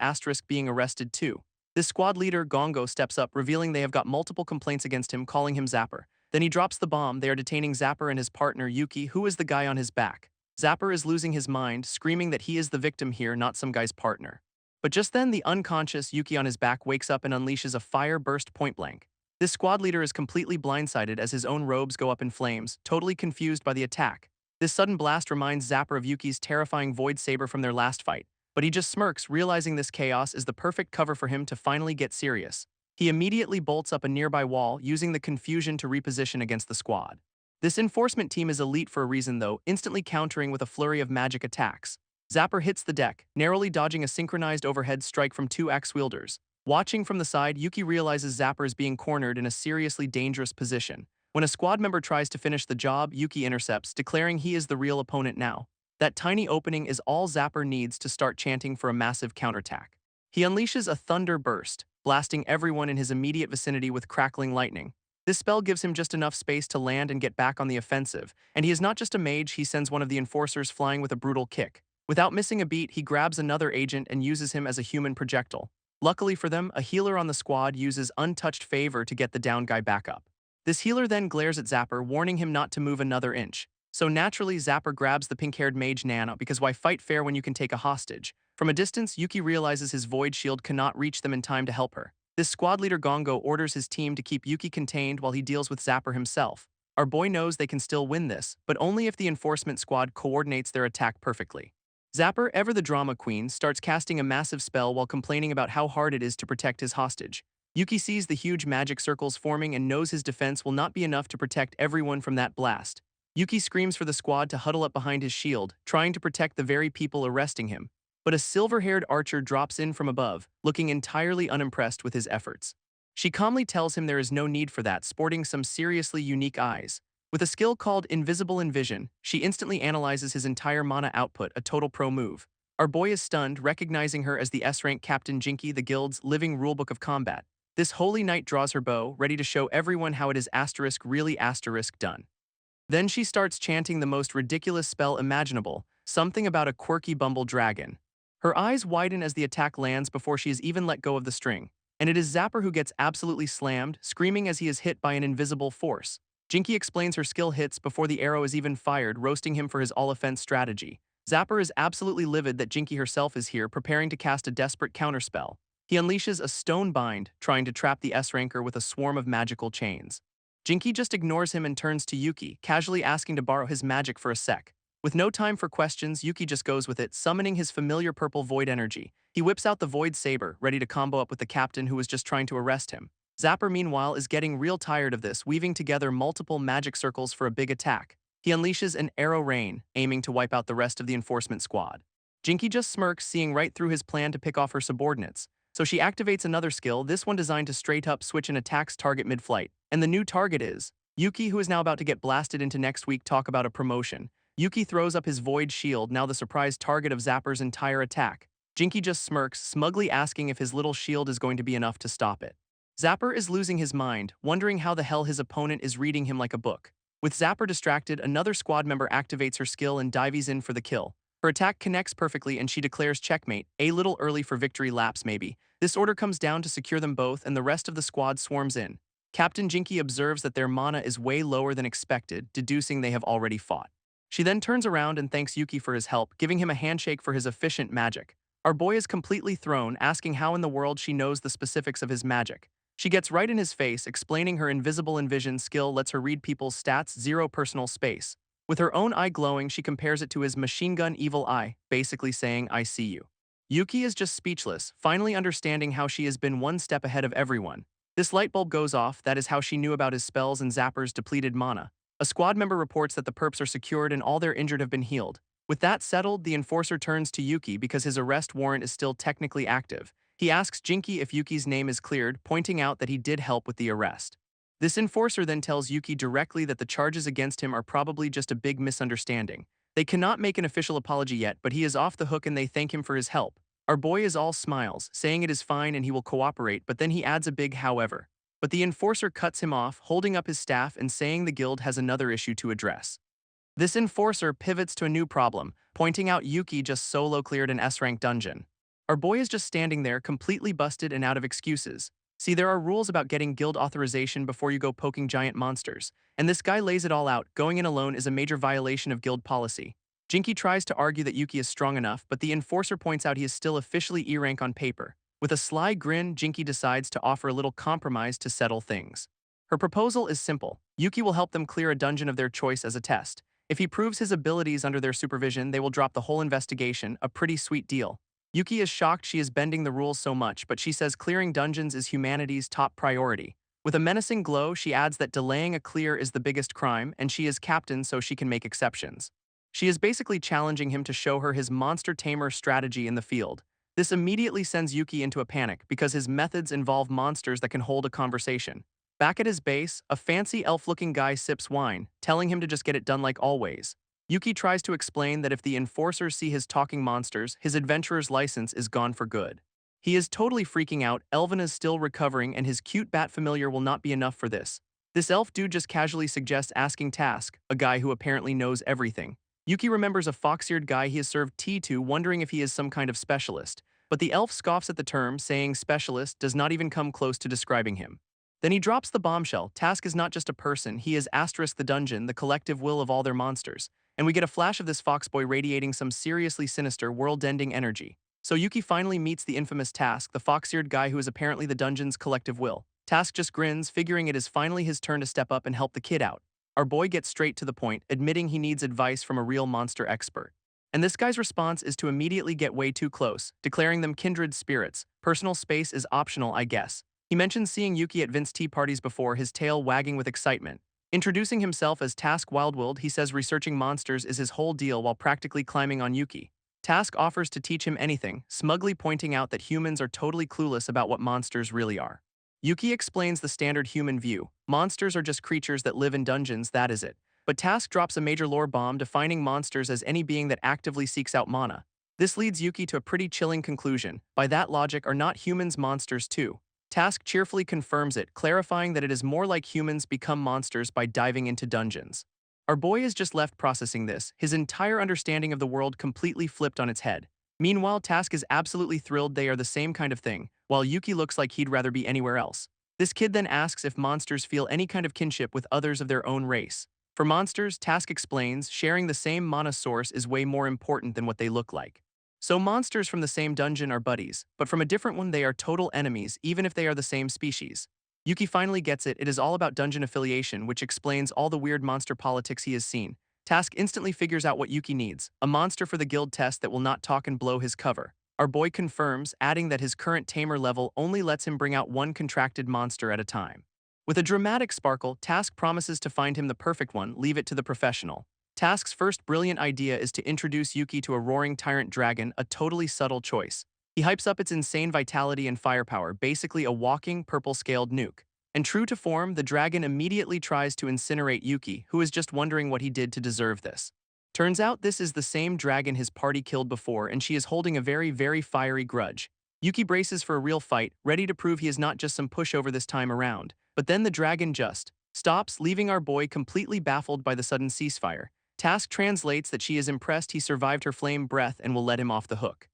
being arrested too. This squad leader, Gongo, steps up, revealing they have got multiple complaints against him, calling him Zapper. Then he drops the bomb. They are detaining Zapper and his partner, Yuki, who is the guy on his back. Zapper is losing his mind, screaming that he is the victim here, not some guy's partner. But just then, the unconscious Yuki on his back wakes up and unleashes a fire burst point blank. This squad leader is completely blindsided as his own robes go up in flames, totally confused by the attack. This sudden blast reminds Zapper of Yuki's terrifying void saber from their last fight, but he just smirks, realizing this chaos is the perfect cover for him to finally get serious. He immediately bolts up a nearby wall, using the confusion to reposition against the squad. This enforcement team is elite for a reason though, instantly countering with a flurry of magic attacks. Zapper hits the deck, narrowly dodging a synchronized overhead strike from two axe-wielders. Watching from the side, Yuki realizes Zapper is being cornered in a seriously dangerous position. When a squad member tries to finish the job, Yuki intercepts, declaring he is the real opponent now. That tiny opening is all Zapper needs to start chanting for a massive counterattack. He unleashes a thunder burst, blasting everyone in his immediate vicinity with crackling lightning. This spell gives him just enough space to land and get back on the offensive, and he is not just a mage, he sends one of the enforcers flying with a brutal kick. Without missing a beat, he grabs another agent and uses him as a human projectile. Luckily for them, a healer on the squad uses untouched favor to get the down guy back up. This healer then glares at Zapper, warning him not to move another inch. So naturally, Zapper grabs the pink-haired mage Nano, because why fight fair when you can take a hostage? From a distance, Yuki realizes his void shield cannot reach them in time to help her. This squad leader Gongo orders his team to keep Yuki contained while he deals with Zapper himself. Our boy knows they can still win this, but only if the enforcement squad coordinates their attack perfectly. Zapper, ever the drama queen, starts casting a massive spell while complaining about how hard it is to protect his hostage. Yuki sees the huge magic circles forming and knows his defense will not be enough to protect everyone from that blast. Yuki screams for the squad to huddle up behind his shield, trying to protect the very people arresting him. But a silver-haired archer drops in from above, looking entirely unimpressed with his efforts. She calmly tells him there is no need for that, sporting some seriously unique eyes. With a skill called Invisible Envision, she instantly analyzes his entire mana output, a total pro move. Our boy is stunned, recognizing her as the S-rank Captain Jinky, the guild's living rulebook of combat. This holy knight draws her bow, ready to show everyone how it is really done. Then she starts chanting the most ridiculous spell imaginable, something about a quirky bumble dragon. Her eyes widen as the attack lands before she is even let go of the string, and it is Zapper who gets absolutely slammed, screaming as he is hit by an invisible force. Jinky explains her skill hits before the arrow is even fired, roasting him for his all-offense strategy. Zapper is absolutely livid that Jinky herself is here, preparing to cast a desperate counterspell. He unleashes a stone bind, trying to trap the S-ranker with a swarm of magical chains. Jinky just ignores him and turns to Yuki, casually asking to borrow his magic for a sec. With no time for questions, Yuki just goes with it, summoning his familiar purple void energy. He whips out the void saber, ready to combo up with the captain who was just trying to arrest him. Zapper, meanwhile, is getting real tired of this, weaving together multiple magic circles for a big attack. He unleashes an arrow rain, aiming to wipe out the rest of the enforcement squad. Jinky just smirks, seeing right through his plan to pick off her subordinates. So she activates another skill, this one designed to straight-up switch an attack's target mid-flight. And the new target is Yuki, who is now about to get blasted into next week. Talk about a promotion. Yuki throws up his void shield, now the surprise target of Zapper's entire attack. Jinky just smirks, smugly asking if his little shield is going to be enough to stop it. Zapper is losing his mind, wondering how the hell his opponent is reading him like a book. With Zapper distracted, another squad member activates her skill and dives in for the kill. Her attack connects perfectly and she declares checkmate, a little early for victory laps maybe. This order comes down to secure them both and the rest of the squad swarms in. Captain Jinky observes that their mana is way lower than expected, deducing they have already fought. She then turns around and thanks Yuki for his help, giving him a handshake for his efficient magic. Our boy is completely thrown, asking how in the world she knows the specifics of his magic. She gets right in his face, explaining her invisible envision skill lets her read people's stats, zero personal space. With her own eye glowing, she compares it to his machine gun evil eye, basically saying, I see you. Yuki is just speechless, finally understanding how she has been one step ahead of everyone. This light bulb goes off, that is how she knew about his spells and Zapper's depleted mana. A squad member reports that the perps are secured and all their injured have been healed. With that settled, the enforcer turns to Yuki because his arrest warrant is still technically active. He asks Jinky if Yuki's name is cleared, pointing out that he did help with the arrest. This enforcer then tells Yuki directly that the charges against him are probably just a big misunderstanding. They cannot make an official apology yet, but he is off the hook and they thank him for his help. Our boy is all smiles, saying it is fine and he will cooperate, but then he adds a big however. But the enforcer cuts him off, holding up his staff and saying the guild has another issue to address. This enforcer pivots to a new problem, pointing out Yuki just solo cleared an S-rank dungeon. Our boy is just standing there, completely busted and out of excuses. See, there are rules about getting guild authorization before you go poking giant monsters, and this guy lays it all out. Going in alone is a major violation of guild policy. Jinky tries to argue that Yuki is strong enough, but the enforcer points out he is still officially E-rank on paper. With a sly grin, Jinky decides to offer a little compromise to settle things. Her proposal is simple. Yuki will help them clear a dungeon of their choice as a test. If he proves his abilities under their supervision, they will drop the whole investigation, a pretty sweet deal. Yuki is shocked she is bending the rules so much, but she says clearing dungeons is humanity's top priority. With a menacing glow, she adds that delaying a clear is the biggest crime, and she is captain so she can make exceptions. She is basically challenging him to show her his monster tamer strategy in the field. This immediately sends Yuki into a panic because his methods involve monsters that can hold a conversation. Back at his base, a fancy elf-looking guy sips wine, telling him to just get it done like always. Yuki tries to explain that if the enforcers see his talking monsters, his adventurer's license is gone for good. He is totally freaking out, Elvin is still recovering and his cute bat familiar will not be enough for this. This elf dude just casually suggests asking Task, a guy who apparently knows everything. Yuki remembers a fox-eared guy he has served tea to, wondering if he is some kind of specialist. But the elf scoffs at the term, saying specialist does not even come close to describing him. Then he drops the bombshell. Task is not just a person, he is * the dungeon, the collective will of all their monsters. And we get a flash of this foxboy radiating some seriously sinister, world-ending energy. So Yuki finally meets the infamous Task, the fox-eared guy who is apparently the dungeon's collective will. Task just grins, figuring it is finally his turn to step up and help the kid out. Our boy gets straight to the point, admitting he needs advice from a real monster expert. And this guy's response is to immediately get way too close, declaring them kindred spirits. Personal space is optional, I guess. He mentions seeing Yuki at Vince's tea parties before, his tail wagging with excitement. Introducing himself as Task Wildwild, he says researching monsters is his whole deal while practically climbing on Yuki. Task offers to teach him anything, smugly pointing out that humans are totally clueless about what monsters really are. Yuki explains the standard human view. Monsters are just creatures that live in dungeons, that is it. But Task drops a major lore bomb, defining monsters as any being that actively seeks out mana. This leads Yuki to a pretty chilling conclusion. By that logic, are not humans monsters too? Task cheerfully confirms it, clarifying that it is more like humans become monsters by diving into dungeons. Our boy is just left processing this, his entire understanding of the world completely flipped on its head. Meanwhile, Task is absolutely thrilled they are the same kind of thing, while Yuki looks like he'd rather be anywhere else. This kid then asks if monsters feel any kind of kinship with others of their own race. For monsters, Task explains, sharing the same mana source is way more important than what they look like. So monsters from the same dungeon are buddies, but from a different one they are total enemies even if they are the same species. Yuki finally gets it is all about dungeon affiliation, which explains all the weird monster politics he has seen. Task instantly figures out what Yuki needs, a monster for the guild test that will not talk and blow his cover. Our boy confirms, adding that his current tamer level only lets him bring out one contracted monster at a time. With a dramatic sparkle, Task promises to find him the perfect one, leave it to the professional. Task's first brilliant idea is to introduce Yuki to a roaring tyrant dragon, a totally subtle choice. He hypes up its insane vitality and firepower, basically a walking, purple-scaled nuke. And true to form, the dragon immediately tries to incinerate Yuki, who is just wondering what he did to deserve this. Turns out this is the same dragon his party killed before, and she is holding a very, very fiery grudge. Yuki braces for a real fight, ready to prove he is not just some pushover this time around. But then the dragon just stops, leaving our boy completely baffled by the sudden ceasefire. Task translates that she is impressed he survived her flame breath and will let him off the hook.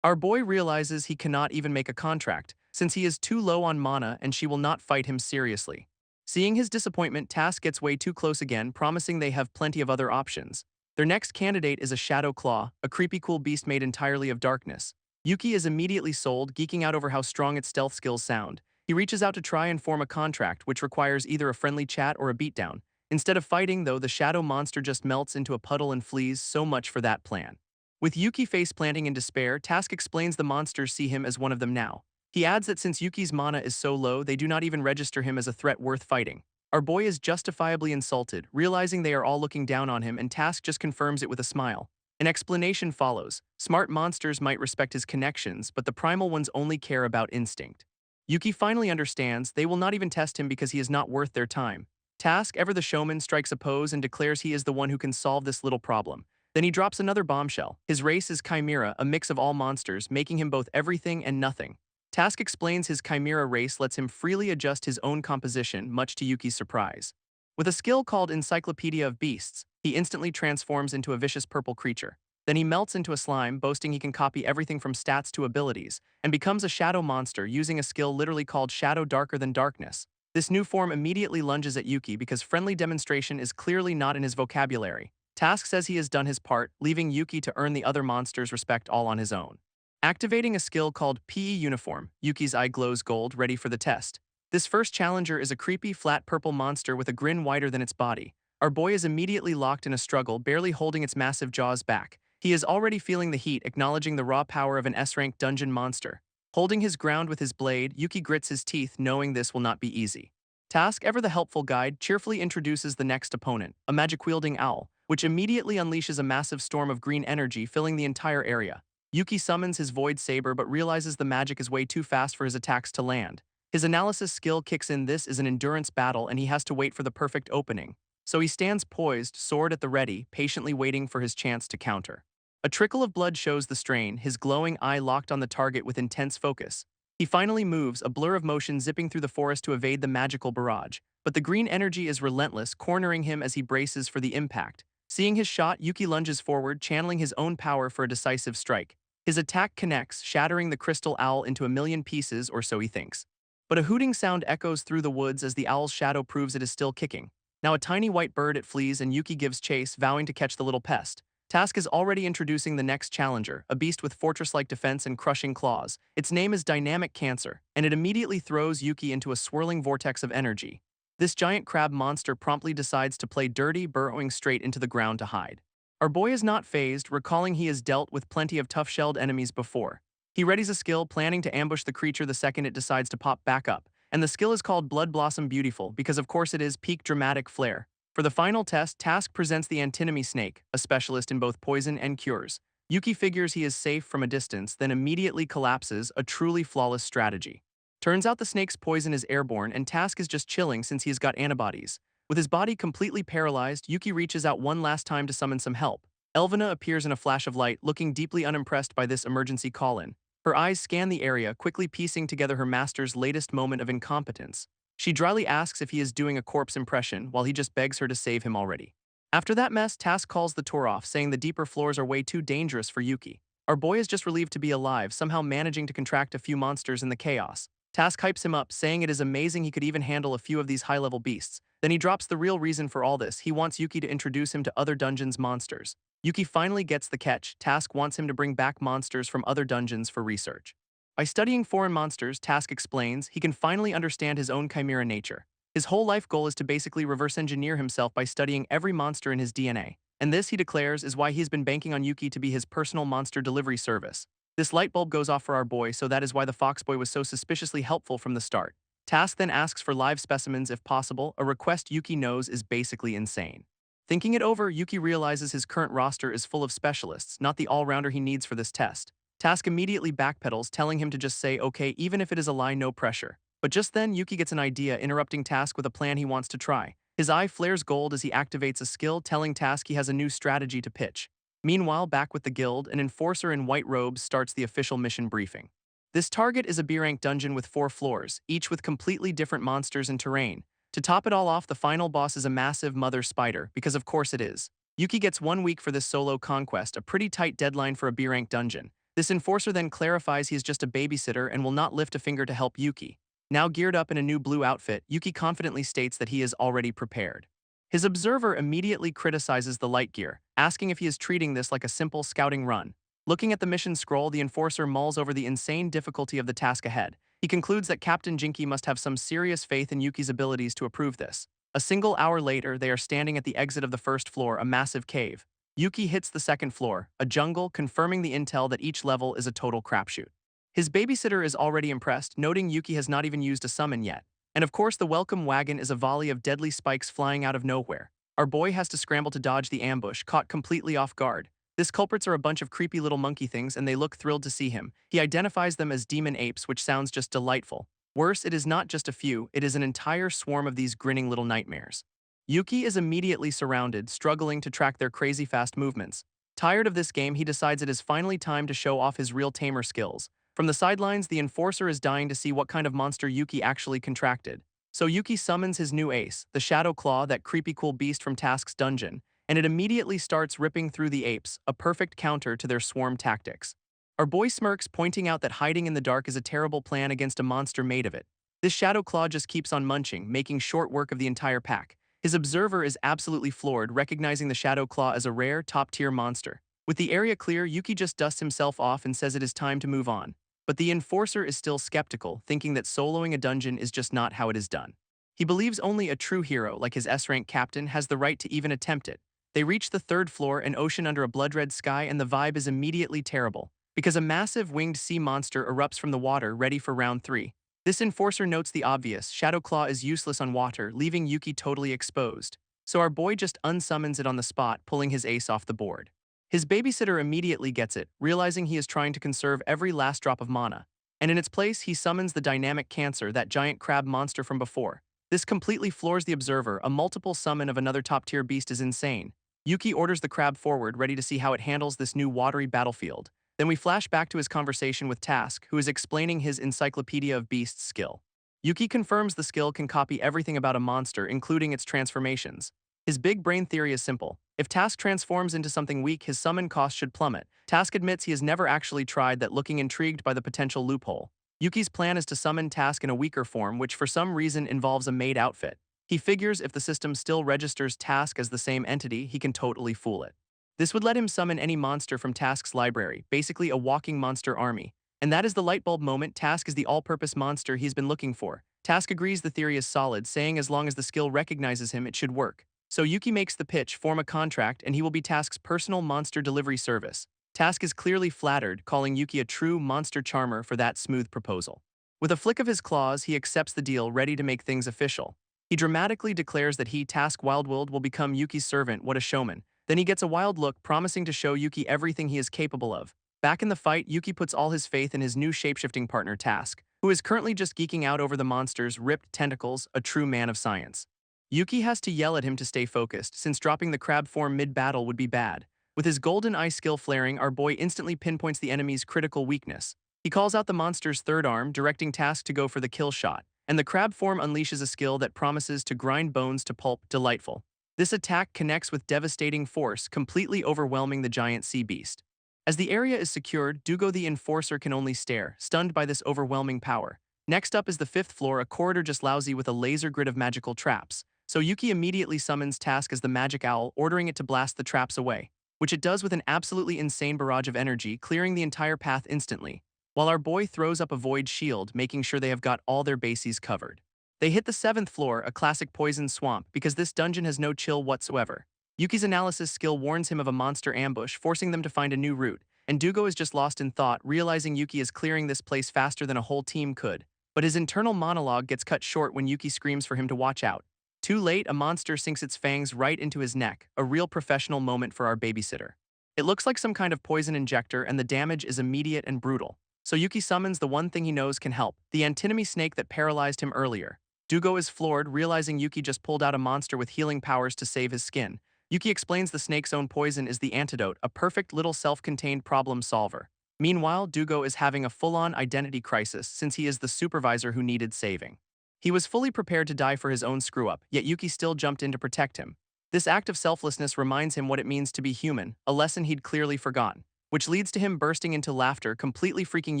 Our boy realizes he cannot even make a contract, since he is too low on mana and she will not fight him seriously. Seeing his disappointment, Task gets way too close again, promising they have plenty of other options. Their next candidate is a Shadow Claw, a creepy cool beast made entirely of darkness. Yuki is immediately sold, geeking out over how strong its stealth skills sound. He reaches out to try and form a contract, which requires either a friendly chat or a beatdown. Instead of fighting, though, the shadow monster just melts into a puddle and flees, so much for that plan. With Yuki face-planting in despair, Task explains the monsters see him as one of them now. He adds that since Yuki's mana is so low, they do not even register him as a threat worth fighting. Our boy is justifiably insulted, realizing they are all looking down on him, and Task just confirms it with a smile. An explanation follows. Smart monsters might respect his connections, but the primal ones only care about instinct. Yuki finally understands they will not even test him because he is not worth their time. Task, ever the showman, strikes a pose and declares he is the one who can solve this little problem. Then he drops another bombshell. His race is Chimera, a mix of all monsters, making him both everything and nothing. Task explains his Chimera race lets him freely adjust his own composition, much to Yuki's surprise. With a skill called Encyclopedia of Beasts, he instantly transforms into a vicious purple creature. Then he melts into a slime, boasting he can copy everything from stats to abilities, and becomes a shadow monster using a skill literally called Shadow Darker Than Darkness. This new form immediately lunges at Yuki because friendly demonstration is clearly not in his vocabulary. Task says he has done his part, leaving Yuki to earn the other monsters' respect all on his own. Activating a skill called PE Uniform, Yuki's eye glows gold, ready for the test. This first challenger is a creepy, flat purple monster with a grin wider than its body. Our boy is immediately locked in a struggle, barely holding its massive jaws back. He is already feeling the heat, acknowledging the raw power of an S-rank dungeon monster. Holding his ground with his blade, Yuki grits his teeth, knowing this will not be easy. Task, ever the helpful guide, cheerfully introduces the next opponent, a magic-wielding owl, which immediately unleashes a massive storm of green energy filling the entire area. Yuki summons his Void Saber but realizes the magic is way too fast for his attacks to land. His analysis skill kicks in. This is an endurance battle and he has to wait for the perfect opening. So he stands poised, sword at the ready, patiently waiting for his chance to counter. A trickle of blood shows the strain, his glowing eye locked on the target with intense focus. He finally moves, a blur of motion zipping through the forest to evade the magical barrage. But the green energy is relentless, cornering him as he braces for the impact. Seeing his shot, Yuki lunges forward, channeling his own power for a decisive strike. His attack connects, shattering the crystal owl into a million pieces, or so he thinks. But a hooting sound echoes through the woods as the owl's shadow proves it is still kicking. Now a tiny white bird it flees and Yuki gives chase, vowing to catch the little pest. Task is already introducing the next challenger, a beast with fortress-like defense and crushing claws. Its name is Dynamic Cancer, and it immediately throws Yuki into a swirling vortex of energy. This giant crab monster promptly decides to play dirty, burrowing straight into the ground to hide. Our boy is not phased, recalling he has dealt with plenty of tough-shelled enemies before. He readies a skill, planning to ambush the creature the second it decides to pop back up, and the skill is called Blood Blossom Beautiful because of course it is peak dramatic flair. For the final test, Task presents the antinomy snake, a specialist in both poison and cures. Yuki figures he is safe from a distance, then immediately collapses, a truly flawless strategy. Turns out the snake's poison is airborne and Task is just chilling since he's got antibodies. With his body completely paralyzed, Yuki reaches out one last time to summon some help. Elvina appears in a flash of light, looking deeply unimpressed by this emergency call-in. Her eyes scan the area, quickly piecing together her master's latest moment of incompetence. She dryly asks if he is doing a corpse impression, while he just begs her to save him already. After that mess, Task calls the tour off, saying the deeper floors are way too dangerous for Yuki. Our boy is just relieved to be alive, somehow managing to contract a few monsters in the chaos. Task hypes him up, saying it is amazing he could even handle a few of these high-level beasts. Then he drops the real reason for all this. He wants Yuki to introduce him to other dungeons' monsters. Yuki finally gets the catch. Task wants him to bring back monsters from other dungeons for research. By studying foreign monsters, Task explains, he can finally understand his own chimera nature. His whole life goal is to basically reverse engineer himself by studying every monster in his DNA. And this, he declares, is why he's been banking on Yuki to be his personal monster delivery service. This light bulb goes off for our boy, so that is why the Foxboy was so suspiciously helpful from the start. Task then asks for live specimens if possible, a request Yuki knows is basically insane. Thinking it over, Yuki realizes his current roster is full of specialists, not the all-rounder he needs for this test. Task immediately backpedals, telling him to just say okay even if it is a lie, no pressure. But just then, Yuki gets an idea, interrupting Task with a plan he wants to try. His eye flares gold as he activates a skill, telling Task he has a new strategy to pitch. Meanwhile, back with the guild, an enforcer in white robes starts the official mission briefing. This target is a B-rank dungeon with 4 floors, each with completely different monsters and terrain. To top it all off, the final boss is a massive mother spider, because of course it is. Yuki gets 1 week for this solo conquest, a pretty tight deadline for a B-rank dungeon. This enforcer then clarifies he is just a babysitter and will not lift a finger to help Yuki. Now geared up in a new blue outfit, Yuki confidently states that he is already prepared. His observer immediately criticizes the light gear, asking if he is treating this like a simple scouting run. Looking at the mission scroll, the enforcer mulls over the insane difficulty of the task ahead. He concludes that Captain Jinky must have some serious faith in Yuki's abilities to approve this. A single hour later, they are standing at the exit of the first floor, a massive cave. Yuki hits the second floor, a jungle, confirming the intel that each level is a total crapshoot. His babysitter is already impressed, noting Yuki has not even used a summon yet. And of course, the welcome wagon is a volley of deadly spikes flying out of nowhere. Our boy has to scramble to dodge the ambush, caught completely off guard. These culprits are a bunch of creepy little monkey things and they look thrilled to see him. He identifies them as demon apes, which sounds just delightful. Worse, it is not just a few, it is an entire swarm of these grinning little nightmares. Yuki is immediately surrounded, struggling to track their crazy fast movements. Tired of this game, he decides it is finally time to show off his real tamer skills. From the sidelines, the enforcer is dying to see what kind of monster Yuki actually contracted. So Yuki summons his new ace, the Shadow Claw, that creepy cool beast from Task's dungeon, and it immediately starts ripping through the apes, a perfect counter to their swarm tactics. Our boy smirks, pointing out that hiding in the dark is a terrible plan against a monster made of it. This Shadow Claw just keeps on munching, making short work of the entire pack. His observer is absolutely floored, recognizing the Shadow Claw as a rare, top-tier monster. With the area clear, Yuki just dusts himself off and says it is time to move on. But the enforcer is still skeptical, thinking that soloing a dungeon is just not how it is done. He believes only a true hero, like his S-rank captain, has the right to even attempt it. They reach the 3rd floor, an ocean under a blood-red sky, and the vibe is immediately terrible, because a massive winged sea monster erupts from the water, ready for round 3. This enforcer notes the obvious: Shadow Claw is useless on water, leaving Yuki totally exposed. So our boy just unsummons it on the spot, pulling his ace off the board. His babysitter immediately gets it, realizing he is trying to conserve every last drop of mana. And in its place, he summons the dynamic Cancer, that giant crab monster from before. This completely floors the observer. A multiple summon of another top-tier beast is insane. Yuki orders the crab forward, ready to see how it handles this new watery battlefield. Then we flash back to his conversation with Task, who is explaining his Encyclopedia of Beasts skill. Yuki confirms the skill can copy everything about a monster, including its transformations. His big brain theory is simple. If Task transforms into something weak, his summon cost should plummet. Task admits he has never actually tried that, looking intrigued by the potential loophole. Yuki's plan is to summon Task in a weaker form, which for some reason involves a maid outfit. He figures if the system still registers Task as the same entity, he can totally fool it. This would let him summon any monster from Task's library, basically a walking monster army. And that is the lightbulb moment. Task is the all-purpose monster he's been looking for. Task agrees the theory is solid, saying as long as the skill recognizes him, it should work. So Yuki makes the pitch, form a contract, and he will be Task's personal monster delivery service. Task is clearly flattered, calling Yuki a true monster charmer for that smooth proposal. With a flick of his claws, he accepts the deal, ready to make things official. He dramatically declares that he, Task Wildwold, will become Yuki's servant. What a showman. Then he gets a wild look, promising to show Yuki everything he is capable of. Back in the fight, Yuki puts all his faith in his new shapeshifting partner, Task, who is currently just geeking out over the monster's ripped tentacles, a true man of science. Yuki has to yell at him to stay focused, since dropping the crab form mid-battle would be bad. With his golden eye skill flaring, our boy instantly pinpoints the enemy's critical weakness. He calls out the monster's 3rd arm, directing Task to go for the kill shot, and the crab form unleashes a skill that promises to grind bones to pulp. Delightful. This attack connects with devastating force, completely overwhelming the giant sea beast. As the area is secured, Dugo the Enforcer can only stare, stunned by this overwhelming power. Next up is the 5th floor, a corridor just lousy with a laser grid of magical traps. So Yuki immediately summons Task as the magic owl, ordering it to blast the traps away. which it does with an absolutely insane barrage of energy, clearing the entire path instantly, while our boy throws up a void shield, making sure they have got all their bases covered. They hit the 7th floor, a classic poison swamp, because this dungeon has no chill whatsoever. Yuki's analysis skill warns him of a monster ambush, forcing them to find a new route, and Dugo is just lost in thought, realizing Yuki is clearing this place faster than a whole team could. But his internal monologue gets cut short when Yuki screams for him to watch out. Too late, a monster sinks its fangs right into his neck, a real professional moment for our babysitter. It looks like some kind of poison injector, and the damage is immediate and brutal. So Yuki summons the one thing he knows can help, the antinomy snake that paralyzed him earlier. Dugo is floored, realizing Yuki just pulled out a monster with healing powers to save his skin. Yuki explains the snake's own poison is the antidote, a perfect little self-contained problem solver. Meanwhile, Dugo is having a full-on identity crisis since he is the supervisor who needed saving. He was fully prepared to die for his own screw-up, yet Yuki still jumped in to protect him. This act of selflessness reminds him what it means to be human, a lesson he'd clearly forgotten, which leads to him bursting into laughter, completely freaking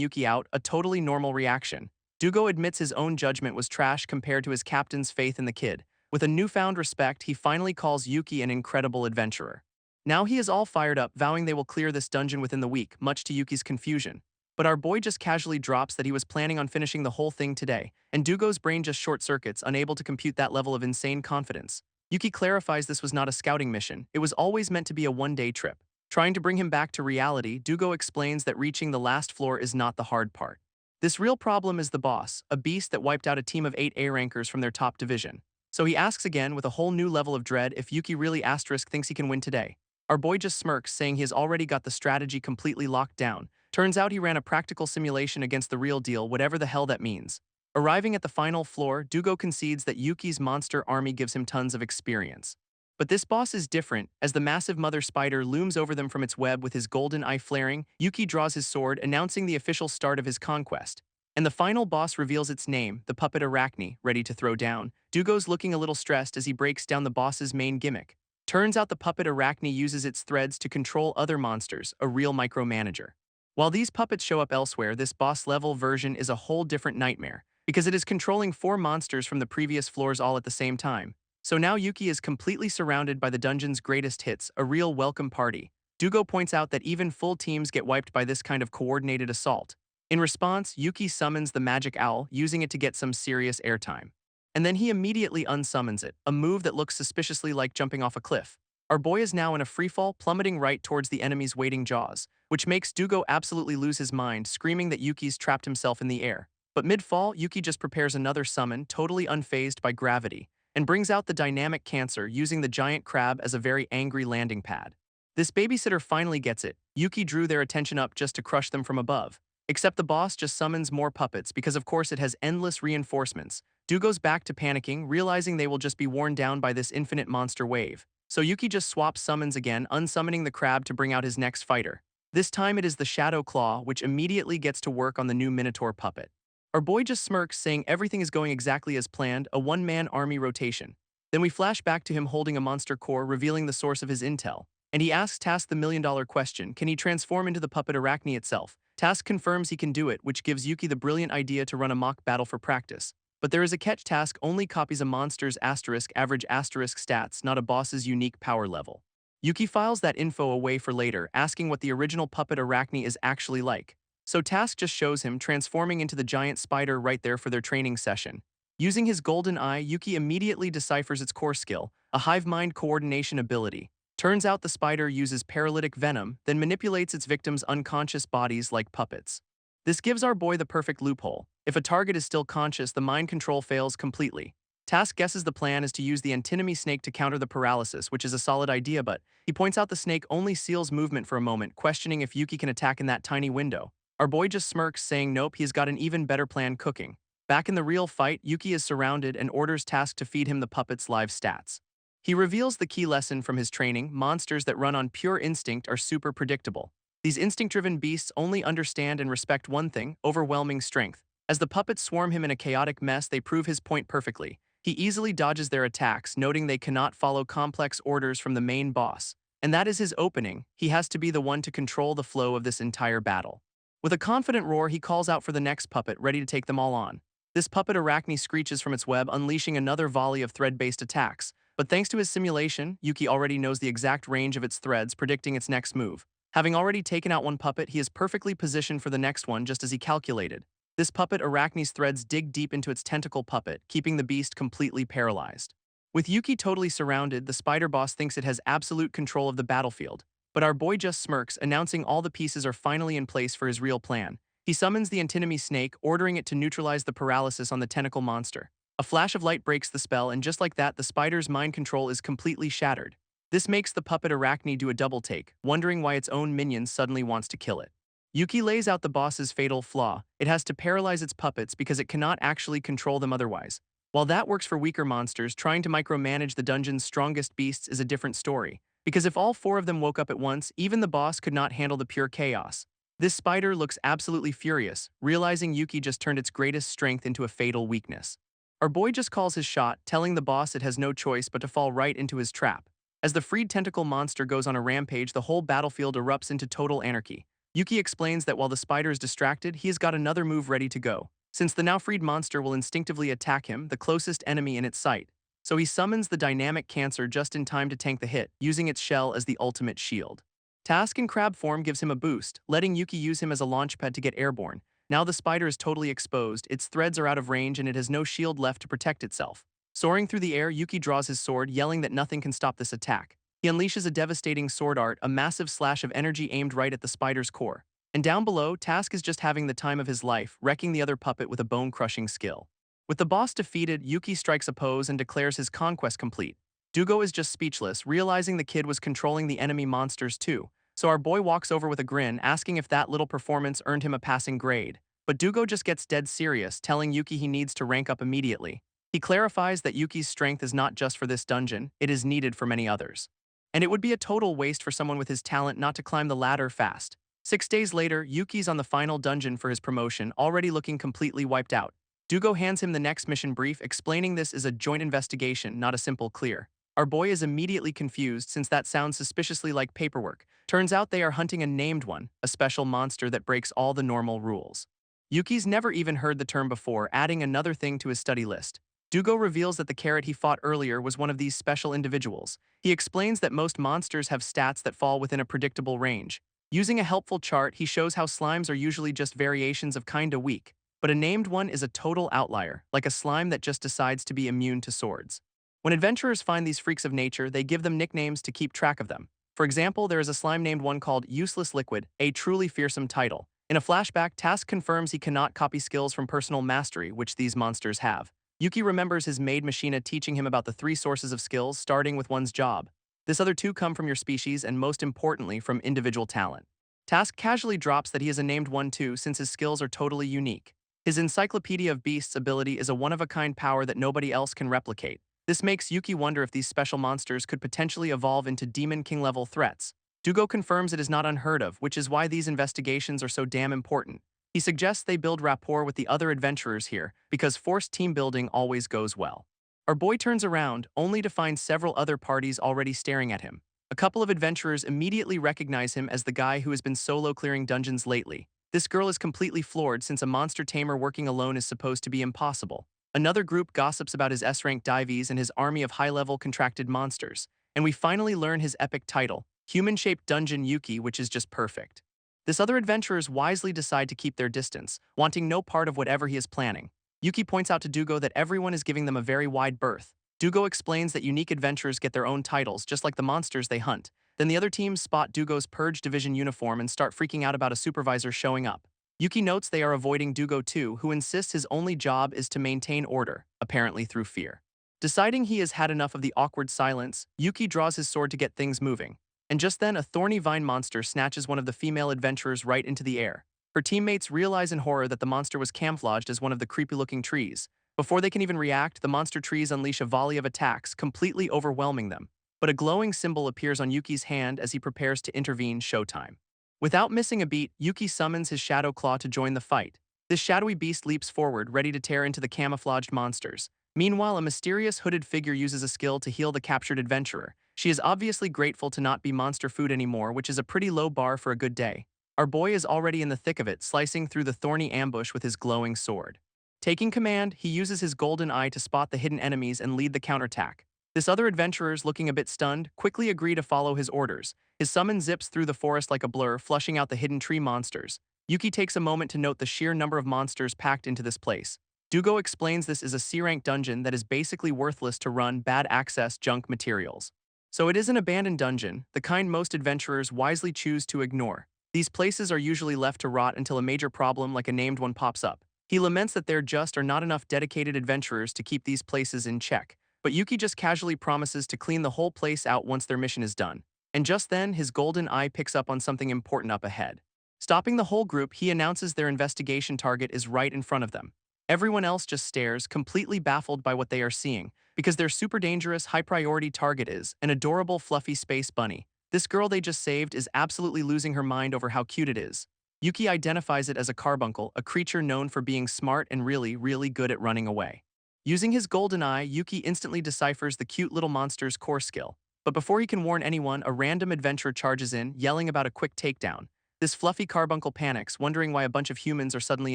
Yuki out, a totally normal reaction. Dugo admits his own judgment was trash compared to his captain's faith in the kid. With a newfound respect, he finally calls Yuki an incredible adventurer. Now he is all fired up, vowing they will clear this dungeon within the week, much to Yuki's confusion. But our boy just casually drops that he was planning on finishing the whole thing today, and Dugo's brain just short-circuits, unable to compute that level of insane confidence. Yuki clarifies this was not a scouting mission, it was always meant to be a one-day trip. Trying to bring him back to reality, Dugo explains that reaching the last floor is not the hard part. This real problem is the boss, a beast that wiped out a team of 8 A-rankers from their top division. So he asks again with a whole new level of dread if Yuki really thinks he can win today. Our boy just smirks, saying he has already got the strategy completely locked down. Turns out he ran a practical simulation against the real deal, whatever the hell that means. Arriving at the final floor, Dugo concedes that Yuki's monster army gives him tons of experience. But this boss is different. As the massive mother spider looms over them from its web with his golden eye flaring, Yuki draws his sword, announcing the official start of his conquest. And the final boss reveals its name, the puppet Arachne, ready to throw down. Dugo's looking a little stressed as he breaks down the boss's main gimmick. Turns out the puppet Arachne uses its threads to control other monsters, a real micromanager. While these puppets show up elsewhere, this boss-level version is a whole different nightmare, because it is controlling 4 monsters from the previous floors all at the same time. So now Yuki is completely surrounded by the dungeon's greatest hits, a real welcome party. Dugo points out that even full teams get wiped by this kind of coordinated assault. In response, Yuki summons the magic owl, using it to get some serious airtime. And then he immediately unsummons it, a move that looks suspiciously like jumping off a cliff. Our boy is now in a freefall, plummeting right towards the enemy's waiting jaws, which makes Dugo absolutely lose his mind, screaming that Yuki's trapped himself in the air. But mid-fall, Yuki just prepares another summon, totally unfazed by gravity, and brings out the dynamic cancer, using the giant crab as a very angry landing pad. This babysitter finally gets it. Yuki drew their attention up just to crush them from above. Except the boss just summons more puppets because of course it has endless reinforcements. Dugo's back to panicking, realizing they will just be worn down by this infinite monster wave. So Yuki just swaps summons again, unsummoning the crab to bring out his next fighter. This time it is the Shadow Claw, which immediately gets to work on the new Minotaur puppet. Our boy just smirks, saying everything is going exactly as planned, a one-man army rotation. Then we flash back to him holding a monster core, revealing the source of his intel. And he asks Task the million-dollar question, can he transform into the puppet Arachne itself? Task confirms he can do it, which gives Yuki the brilliant idea to run a mock battle for practice. But there is a catch. Task only copies a monster's average stats, not a boss's unique power level. Yuki files that info away for later, asking what the original puppet Arachne is actually like. So Task just shows him transforming into the giant spider right there for their training session. Using his golden eye, Yuki immediately deciphers its core skill, a hive mind coordination ability. Turns out the spider uses paralytic venom, then manipulates its victims' unconscious bodies like puppets. This gives our boy the perfect loophole. If a target is still conscious, the mind control fails completely. Task guesses the plan is to use the antinomy snake to counter the paralysis, which is a solid idea, but he points out the snake only seals movement for a moment, questioning if Yuki can attack in that tiny window. Our boy just smirks, saying nope, he's got an even better plan cooking. Back in the real fight, Yuki is surrounded and orders Task to feed him the puppet's live stats. He reveals the key lesson from his training: monsters that run on pure instinct are super predictable. These instinct-driven beasts only understand and respect one thing: overwhelming strength. As the puppets swarm him in a chaotic mess, they prove his point perfectly. He easily dodges their attacks, noting they cannot follow complex orders from the main boss. And that is his opening. He has to be the one to control the flow of this entire battle. With a confident roar, he calls out for the next puppet, ready to take them all on. This puppet Arachne screeches from its web, unleashing another volley of thread-based attacks. But thanks to his simulation, Yuki already knows the exact range of its threads, predicting its next move. Having already taken out one puppet, he is perfectly positioned for the next one just as he calculated. This puppet Arachne's threads dig deep into its tentacle puppet, keeping the beast completely paralyzed. With Yuki totally surrounded, the spider boss thinks it has absolute control of the battlefield. But our boy just smirks, announcing all the pieces are finally in place for his real plan. He summons the antinomy snake, ordering it to neutralize the paralysis on the tentacle monster. A flash of light breaks the spell, and just like that, the spider's mind control is completely shattered. This makes the puppet Arachne do a double take, wondering why its own minion suddenly wants to kill it. Yuki lays out the boss's fatal flaw: it has to paralyze its puppets because it cannot actually control them otherwise. While that works for weaker monsters, trying to micromanage the dungeon's strongest beasts is a different story. Because if all four of them woke up at once, even the boss could not handle the pure chaos. This spider looks absolutely furious, realizing Yuki just turned its greatest strength into a fatal weakness. Our boy just calls his shot, telling the boss it has no choice but to fall right into his trap. As the freed tentacle monster goes on a rampage, the whole battlefield erupts into total anarchy. Yuki explains that while the spider is distracted, he has got another move ready to go. Since the now freed monster will instinctively attack him, the closest enemy in its sight. So he summons the dynamic cancer just in time to tank the hit, using its shell as the ultimate shield. Task in crab form gives him a boost, letting Yuki use him as a launchpad to get airborne. Now the spider is totally exposed, its threads are out of range, and it has no shield left to protect itself. Soaring through the air, Yuki draws his sword, yelling that nothing can stop this attack. He unleashes a devastating sword art, a massive slash of energy aimed right at the spider's core. And down below, Task is just having the time of his life, wrecking the other puppet with a bone-crushing skill. With the boss defeated, Yuki strikes a pose and declares his conquest complete. Dugo is just speechless, realizing the kid was controlling the enemy monsters too. So our boy walks over with a grin, asking if that little performance earned him a passing grade. But Dugo just gets dead serious, telling Yuki he needs to rank up immediately. He clarifies that Yuki's strength is not just for this dungeon, it is needed for many others. And it would be a total waste for someone with his talent not to climb the ladder fast. 6 days later, Yuki's on the final dungeon for his promotion, already looking completely wiped out. Dugo hands him the next mission brief, explaining this is a joint investigation, not a simple clear. Our boy is immediately confused since that sounds suspiciously like paperwork. Turns out they are hunting a named one, a special monster that breaks all the normal rules. Yuki's never even heard the term before, adding another thing to his study list. Dugo reveals that the carrot he fought earlier was one of these special individuals. He explains that most monsters have stats that fall within a predictable range. Using a helpful chart, he shows how slimes are usually just variations of kinda weak, but a named one is a total outlier, like a slime that just decides to be immune to swords. When adventurers find these freaks of nature, they give them nicknames to keep track of them. For example, there is a slime named one called Useless Liquid, a truly fearsome title. In a flashback, Task confirms he cannot copy skills from personal mastery, which these monsters have. Yuki remembers his maid Machina teaching him about the 3 sources of skills, starting with one's job. This other 2 come from your species and most importantly from individual talent. Task casually drops that he is a named one too since his skills are totally unique. His Encyclopedia of Beasts ability is a one-of-a-kind power that nobody else can replicate. This makes Yuki wonder if these special monsters could potentially evolve into Demon King level threats. Dugo confirms it is not unheard of, which is why these investigations are so damn important. He suggests they build rapport with the other adventurers here, because forced team building always goes well. Our boy turns around, only to find several other parties already staring at him. A couple of adventurers immediately recognize him as the guy who has been solo clearing dungeons lately. This girl is completely floored since a monster tamer working alone is supposed to be impossible. Another group gossips about his S-rank dives and his army of high-level contracted monsters. And we finally learn his epic title, Human-Shaped Dungeon Yuki, which is just perfect. This other adventurers wisely decide to keep their distance, wanting no part of whatever he is planning. Yuki points out to Dugo that everyone is giving them a very wide berth. Dugo explains that unique adventurers get their own titles, just like the monsters they hunt. Then the other teams spot Dugo's Purge Division uniform and start freaking out about a supervisor showing up. Yuki notes they are avoiding Dugo too, who insists his only job is to maintain order, apparently through fear. Deciding he has had enough of the awkward silence, Yuki draws his sword to get things moving. And just then, a thorny vine monster snatches one of the female adventurers right into the air. Her teammates realize in horror that the monster was camouflaged as one of the creepy-looking trees. Before they can even react, the monster trees unleash a volley of attacks, completely overwhelming them. But a glowing symbol appears on Yuki's hand as he prepares to intervene. Showtime. Without missing a beat, Yuki summons his Shadow Claw to join the fight. This shadowy beast leaps forward, ready to tear into the camouflaged monsters. Meanwhile, a mysterious hooded figure uses a skill to heal the captured adventurer. She is obviously grateful to not be monster food anymore, which is a pretty low bar for a good day. Our boy is already in the thick of it, slicing through the thorny ambush with his glowing sword. Taking command, he uses his golden eye to spot the hidden enemies and lead the counterattack. This other adventurers, looking a bit stunned, quickly agree to follow his orders. His summon zips through the forest like a blur, flushing out the hidden tree monsters. Yuki takes a moment to note the sheer number of monsters packed into this place. Dugo explains this is a C-rank dungeon that is basically worthless to run bad access junk materials. So it is an abandoned dungeon, the kind most adventurers wisely choose to ignore. These places are usually left to rot until a major problem like a named one pops up. He laments that there just are not enough dedicated adventurers to keep these places in check, but Yuki just casually promises to clean the whole place out once their mission is done. And just then, his golden eye picks up on something important up ahead. Stopping the whole group, he announces their investigation target is right in front of them. Everyone else just stares, completely baffled by what they are seeing, because their super dangerous, high-priority target is an adorable, fluffy space bunny. This girl they just saved is absolutely losing her mind over how cute it is. Yuki identifies it as a carbuncle, a creature known for being smart and really, really good at running away. Using his golden eye, Yuki instantly deciphers the cute little monster's core skill. But before he can warn anyone, a random adventurer charges in, yelling about a quick takedown. This fluffy carbuncle panics, wondering why a bunch of humans are suddenly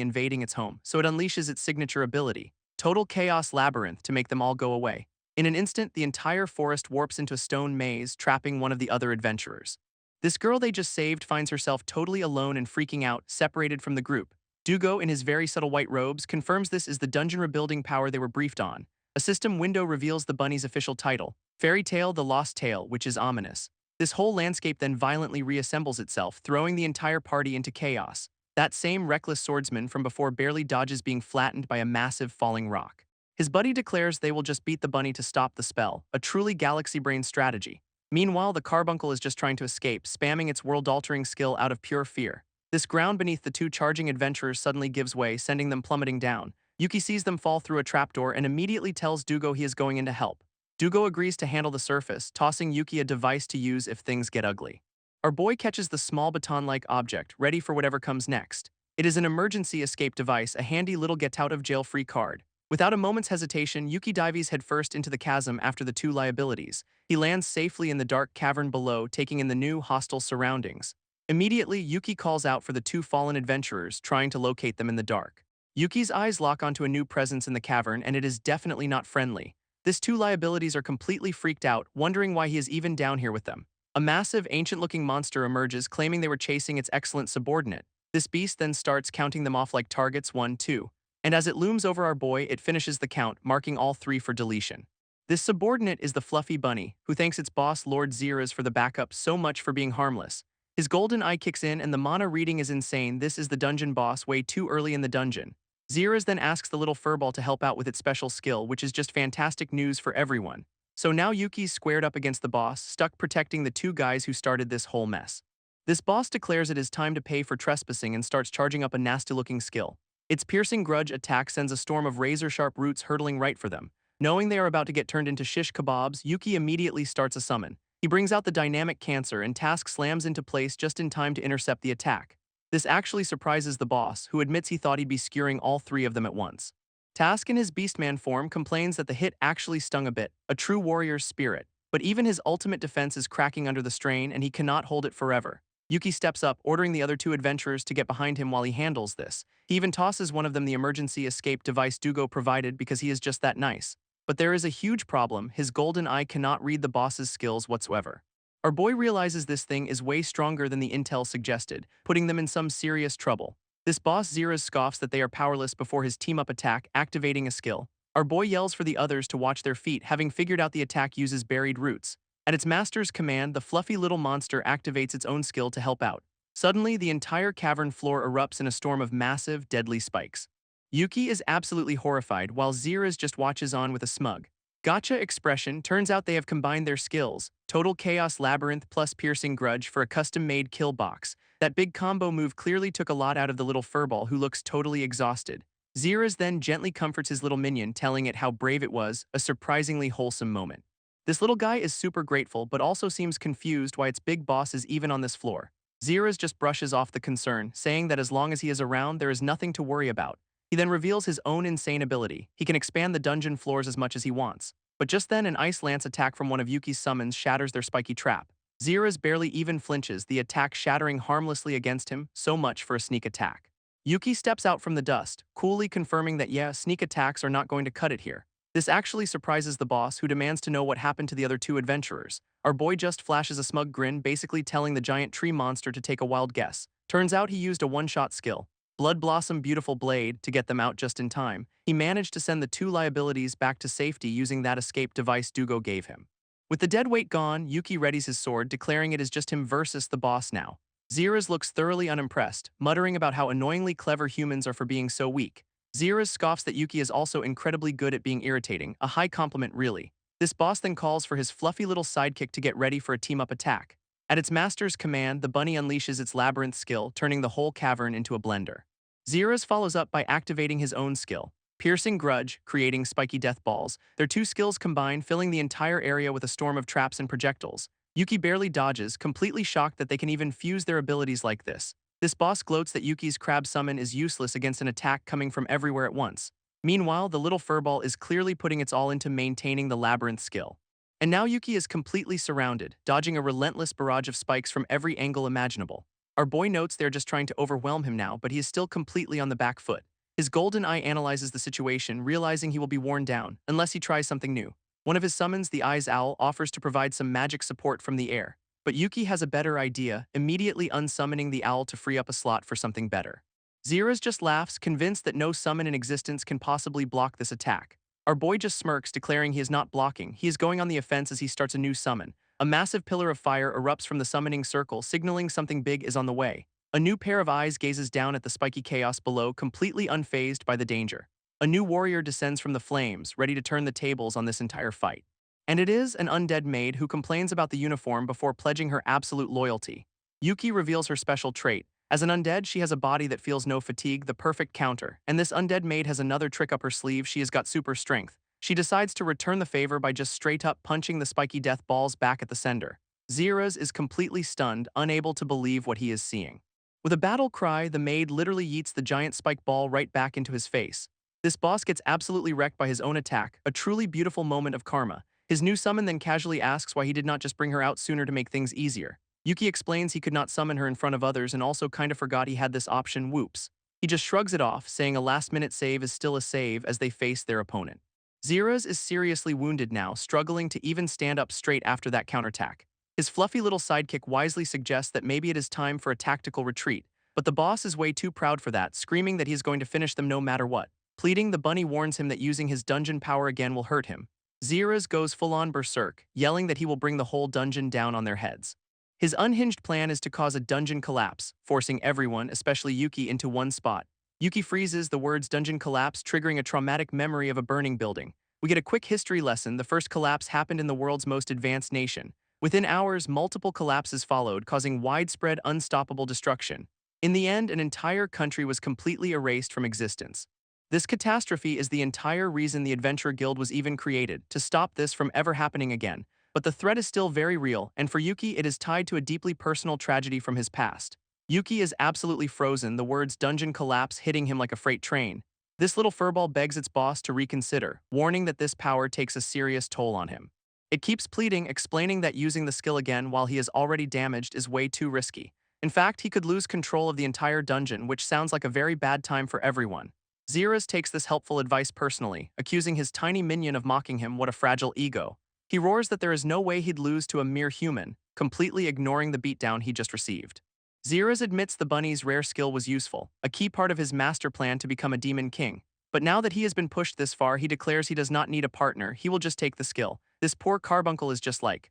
invading its home, so it unleashes its signature ability, Total Chaos Labyrinth, to make them all go away. In an instant, the entire forest warps into a stone maze, trapping one of the other adventurers. This girl they just saved finds herself totally alone and freaking out, separated from the group. Dugo, in his very subtle white robes, confirms this is the dungeon rebuilding power they were briefed on. A system window reveals the bunny's official title, Fairy Tale: The Lost Tale, which is ominous. This whole landscape then violently reassembles itself, throwing the entire party into chaos. That same reckless swordsman from before barely dodges being flattened by a massive falling rock. His buddy declares they will just beat the bunny to stop the spell, a truly galaxy-brain strategy. Meanwhile, the carbuncle is just trying to escape, spamming its world-altering skill out of pure fear. This ground beneath the two charging adventurers suddenly gives way, sending them plummeting down. Yuki sees them fall through a trapdoor and immediately tells Dugo he is going in to help. Dugo agrees to handle the surface, tossing Yuki a device to use if things get ugly. Our boy catches the small baton-like object, ready for whatever comes next. It is an emergency escape device, a handy little get-out-of-jail-free card. Without a moment's hesitation, Yuki dives headfirst into the chasm after the two liabilities. He lands safely in the dark cavern below, taking in the new, hostile surroundings. Immediately, Yuki calls out for the two fallen adventurers, trying to locate them in the dark. Yuki's eyes lock onto a new presence in the cavern, and it is definitely not friendly. These two liabilities are completely freaked out, wondering why he is even down here with them. A massive, ancient-looking monster emerges, claiming they were chasing its excellent subordinate. This beast then starts counting them off like targets 1, 2. And as it looms over our boy, it finishes the count, marking all three for deletion. This subordinate is the fluffy bunny, who thanks its boss Lord Zeras for the backup so much for being harmless. His golden eye kicks in and the mana reading is insane. This is the dungeon boss way too early in the dungeon. Zeras then asks the little furball to help out with its special skill, which is just fantastic news for everyone. So now Yuki's squared up against the boss, stuck protecting the two guys who started this whole mess. This boss declares it is time to pay for trespassing and starts charging up a nasty-looking skill. Its piercing grudge attack sends a storm of razor-sharp roots hurtling right for them. Knowing they are about to get turned into shish kebabs, Yuki immediately starts a summon. He brings out the dynamic cancer and Task slams into place just in time to intercept the attack. This actually surprises the boss, who admits he thought he'd be skewering all three of them at once. Task in his Beastman form complains that the hit actually stung a bit, a true warrior's spirit, but even his ultimate defense is cracking under the strain and he cannot hold it forever. Yuki steps up, ordering the other two adventurers to get behind him while he handles this. He even tosses one of them the emergency escape device Dugo provided because he is just that nice. But there is a huge problem: his golden eye cannot read the boss's skills whatsoever. Our boy realizes this thing is way stronger than the intel suggested, putting them in some serious trouble. This boss Zeras scoffs that they are powerless before his team-up attack, activating a skill. Our boy yells for the others to watch their feet, having figured out the attack uses buried roots. At its master's command, the fluffy little monster activates its own skill to help out. Suddenly, the entire cavern floor erupts in a storm of massive, deadly spikes. Yuki is absolutely horrified, while Zeras just watches on with a smug, gotcha expression. Turns out they have combined their skills, Total Chaos Labyrinth plus Piercing Grudge, for a custom-made kill box. That big combo move clearly took a lot out of the little furball, who looks totally exhausted. Zeras then gently comforts his little minion, telling it how brave it was, a surprisingly wholesome moment. This little guy is super grateful, but also seems confused why its big boss is even on this floor. Zeras just brushes off the concern, saying that as long as he is around, there is nothing to worry about. He then reveals his own insane ability. He can expand the dungeon floors as much as he wants. But just then, an ice lance attack from one of Yuki's summons shatters their spiky trap. Zeras barely even flinches, the attack shattering harmlessly against him. So much for a sneak attack. Yuki steps out from the dust, coolly confirming that yeah, sneak attacks are not going to cut it here. This actually surprises the boss, who demands to know what happened to the other two adventurers. Our boy just flashes a smug grin, basically telling the giant tree monster to take a wild guess. Turns out he used a one-shot skill, Blood Blossom Beautiful Blade, to get them out just in time. He managed to send the two liabilities back to safety using that escape device Dugo gave him. With the dead weight gone, Yuki readies his sword, declaring it is just him versus the boss now. Zeras looks thoroughly unimpressed, muttering about how annoyingly clever humans are for being so weak. Zeras scoffs that Yuki is also incredibly good at being irritating, a high compliment really. This boss then calls for his fluffy little sidekick to get ready for a team-up attack. At its master's command, the bunny unleashes its labyrinth skill, turning the whole cavern into a blender. Zeras follows up by activating his own skill, Piercing Grudge, creating spiky death balls. Their two skills combine, filling the entire area with a storm of traps and projectiles. Yuki barely dodges, completely shocked that they can even fuse their abilities like this. This boss gloats that Yuki's crab summon is useless against an attack coming from everywhere at once. Meanwhile, the little furball is clearly putting its all into maintaining the labyrinth skill. And now Yuki is completely surrounded, dodging a relentless barrage of spikes from every angle imaginable. Our boy notes they're just trying to overwhelm him now, but he is still completely on the back foot. His golden eye analyzes the situation, realizing he will be worn down unless he tries something new. One of his summons, the Eyes Owl, offers to provide some magic support from the air. But Yuki has a better idea, immediately unsummoning the owl to free up a slot for something better. Zeras just laughs, convinced that no summon in existence can possibly block this attack. Our boy just smirks, declaring he is not blocking. He is going on the offense as he starts a new summon. A massive pillar of fire erupts from the summoning circle, signaling something big is on the way. A new pair of eyes gazes down at the spiky chaos below, completely unfazed by the danger. A new warrior descends from the flames, ready to turn the tables on this entire fight. And it is an undead maid who complains about the uniform before pledging her absolute loyalty. Yuki reveals her special trait. As an undead, she has a body that feels no fatigue, the perfect counter. And this undead maid has another trick up her sleeve. She has got super strength. She decides to return the favor by just straight up punching the spiky death balls back at the sender. Zeras is completely stunned, unable to believe what he is seeing. With a battle cry, the maid literally yeets the giant spike ball right back into his face. This boss gets absolutely wrecked by his own attack, a truly beautiful moment of karma. His new summon then casually asks why he did not just bring her out sooner to make things easier. Yuki explains he could not summon her in front of others and also kinda forgot he had this option. Whoops. He just shrugs it off, saying a last-minute save is still a save as they face their opponent. Zeras is seriously wounded now, struggling to even stand up straight after that counterattack. His fluffy little sidekick wisely suggests that maybe it is time for a tactical retreat, but the boss is way too proud for that, screaming that he is going to finish them no matter what. Pleading, the bunny warns him that using his dungeon power again will hurt him. Zeras goes full-on berserk, yelling that he will bring the whole dungeon down on their heads. His unhinged plan is to cause a dungeon collapse, forcing everyone, especially Yuki, into one spot. Yuki freezes, the words dungeon collapse triggering a traumatic memory of a burning building. We get a quick history lesson. The first collapse happened in the world's most advanced nation. Within hours, multiple collapses followed, causing widespread, unstoppable destruction. In the end, an entire country was completely erased from existence. This catastrophe is the entire reason the Adventurer Guild was even created, to stop this from ever happening again. But the threat is still very real, and for Yuki it is tied to a deeply personal tragedy from his past. Yuki is absolutely frozen, the words dungeon collapse hitting him like a freight train. This little furball begs its boss to reconsider, warning that this power takes a serious toll on him. It keeps pleading, explaining that using the skill again while he is already damaged is way too risky. In fact, he could lose control of the entire dungeon, which sounds like a very bad time for everyone. Zeras takes this helpful advice personally, accusing his tiny minion of mocking him. What a fragile ego. He roars that there is no way he'd lose to a mere human, completely ignoring the beatdown he just received. Zeras admits the bunny's rare skill was useful, a key part of his master plan to become a demon king. But now that he has been pushed this far, he declares he does not need a partner, he will just take the skill. This poor carbuncle is just like,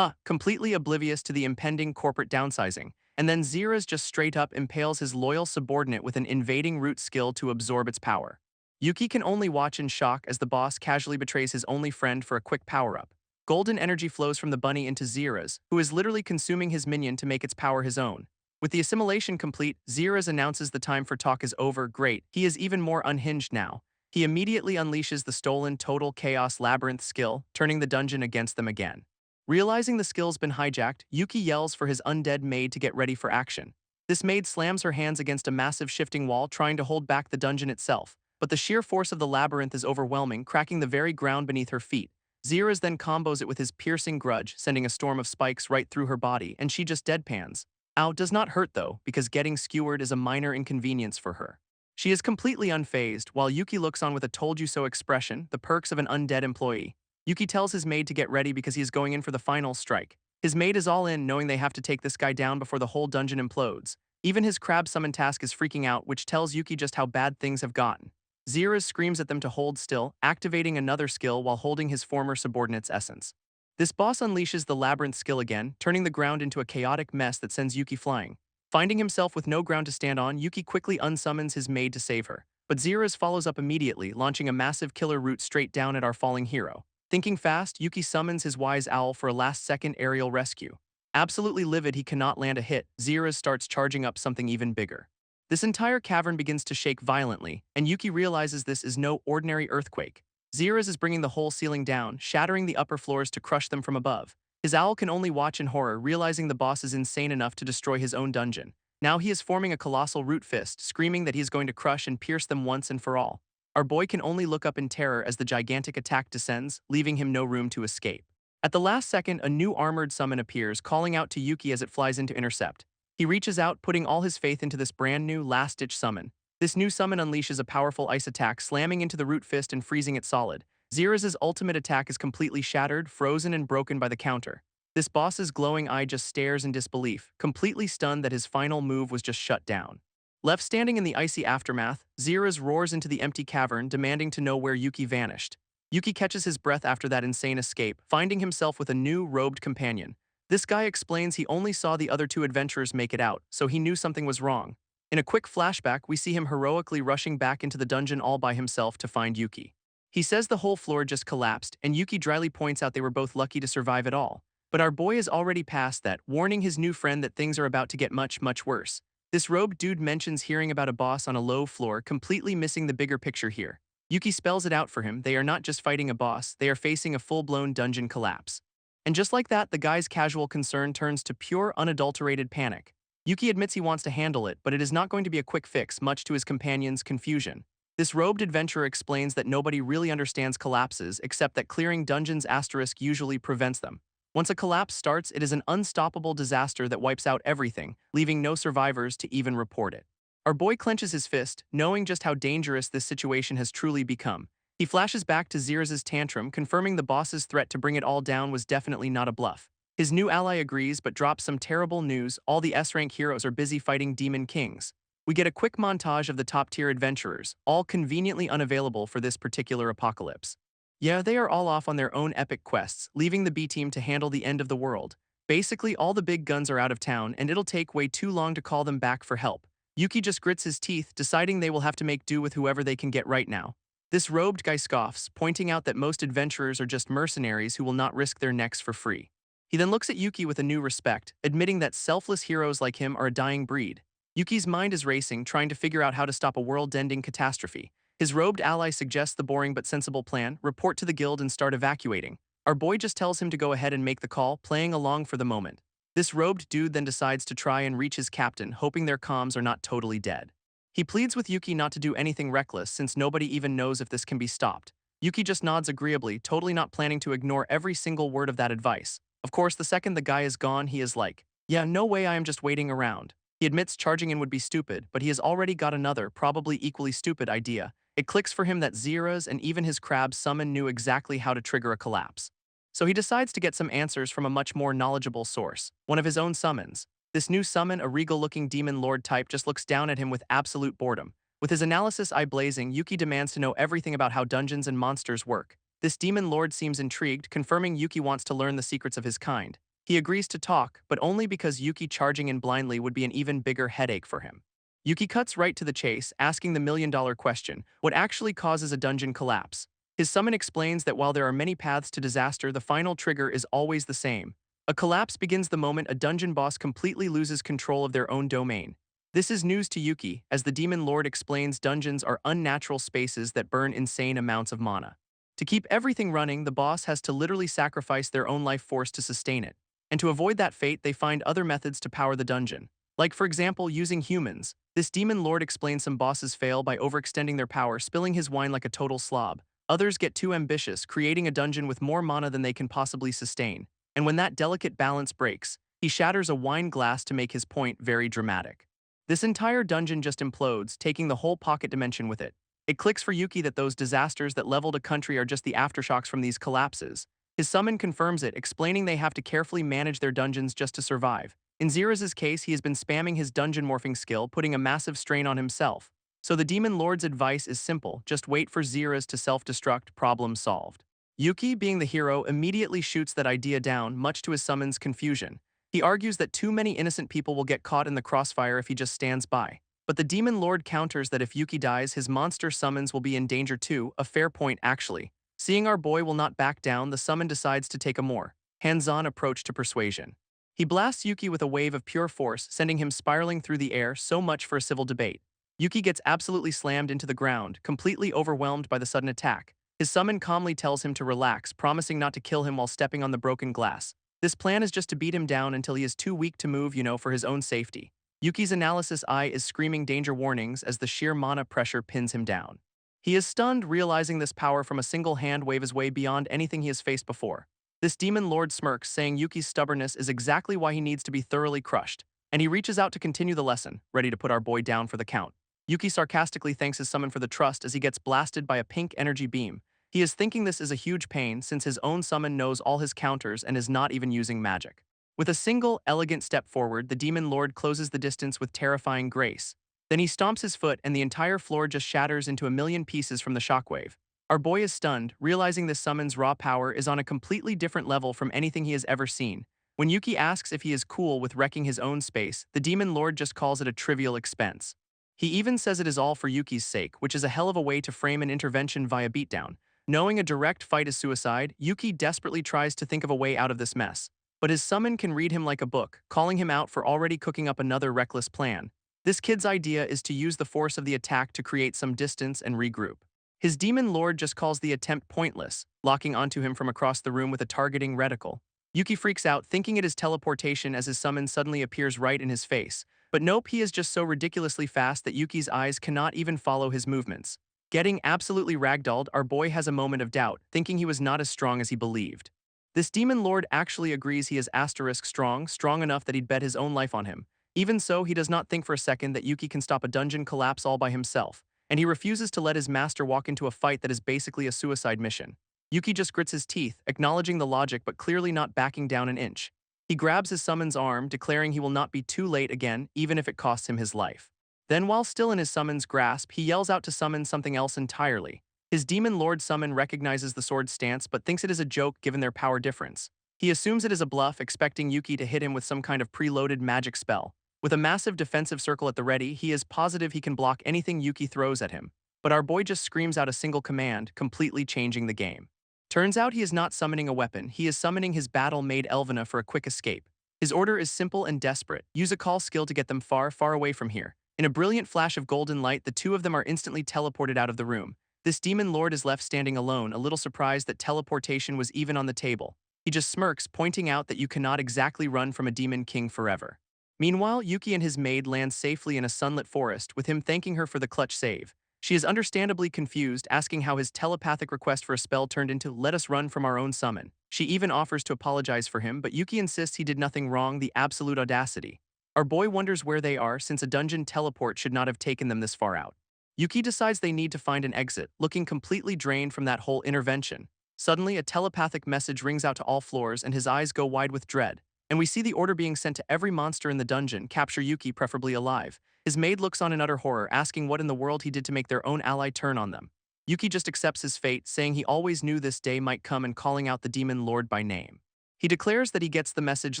completely oblivious to the impending corporate downsizing. And then Zeras just straight up impales his loyal subordinate with an invading root skill to absorb its power. Yuki can only watch in shock as the boss casually betrays his only friend for a quick power-up. Golden energy flows from the bunny into Zeras, who is literally consuming his minion to make its power his own. With the assimilation complete, Zeras announces the time for talk is over. Great, he is even more unhinged now. He immediately unleashes the stolen Total Chaos Labyrinth skill, turning the dungeon against them again. Realizing the skill's been hijacked, Yuki yells for his undead maid to get ready for action. This maid slams her hands against a massive shifting wall, trying to hold back the dungeon itself, but the sheer force of the labyrinth is overwhelming, cracking the very ground beneath her feet. Zeras then combos it with his piercing grudge, sending a storm of spikes right through her body, and she just deadpans. Ow, does not hurt though, because getting skewered is a minor inconvenience for her. She is completely unfazed, while Yuki looks on with a told-you-so expression, the perks of an undead employee. Yuki tells his maid to get ready because he is going in for the final strike. His maid is all in, knowing they have to take this guy down before the whole dungeon implodes. Even his crab summon task is freaking out, which tells Yuki just how bad things have gotten. Zeras screams at them to hold still, activating another skill while holding his former subordinate's essence. This boss unleashes the labyrinth skill again, turning the ground into a chaotic mess that sends Yuki flying. Finding himself with no ground to stand on, Yuki quickly unsummons his maid to save her. But Zeras follows up immediately, launching a massive killer root straight down at our falling hero. Thinking fast, Yuki summons his wise owl for a last-second aerial rescue. Absolutely livid he cannot land a hit, Zeras starts charging up something even bigger. This entire cavern begins to shake violently, and Yuki realizes this is no ordinary earthquake. Zeras is bringing the whole ceiling down, shattering the upper floors to crush them from above. His owl can only watch in horror, realizing the boss is insane enough to destroy his own dungeon. Now he is forming a colossal root fist, screaming that he is going to crush and pierce them once and for all. Our boy can only look up in terror as the gigantic attack descends, leaving him no room to escape. At the last second, a new armored summon appears, calling out to Yuki as it flies in to intercept. He reaches out, putting all his faith into this brand new last-ditch summon. This new summon unleashes a powerful ice attack, slamming into the root fist and freezing it solid. Zeras' ultimate attack is completely shattered, frozen and broken by the counter. This boss's glowing eye just stares in disbelief, completely stunned that his final move was just shut down. Left standing in the icy aftermath, Zeras roars into the empty cavern, demanding to know where Yuki vanished. Yuki catches his breath after that insane escape, finding himself with a new, robed companion. This guy explains he only saw the other two adventurers make it out, so he knew something was wrong. In a quick flashback, we see him heroically rushing back into the dungeon all by himself to find Yuki. He says the whole floor just collapsed, and Yuki dryly points out they were both lucky to survive it all. But our boy is already past that, warning his new friend that things are about to get much, much worse. This robed dude mentions hearing about a boss on a low floor, completely missing the bigger picture here. Yuki spells it out for him, they are not just fighting a boss, they are facing a full-blown dungeon collapse. And just like that, the guy's casual concern turns to pure, unadulterated panic. Yuki admits he wants to handle it, but it is not going to be a quick fix, much to his companion's confusion. This robed adventurer explains that nobody really understands collapses, except that clearing dungeons * usually prevents them. Once a collapse starts, it is an unstoppable disaster that wipes out everything, leaving no survivors to even report it. Our boy clenches his fist, knowing just how dangerous this situation has truly become. He flashes back to Zeras' tantrum, confirming the boss's threat to bring it all down was definitely not a bluff. His new ally agrees but drops some terrible news: all the S-rank heroes are busy fighting demon kings. We get a quick montage of the top-tier adventurers, all conveniently unavailable for this particular apocalypse. Yeah, they are all off on their own epic quests, leaving the B-team to handle the end of the world. Basically, all the big guns are out of town, and it'll take way too long to call them back for help. Yuki just grits his teeth, deciding they will have to make do with whoever they can get right now. This robed guy scoffs, pointing out that most adventurers are just mercenaries who will not risk their necks for free. He then looks at Yuki with a new respect, admitting that selfless heroes like him are a dying breed. Yuki's mind is racing, trying to figure out how to stop a world-ending catastrophe. His robed ally suggests the boring but sensible plan: report to the guild and start evacuating. Our boy just tells him to go ahead and make the call, playing along for the moment. This robed dude then decides to try and reach his captain, hoping their comms are not totally dead. He pleads with Yuki not to do anything reckless since nobody even knows if this can be stopped. Yuki just nods agreeably, totally not planning to ignore every single word of that advice. Of course, the second the guy is gone, he is like, yeah, no way, I am just waiting around. He admits charging in would be stupid, but he has already got another, probably equally stupid idea. It clicks for him that Zeras and even his crab summon knew exactly how to trigger a collapse. So he decides to get some answers from a much more knowledgeable source, one of his own summons. This new summon, a regal-looking demon lord type, just looks down at him with absolute boredom. With his analysis eye blazing, Yuki demands to know everything about how dungeons and monsters work. This demon lord seems intrigued, confirming Yuki wants to learn the secrets of his kind. He agrees to talk, but only because Yuki charging in blindly would be an even bigger headache for him. Yuki cuts right to the chase, asking the million-dollar question: what actually causes a dungeon collapse? His summon explains that while there are many paths to disaster, the final trigger is always the same. A collapse begins the moment a dungeon boss completely loses control of their own domain. This is news to Yuki, as the demon lord explains dungeons are unnatural spaces that burn insane amounts of mana. To keep everything running, the boss has to literally sacrifice their own life force to sustain it. And to avoid that fate, they find other methods to power the dungeon. Like, for example, using humans. This demon lord explains some bosses fail by overextending their power, spilling his wine like a total slob. Others get too ambitious, creating a dungeon with more mana than they can possibly sustain. And when that delicate balance breaks, he shatters a wine glass to make his point very dramatic. This entire dungeon just implodes, taking the whole pocket dimension with it. It clicks for Yuki that those disasters that leveled a country are just the aftershocks from these collapses. His summon confirms it, explaining they have to carefully manage their dungeons just to survive. In Xerxes' case, he has been spamming his dungeon morphing skill, putting a massive strain on himself. So the Demon Lord's advice is simple, just wait for Xerxes to self-destruct, problem solved. Yuki, being the hero, immediately shoots that idea down, much to his summon's confusion. He argues that too many innocent people will get caught in the crossfire if he just stands by. But the Demon Lord counters that if Yuki dies, his monster summons will be in danger too, a fair point actually. Seeing our boy will not back down, the summon decides to take a more hands-on approach to persuasion. He blasts Yuki with a wave of pure force, sending him spiraling through the air, so much for a civil debate. Yuki gets absolutely slammed into the ground, completely overwhelmed by the sudden attack. His summon calmly tells him to relax, promising not to kill him while stepping on the broken glass. This plan is just to beat him down until he is too weak to move, for his own safety. Yuki's analysis eye is screaming danger warnings as the sheer mana pressure pins him down. He is stunned, realizing this power from a single hand wave is way beyond anything he has faced before. This Demon Lord smirks, saying Yuki's stubbornness is exactly why he needs to be thoroughly crushed, and he reaches out to continue the lesson, ready to put our boy down for the count. Yuki sarcastically thanks his summon for the trust as he gets blasted by a pink energy beam. He is thinking this is a huge pain since his own summon knows all his counters and is not even using magic. With a single, elegant step forward, the Demon Lord closes the distance with terrifying grace. Then he stomps his foot and the entire floor just shatters into a million pieces from the shockwave. Our boy is stunned, realizing this summon's raw power is on a completely different level from anything he has ever seen. When Yuki asks if he is cool with wrecking his own space, the Demon Lord just calls it a trivial expense. He even says it is all for Yuki's sake, which is a hell of a way to frame an intervention via beatdown. Knowing a direct fight is suicide, Yuki desperately tries to think of a way out of this mess. But his summon can read him like a book, calling him out for already cooking up another reckless plan. This kid's idea is to use the force of the attack to create some distance and regroup. His Demon Lord just calls the attempt pointless, locking onto him from across the room with a targeting reticle. Yuki freaks out, thinking it is teleportation as his summon suddenly appears right in his face. But nope, he is just so ridiculously fast that Yuki's eyes cannot even follow his movements. Getting absolutely ragdolled, our boy has a moment of doubt, thinking he was not as strong as he believed. This Demon Lord actually agrees he is asterisk strong enough that he'd bet his own life on him. Even so, he does not think for a second that Yuki can stop a dungeon collapse all by himself, and he refuses to let his master walk into a fight that is basically a suicide mission. Yuki just grits his teeth, acknowledging the logic but clearly not backing down an inch. He grabs his summon's arm, declaring he will not be too late again, even if it costs him his life. Then, while still in his summon's grasp, he yells out to summon something else entirely. His Demon Lord summon recognizes the sword's stance but thinks it is a joke given their power difference. He assumes it is a bluff, expecting Yuki to hit him with some kind of preloaded magic spell. With a massive defensive circle at the ready, he is positive he can block anything Yuki throws at him. But our boy just screams out a single command, completely changing the game. Turns out he is not summoning a weapon, he is summoning his battle-maid Elvina for a quick escape. His order is simple and desperate: use a call skill to get them far, far away from here. In a brilliant flash of golden light, the two of them are instantly teleported out of the room. This Demon Lord is left standing alone, a little surprised that teleportation was even on the table. He just smirks, pointing out that you cannot exactly run from a Demon King forever. Meanwhile, Yuki and his maid land safely in a sunlit forest, with him thanking her for the clutch save. She is understandably confused, asking how his telepathic request for a spell turned into "let us run from our own summon." She even offers to apologize for him, but Yuki insists he did nothing wrong, the absolute audacity. Our boy wonders where they are, since a dungeon teleport should not have taken them this far out. Yuki decides they need to find an exit, looking completely drained from that whole intervention. Suddenly, a telepathic message rings out to all floors and his eyes go wide with dread. And we see the order being sent to every monster in the dungeon: capture Yuki, preferably alive. His maid looks on in utter horror, asking what in the world he did to make their own ally turn on them. Yuki just accepts his fate, saying he always knew this day might come and calling out the Demon Lord by name. He declares that he gets the message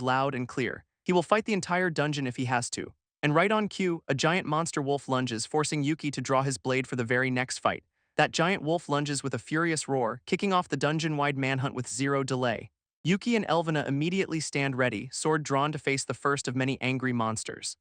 loud and clear. He will fight the entire dungeon if he has to. And right on cue, a giant monster wolf lunges, forcing Yuki to draw his blade for the very next fight. That giant wolf lunges with a furious roar, kicking off the dungeon-wide manhunt with zero delay. Yuki and Elvina immediately stand ready, sword drawn to face the first of many angry monsters.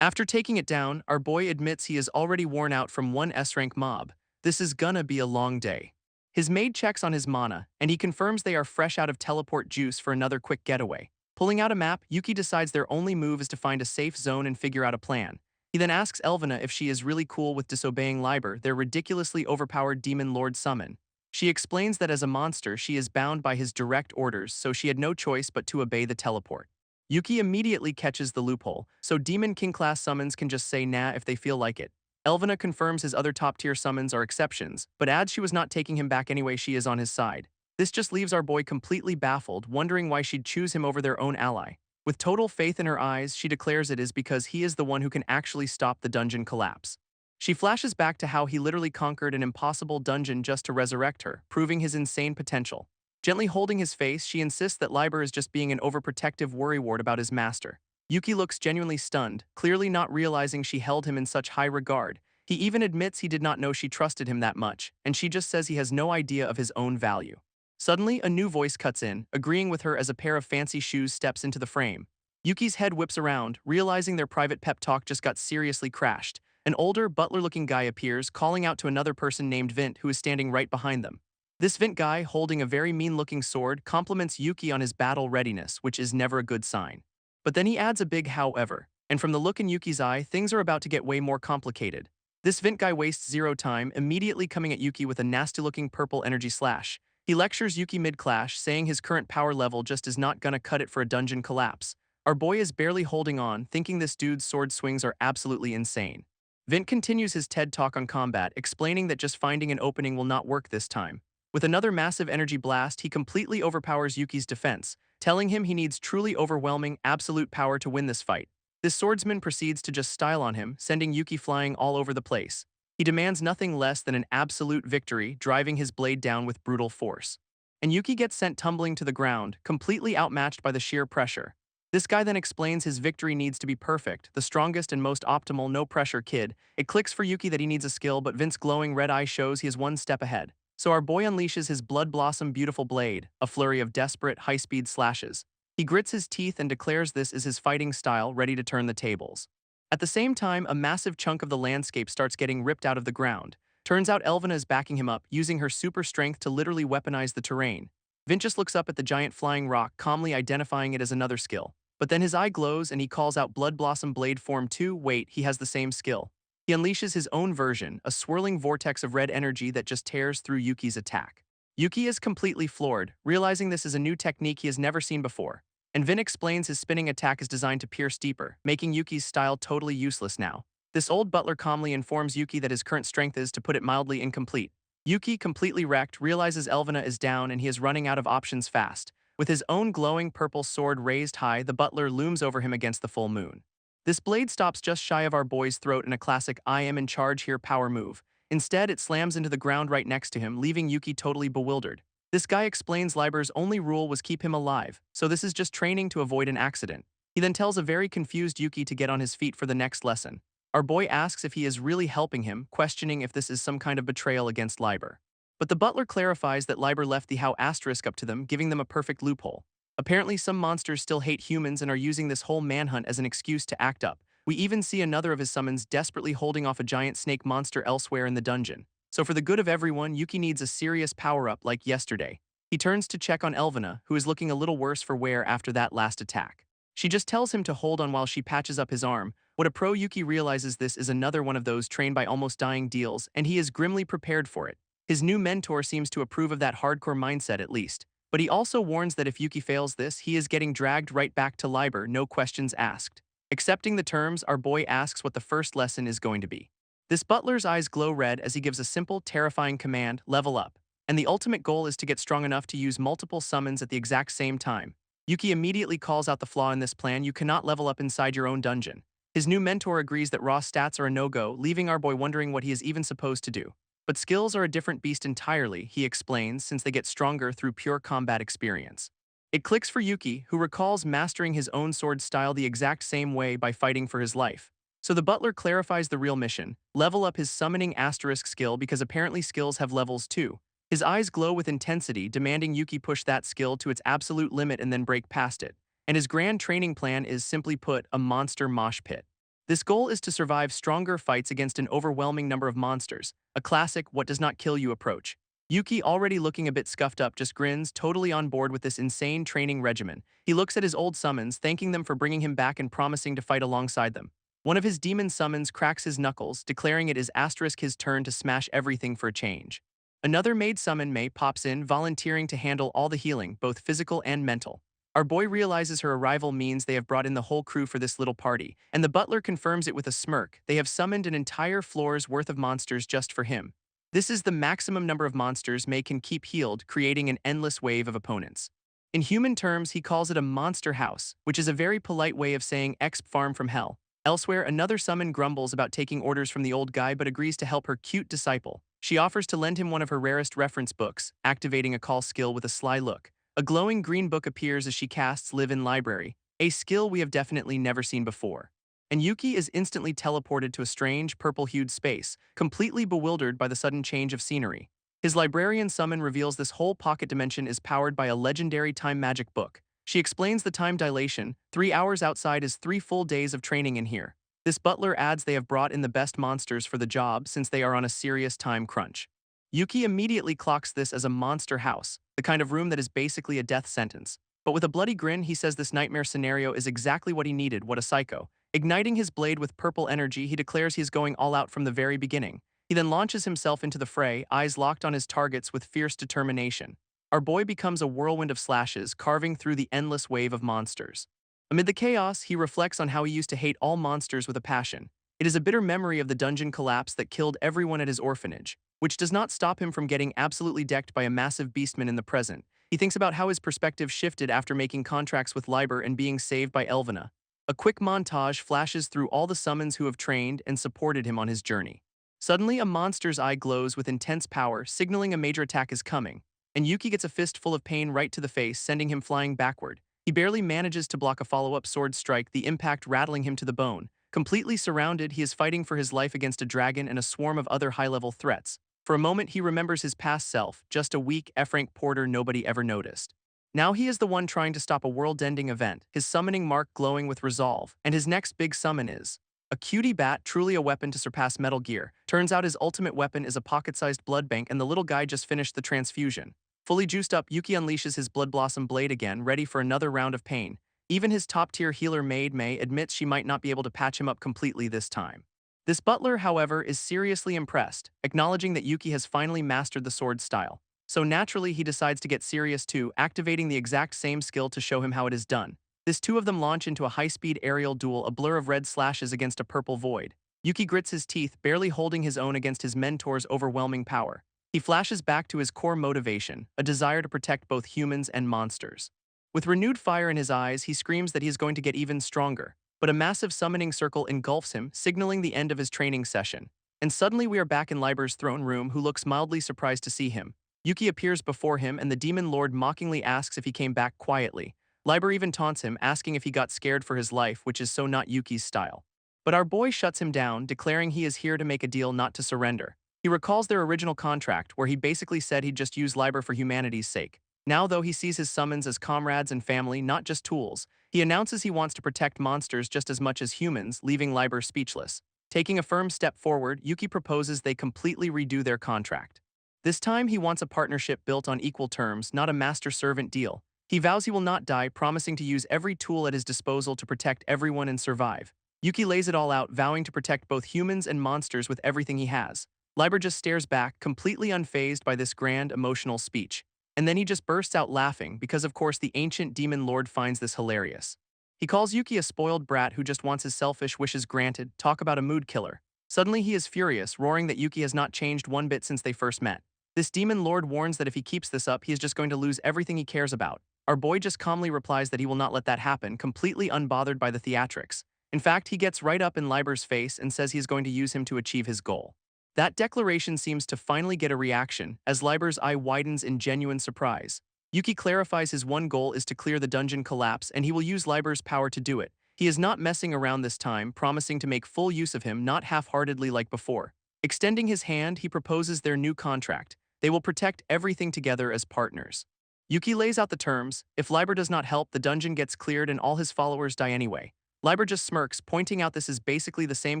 After taking it down, our boy admits he is already worn out from one S-rank mob. This is gonna be a long day. His maid checks on his mana, and he confirms they are fresh out of teleport juice for another quick getaway. Pulling out a map, Yuki decides their only move is to find a safe zone and figure out a plan. He then asks Elvina if she is really cool with disobeying Liber, their ridiculously overpowered Demon Lord summon. She explains that as a monster, she is bound by his direct orders, so she had no choice but to obey the teleport. Yuki immediately catches the loophole, so Demon King class summons can just say nah if they feel like it. Elvina confirms his other top-tier summons are exceptions, but adds she was not taking him back anyway, she is on his side. This just leaves our boy completely baffled, wondering why she'd choose him over their own ally. With total faith in her eyes, she declares it is because he is the one who can actually stop the dungeon collapse. She flashes back to how he literally conquered an impossible dungeon just to resurrect her, proving his insane potential. Gently holding his face, she insists that Liber is just being an overprotective worrywart about his master. Yuki looks genuinely stunned, clearly not realizing she held him in such high regard. He even admits he did not know she trusted him that much, and she just says he has no idea of his own value. Suddenly, a new voice cuts in, agreeing with her as a pair of fancy shoes steps into the frame. Yuki's head whips around, realizing their private pep talk just got seriously crashed. An older, butler-looking guy appears, calling out to another person named Vint who is standing right behind them. This Vint guy, holding a very mean-looking sword, compliments Yuki on his battle readiness, which is never a good sign. But then he adds a big however, and from the look in Yuki's eye, things are about to get way more complicated. This Vint guy wastes zero time, immediately coming at Yuki with a nasty-looking purple energy slash. He lectures Yuki mid-clash, saying his current power level just is not gonna cut it for a dungeon collapse. Our boy is barely holding on, thinking this dude's sword swings are absolutely insane. Vint continues his TED talk on combat, explaining that just finding an opening will not work this time. With another massive energy blast, he completely overpowers Yuki's defense, telling him he needs truly overwhelming, absolute power to win this fight. This swordsman proceeds to just style on him, sending Yuki flying all over the place. He demands nothing less than an absolute victory, driving his blade down with brutal force. And Yuki gets sent tumbling to the ground, completely outmatched by the sheer pressure. This guy then explains his victory needs to be perfect, the strongest and most optimal no-pressure kid. It clicks for Yuki that he needs a skill, but Vince's glowing red eye shows he is one step ahead. So our boy unleashes his Blood Blossom Beautiful Blade, a flurry of desperate, high-speed slashes. He grits his teeth and declares this is his fighting style, ready to turn the tables. At the same time, a massive chunk of the landscape starts getting ripped out of the ground. Turns out Elvina is backing him up, using her super strength to literally weaponize the terrain. Vince just looks up at the giant flying rock, calmly identifying it as another skill. But then his eye glows and he calls out Blood Blossom Blade Form 2, wait, he has the same skill. He unleashes his own version, a swirling vortex of red energy that just tears through Yuki's attack. Yuki is completely floored, realizing this is a new technique he has never seen before. And Vin explains his spinning attack is designed to pierce deeper, making Yuki's style totally useless now. This old butler calmly informs Yuki that his current strength is, to put it mildly, incomplete. Yuki, completely wrecked, realizes Elvina is down and he is running out of options fast. With his own glowing purple sword raised high, the butler looms over him against the full moon. This blade stops just shy of our boy's throat in a classic I am in charge here power move. Instead, it slams into the ground right next to him, leaving Yuki totally bewildered. This guy explains Liber's only rule was keep him alive, so this is just training to avoid an accident. He then tells a very confused Yuki to get on his feet for the next lesson. Our boy asks if he is really helping him, questioning if this is some kind of betrayal against Liber. But the butler clarifies that Liber left the how asterisk up to them, giving them a perfect loophole. Apparently some monsters still hate humans and are using this whole manhunt as an excuse to act up. We even see another of his summons desperately holding off a giant snake monster elsewhere in the dungeon. So for the good of everyone, Yuki needs a serious power-up like yesterday. He turns to check on Elvina, who is looking a little worse for wear after that last attack. She just tells him to hold on while she patches up his arm. What a pro, Yuki realizes this is another one of those trained by almost dying deals, and he is grimly prepared for it. His new mentor seems to approve of that hardcore mindset at least. But he also warns that if Yuki fails this, he is getting dragged right back to Liber, no questions asked. Accepting the terms, our boy asks what the first lesson is going to be. This butler's eyes glow red as he gives a simple, terrifying command, level up. And the ultimate goal is to get strong enough to use multiple summons at the exact same time. Yuki immediately calls out the flaw in this plan: you cannot level up inside your own dungeon. His new mentor agrees that raw stats are a no-go, leaving our boy wondering what he is even supposed to do. But skills are a different beast entirely, he explains, since they get stronger through pure combat experience. It clicks for Yuki, who recalls mastering his own sword style the exact same way by fighting for his life. So the butler clarifies the real mission: level up his summoning asterisk skill, because apparently skills have levels too. His eyes glow with intensity, demanding Yuki push that skill to its absolute limit and then break past it. And his grand training plan is, simply put, a monster mosh pit. This goal is to survive stronger fights against an overwhelming number of monsters, a classic what does not kill you approach. Yuki, already looking a bit scuffed up, just grins, totally on board with this insane training regimen. He looks at his old summons, thanking them for bringing him back and promising to fight alongside them. One of his demon summons cracks his knuckles, declaring it is asterisk his turn to smash everything for a change. Another maid summon, May, pops in, volunteering to handle all the healing, both physical and mental. Our boy realizes her arrival means they have brought in the whole crew for this little party, and the butler confirms it with a smirk. They have summoned an entire floor's worth of monsters just for him. This is the maximum number of monsters May can keep healed, creating an endless wave of opponents. In human terms, he calls it a monster house, which is a very polite way of saying exp farm from hell. Elsewhere, another summon grumbles about taking orders from the old guy but agrees to help her cute disciple. She offers to lend him one of her rarest reference books, activating a call skill with a sly look. A glowing green book appears as she casts Live in Library, a skill we have definitely never seen before. And Yuki is instantly teleported to a strange, purple-hued space, completely bewildered by the sudden change of scenery. His librarian summon reveals this whole pocket dimension is powered by a legendary time magic book. She explains the time dilation, 3 hours outside is 3 full days of training in here. This butler adds they have brought in the best monsters for the job since they are on a serious time crunch. Yuki immediately clocks this as a monster house, the kind of room that is basically a death sentence. But with a bloody grin, he says this nightmare scenario is exactly what he needed. What a psycho. Igniting his blade with purple energy, he declares he is going all out from the very beginning. He then launches himself into the fray, eyes locked on his targets with fierce determination. Our boy becomes a whirlwind of slashes, carving through the endless wave of monsters. Amid the chaos, he reflects on how he used to hate all monsters with a passion. It is a bitter memory of the dungeon collapse that killed everyone at his orphanage, which does not stop him from getting absolutely decked by a massive beastman in the present. He thinks about how his perspective shifted after making contracts with Liber and being saved by Elvina. A quick montage flashes through all the summons who have trained and supported him on his journey. Suddenly, a monster's eye glows with intense power, signaling a major attack is coming, and Yuki gets a fist full of pain right to the face, sending him flying backward. He barely manages to block a follow-up sword strike, the impact rattling him to the bone. Completely surrounded, he is fighting for his life against a dragon and a swarm of other high-level threats. For a moment, he remembers his past self, just a weak, F-rank porter nobody ever noticed. Now he is the one trying to stop a world-ending event, his summoning mark glowing with resolve, and his next big summon is a cutie bat, truly a weapon to surpass Metal Gear. Turns out his ultimate weapon is a pocket-sized blood bank, and the little guy just finished the transfusion. Fully juiced up, Yuki unleashes his Blood Blossom blade again, ready for another round of pain. Even his top-tier healer maid May admits she might not be able to patch him up completely this time. This butler, however, is seriously impressed, acknowledging that Yuki has finally mastered the sword style. So naturally, he decides to get serious too, activating the exact same skill to show him how it is done. This two of them launch into a high-speed aerial duel, a blur of red slashes against a purple void. Yuki grits his teeth, barely holding his own against his mentor's overwhelming power. He flashes back to his core motivation, a desire to protect both humans and monsters. With renewed fire in his eyes, he screams that he is going to get even stronger. But a massive summoning circle engulfs him, signaling the end of his training session. And suddenly we are back in Liber's throne room, who looks mildly surprised to see him. Yuki appears before him, and the demon lord mockingly asks if he came back quietly. Liber even taunts him, asking if he got scared for his life, which is so not Yuki's style. But our boy shuts him down, declaring he is here to make a deal, not to surrender. He recalls their original contract, where he basically said he'd just use Liber for humanity's sake. Now, though, he sees his summons as comrades and family, not just tools. He announces he wants to protect monsters just as much as humans, leaving Liber speechless. Taking a firm step forward, Yuki proposes they completely redo their contract. This time, he wants a partnership built on equal terms, not a master-servant deal. He vows he will not die, promising to use every tool at his disposal to protect everyone and survive. Yuki lays it all out, vowing to protect both humans and monsters with everything he has. Liber just stares back, completely unfazed by this grand, emotional speech. And then he just bursts out laughing because, of course, the ancient demon lord finds this hilarious. He calls Yuki a spoiled brat who just wants his selfish wishes granted. Talk about a mood killer. Suddenly he is furious, roaring that Yuki has not changed one bit since they first met. This demon lord warns that if he keeps this up, he is just going to lose everything he cares about. Our boy just calmly replies that he will not let that happen, completely unbothered by the theatrics. In fact, he gets right up in Liber's face and says he is going to use him to achieve his goal. That declaration seems to finally get a reaction, as Liber's eye widens in genuine surprise. Yuki clarifies his one goal is to clear the dungeon collapse, and he will use Liber's power to do it. He is not messing around this time, promising to make full use of him, not half-heartedly like before. Extending his hand, he proposes their new contract. They will protect everything together as partners. Yuki lays out the terms. If Liber does not help, the dungeon gets cleared and all his followers die anyway. Liber just smirks, pointing out this is basically the same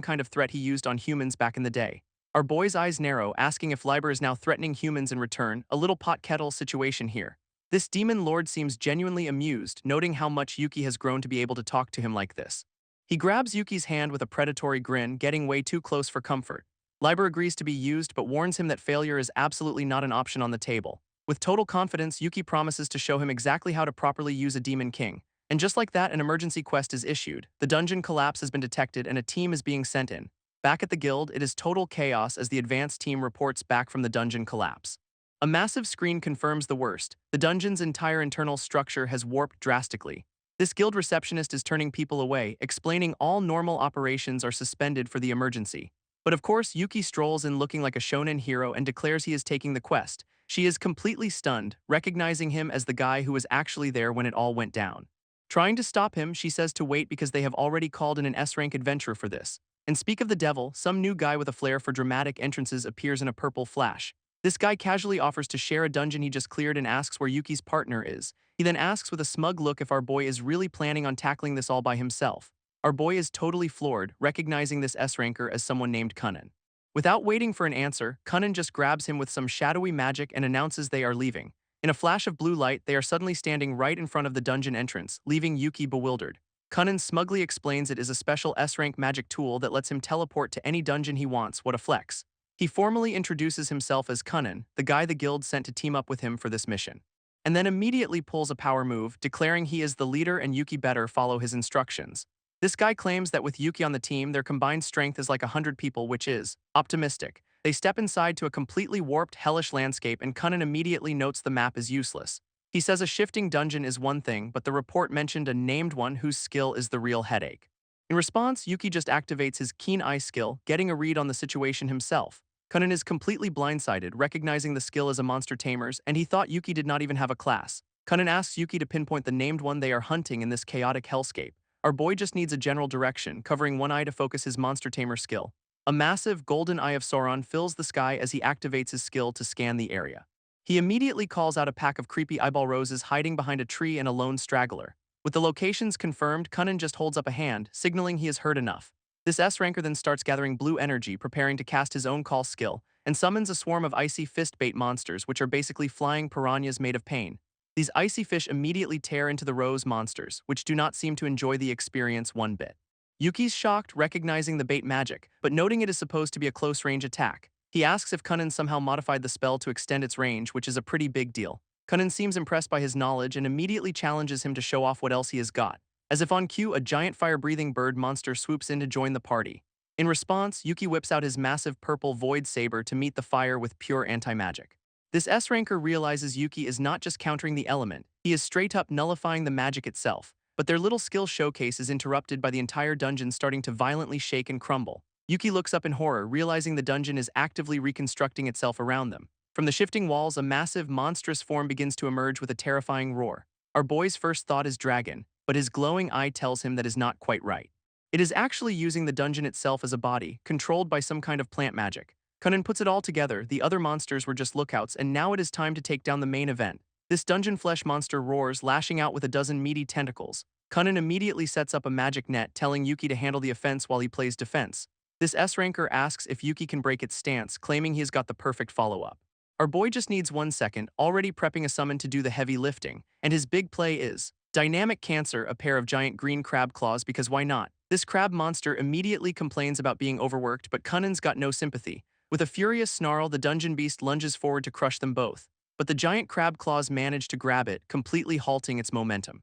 kind of threat he used on humans back in the day. Our boy's eyes narrow, asking if Liber is now threatening humans in return, a little pot-kettle situation here. This demon lord seems genuinely amused, noting how much Yuki has grown to be able to talk to him like this. He grabs Yuki's hand with a predatory grin, getting way too close for comfort. Liber agrees to be used but warns him that failure is absolutely not an option on the table. With total confidence, Yuki promises to show him exactly how to properly use a Demon King. And just like that, an emergency quest is issued. The dungeon collapse has been detected and a team is being sent in. Back at the guild, it is total chaos as the advanced team reports back from the dungeon collapse. A massive screen confirms the worst. The dungeon's entire internal structure has warped drastically. This guild receptionist is turning people away, explaining all normal operations are suspended for the emergency. But of course, Yuki strolls in looking like a shonen hero and declares he is taking the quest. She is completely stunned, recognizing him as the guy who was actually there when it all went down. Trying to stop him, she says to wait because they have already called in an S-rank adventurer for this. And speak of the devil, some new guy with a flair for dramatic entrances appears in a purple flash. This guy casually offers to share a dungeon he just cleared and asks where Yuki's partner is. He then asks with a smug look if our boy is really planning on tackling this all by himself. Our boy is totally floored, recognizing this S-ranker as someone named Kunnan. Without waiting for an answer, Kunnan just grabs him with some shadowy magic and announces they are leaving. In a flash of blue light, they are suddenly standing right in front of the dungeon entrance, leaving Yuki bewildered. Kunnan smugly explains it is a special S-rank magic tool that lets him teleport to any dungeon he wants. What a flex. He formally introduces himself as Kunnan, the guy the guild sent to team up with him for this mission. And then immediately pulls a power move, declaring he is the leader and Yuki better follow his instructions. This guy claims that with Yuki on the team, their combined strength is like 100 people, which is optimistic. They step inside to a completely warped, hellish landscape and Kunnan immediately notes the map is useless. He says a shifting dungeon is one thing, but the report mentioned a named one whose skill is the real headache. In response, Yuki just activates his keen eye skill, getting a read on the situation himself. Kunnan is completely blindsided, recognizing the skill as a monster tamer's, and he thought Yuki did not even have a class. Kunnan asks Yuki to pinpoint the named one they are hunting in this chaotic hellscape. Our boy just needs a general direction, covering one eye to focus his monster tamer skill. A massive golden eye of Sauron fills the sky as he activates his skill to scan the area. He immediately calls out a pack of creepy eyeball roses hiding behind a tree and a lone straggler. With the locations confirmed, Kunnan just holds up a hand, signaling he has heard enough. This S-ranker then starts gathering blue energy, preparing to cast his own call skill, and summons a swarm of icy fist bait monsters, which are basically flying piranhas made of pain. These icy fish immediately tear into the rose monsters, which do not seem to enjoy the experience one bit. Yuki's shocked, recognizing the bait magic, but noting it is supposed to be a close-range attack. He asks if Kunnan somehow modified the spell to extend its range, which is a pretty big deal. Kunnan seems impressed by his knowledge and immediately challenges him to show off what else he has got. As if on cue, a giant fire-breathing bird monster swoops in to join the party. In response, Yuki whips out his massive purple void saber to meet the fire with pure anti-magic. This S-ranker realizes Yuki is not just countering the element, he is straight-up nullifying the magic itself, but their little skill showcase is interrupted by the entire dungeon starting to violently shake and crumble. Yuki looks up in horror, realizing the dungeon is actively reconstructing itself around them. From the shifting walls, a massive, monstrous form begins to emerge with a terrifying roar. Our boy's first thought is dragon, but his glowing eye tells him that is not quite right. It is actually using the dungeon itself as a body, controlled by some kind of plant magic. Kunnan puts it all together, the other monsters were just lookouts, and now it is time to take down the main event. This dungeon flesh monster roars, lashing out with a dozen meaty tentacles. Kunnan immediately sets up a magic net, telling Yuki to handle the offense while he plays defense. This S-ranker asks if Yuki can break its stance, claiming he has got the perfect follow-up. Our boy just needs 1 second, already prepping a summon to do the heavy lifting, and his big play is Dynamic Cancer, a pair of giant green crab claws, because why not? This crab monster immediately complains about being overworked, but Kunnan's got no sympathy. With a furious snarl, the dungeon beast lunges forward to crush them both, but the giant crab claws manage to grab it, completely halting its momentum.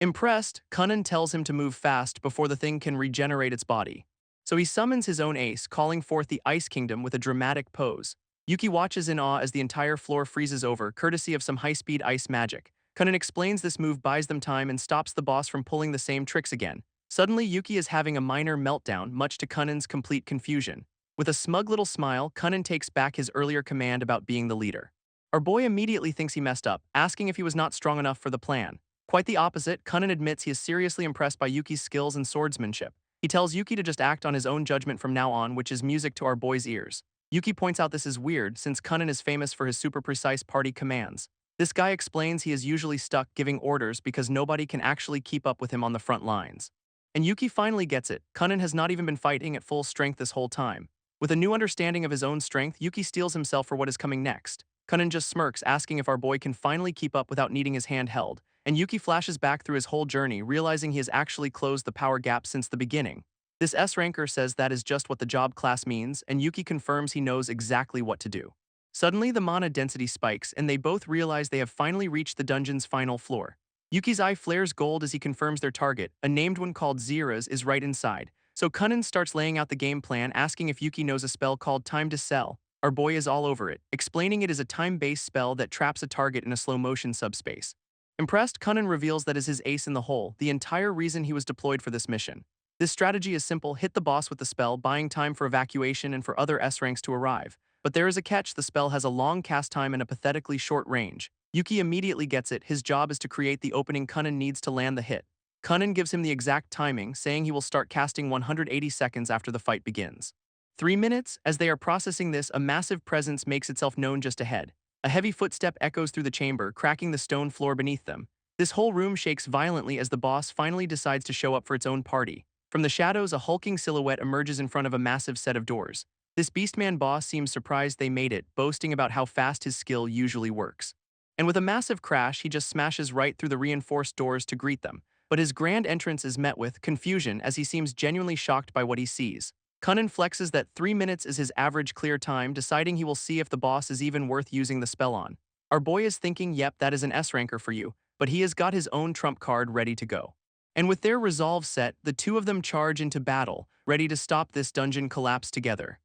Impressed, Kunnan tells him to move fast before the thing can regenerate its body. So he summons his own ace, calling forth the Ice Kingdom with a dramatic pose. Yuki watches in awe as the entire floor freezes over, courtesy of some high-speed ice magic. Kunnan explains this move buys them time and stops the boss from pulling the same tricks again. Suddenly, Yuki is having a minor meltdown, much to Kunnan's complete confusion. With a smug little smile, Kunnan takes back his earlier command about being the leader. Our boy immediately thinks he messed up, asking if he was not strong enough for the plan. Quite the opposite, Kunnan admits he is seriously impressed by Yuki's skills and swordsmanship. He tells Yuki to just act on his own judgment from now on, which is music to our boy's ears. Yuki points out this is weird, since Kunnan is famous for his super precise party commands. This guy explains he is usually stuck giving orders because nobody can actually keep up with him on the front lines. And Yuki finally gets it. Kunnan has not even been fighting at full strength this whole time. With a new understanding of his own strength, Yuki steels himself for what is coming next. Kunnan just smirks, asking if our boy can finally keep up without needing his hand held, and Yuki flashes back through his whole journey, realizing he has actually closed the power gap since the beginning. This S-ranker says that is just what the job class means, and Yuki confirms he knows exactly what to do. Suddenly, the mana density spikes, and they both realize they have finally reached the dungeon's final floor. Yuki's eye flares gold as he confirms their target. A named one called Zira's is right inside. So Kunin starts laying out the game plan, asking if Yuki knows a spell called Time to Sell. Our boy is all over it, explaining it is a time-based spell that traps a target in a slow-motion subspace. Impressed, Kunin reveals that is his ace in the hole, the entire reason he was deployed for this mission. This strategy is simple: hit the boss with the spell, buying time for evacuation and for other S ranks to arrive. But there is a catch: the spell has a long cast time and a pathetically short range. Yuki immediately gets it. His job is to create the opening Kunin needs to land the hit. Kunin gives him the exact timing, saying he will start casting 180 seconds after the fight begins. 3 minutes? As they are processing this, a massive presence makes itself known just ahead. A heavy footstep echoes through the chamber, cracking the stone floor beneath them. This whole room shakes violently as the boss finally decides to show up for its own party. From the shadows, a hulking silhouette emerges in front of a massive set of doors. This Beastman boss seems surprised they made it, boasting about how fast his skill usually works. And with a massive crash, he just smashes right through the reinforced doors to greet them. But his grand entrance is met with confusion as he seems genuinely shocked by what he sees. Kunin flexes that 3 minutes is his average clear time, deciding he will see if the boss is even worth using the spell on. Our boy is thinking, yep, that is an S-ranker for you, but he has got his own trump card ready to go. And with their resolve set, the two of them charge into battle, ready to stop this dungeon collapse together.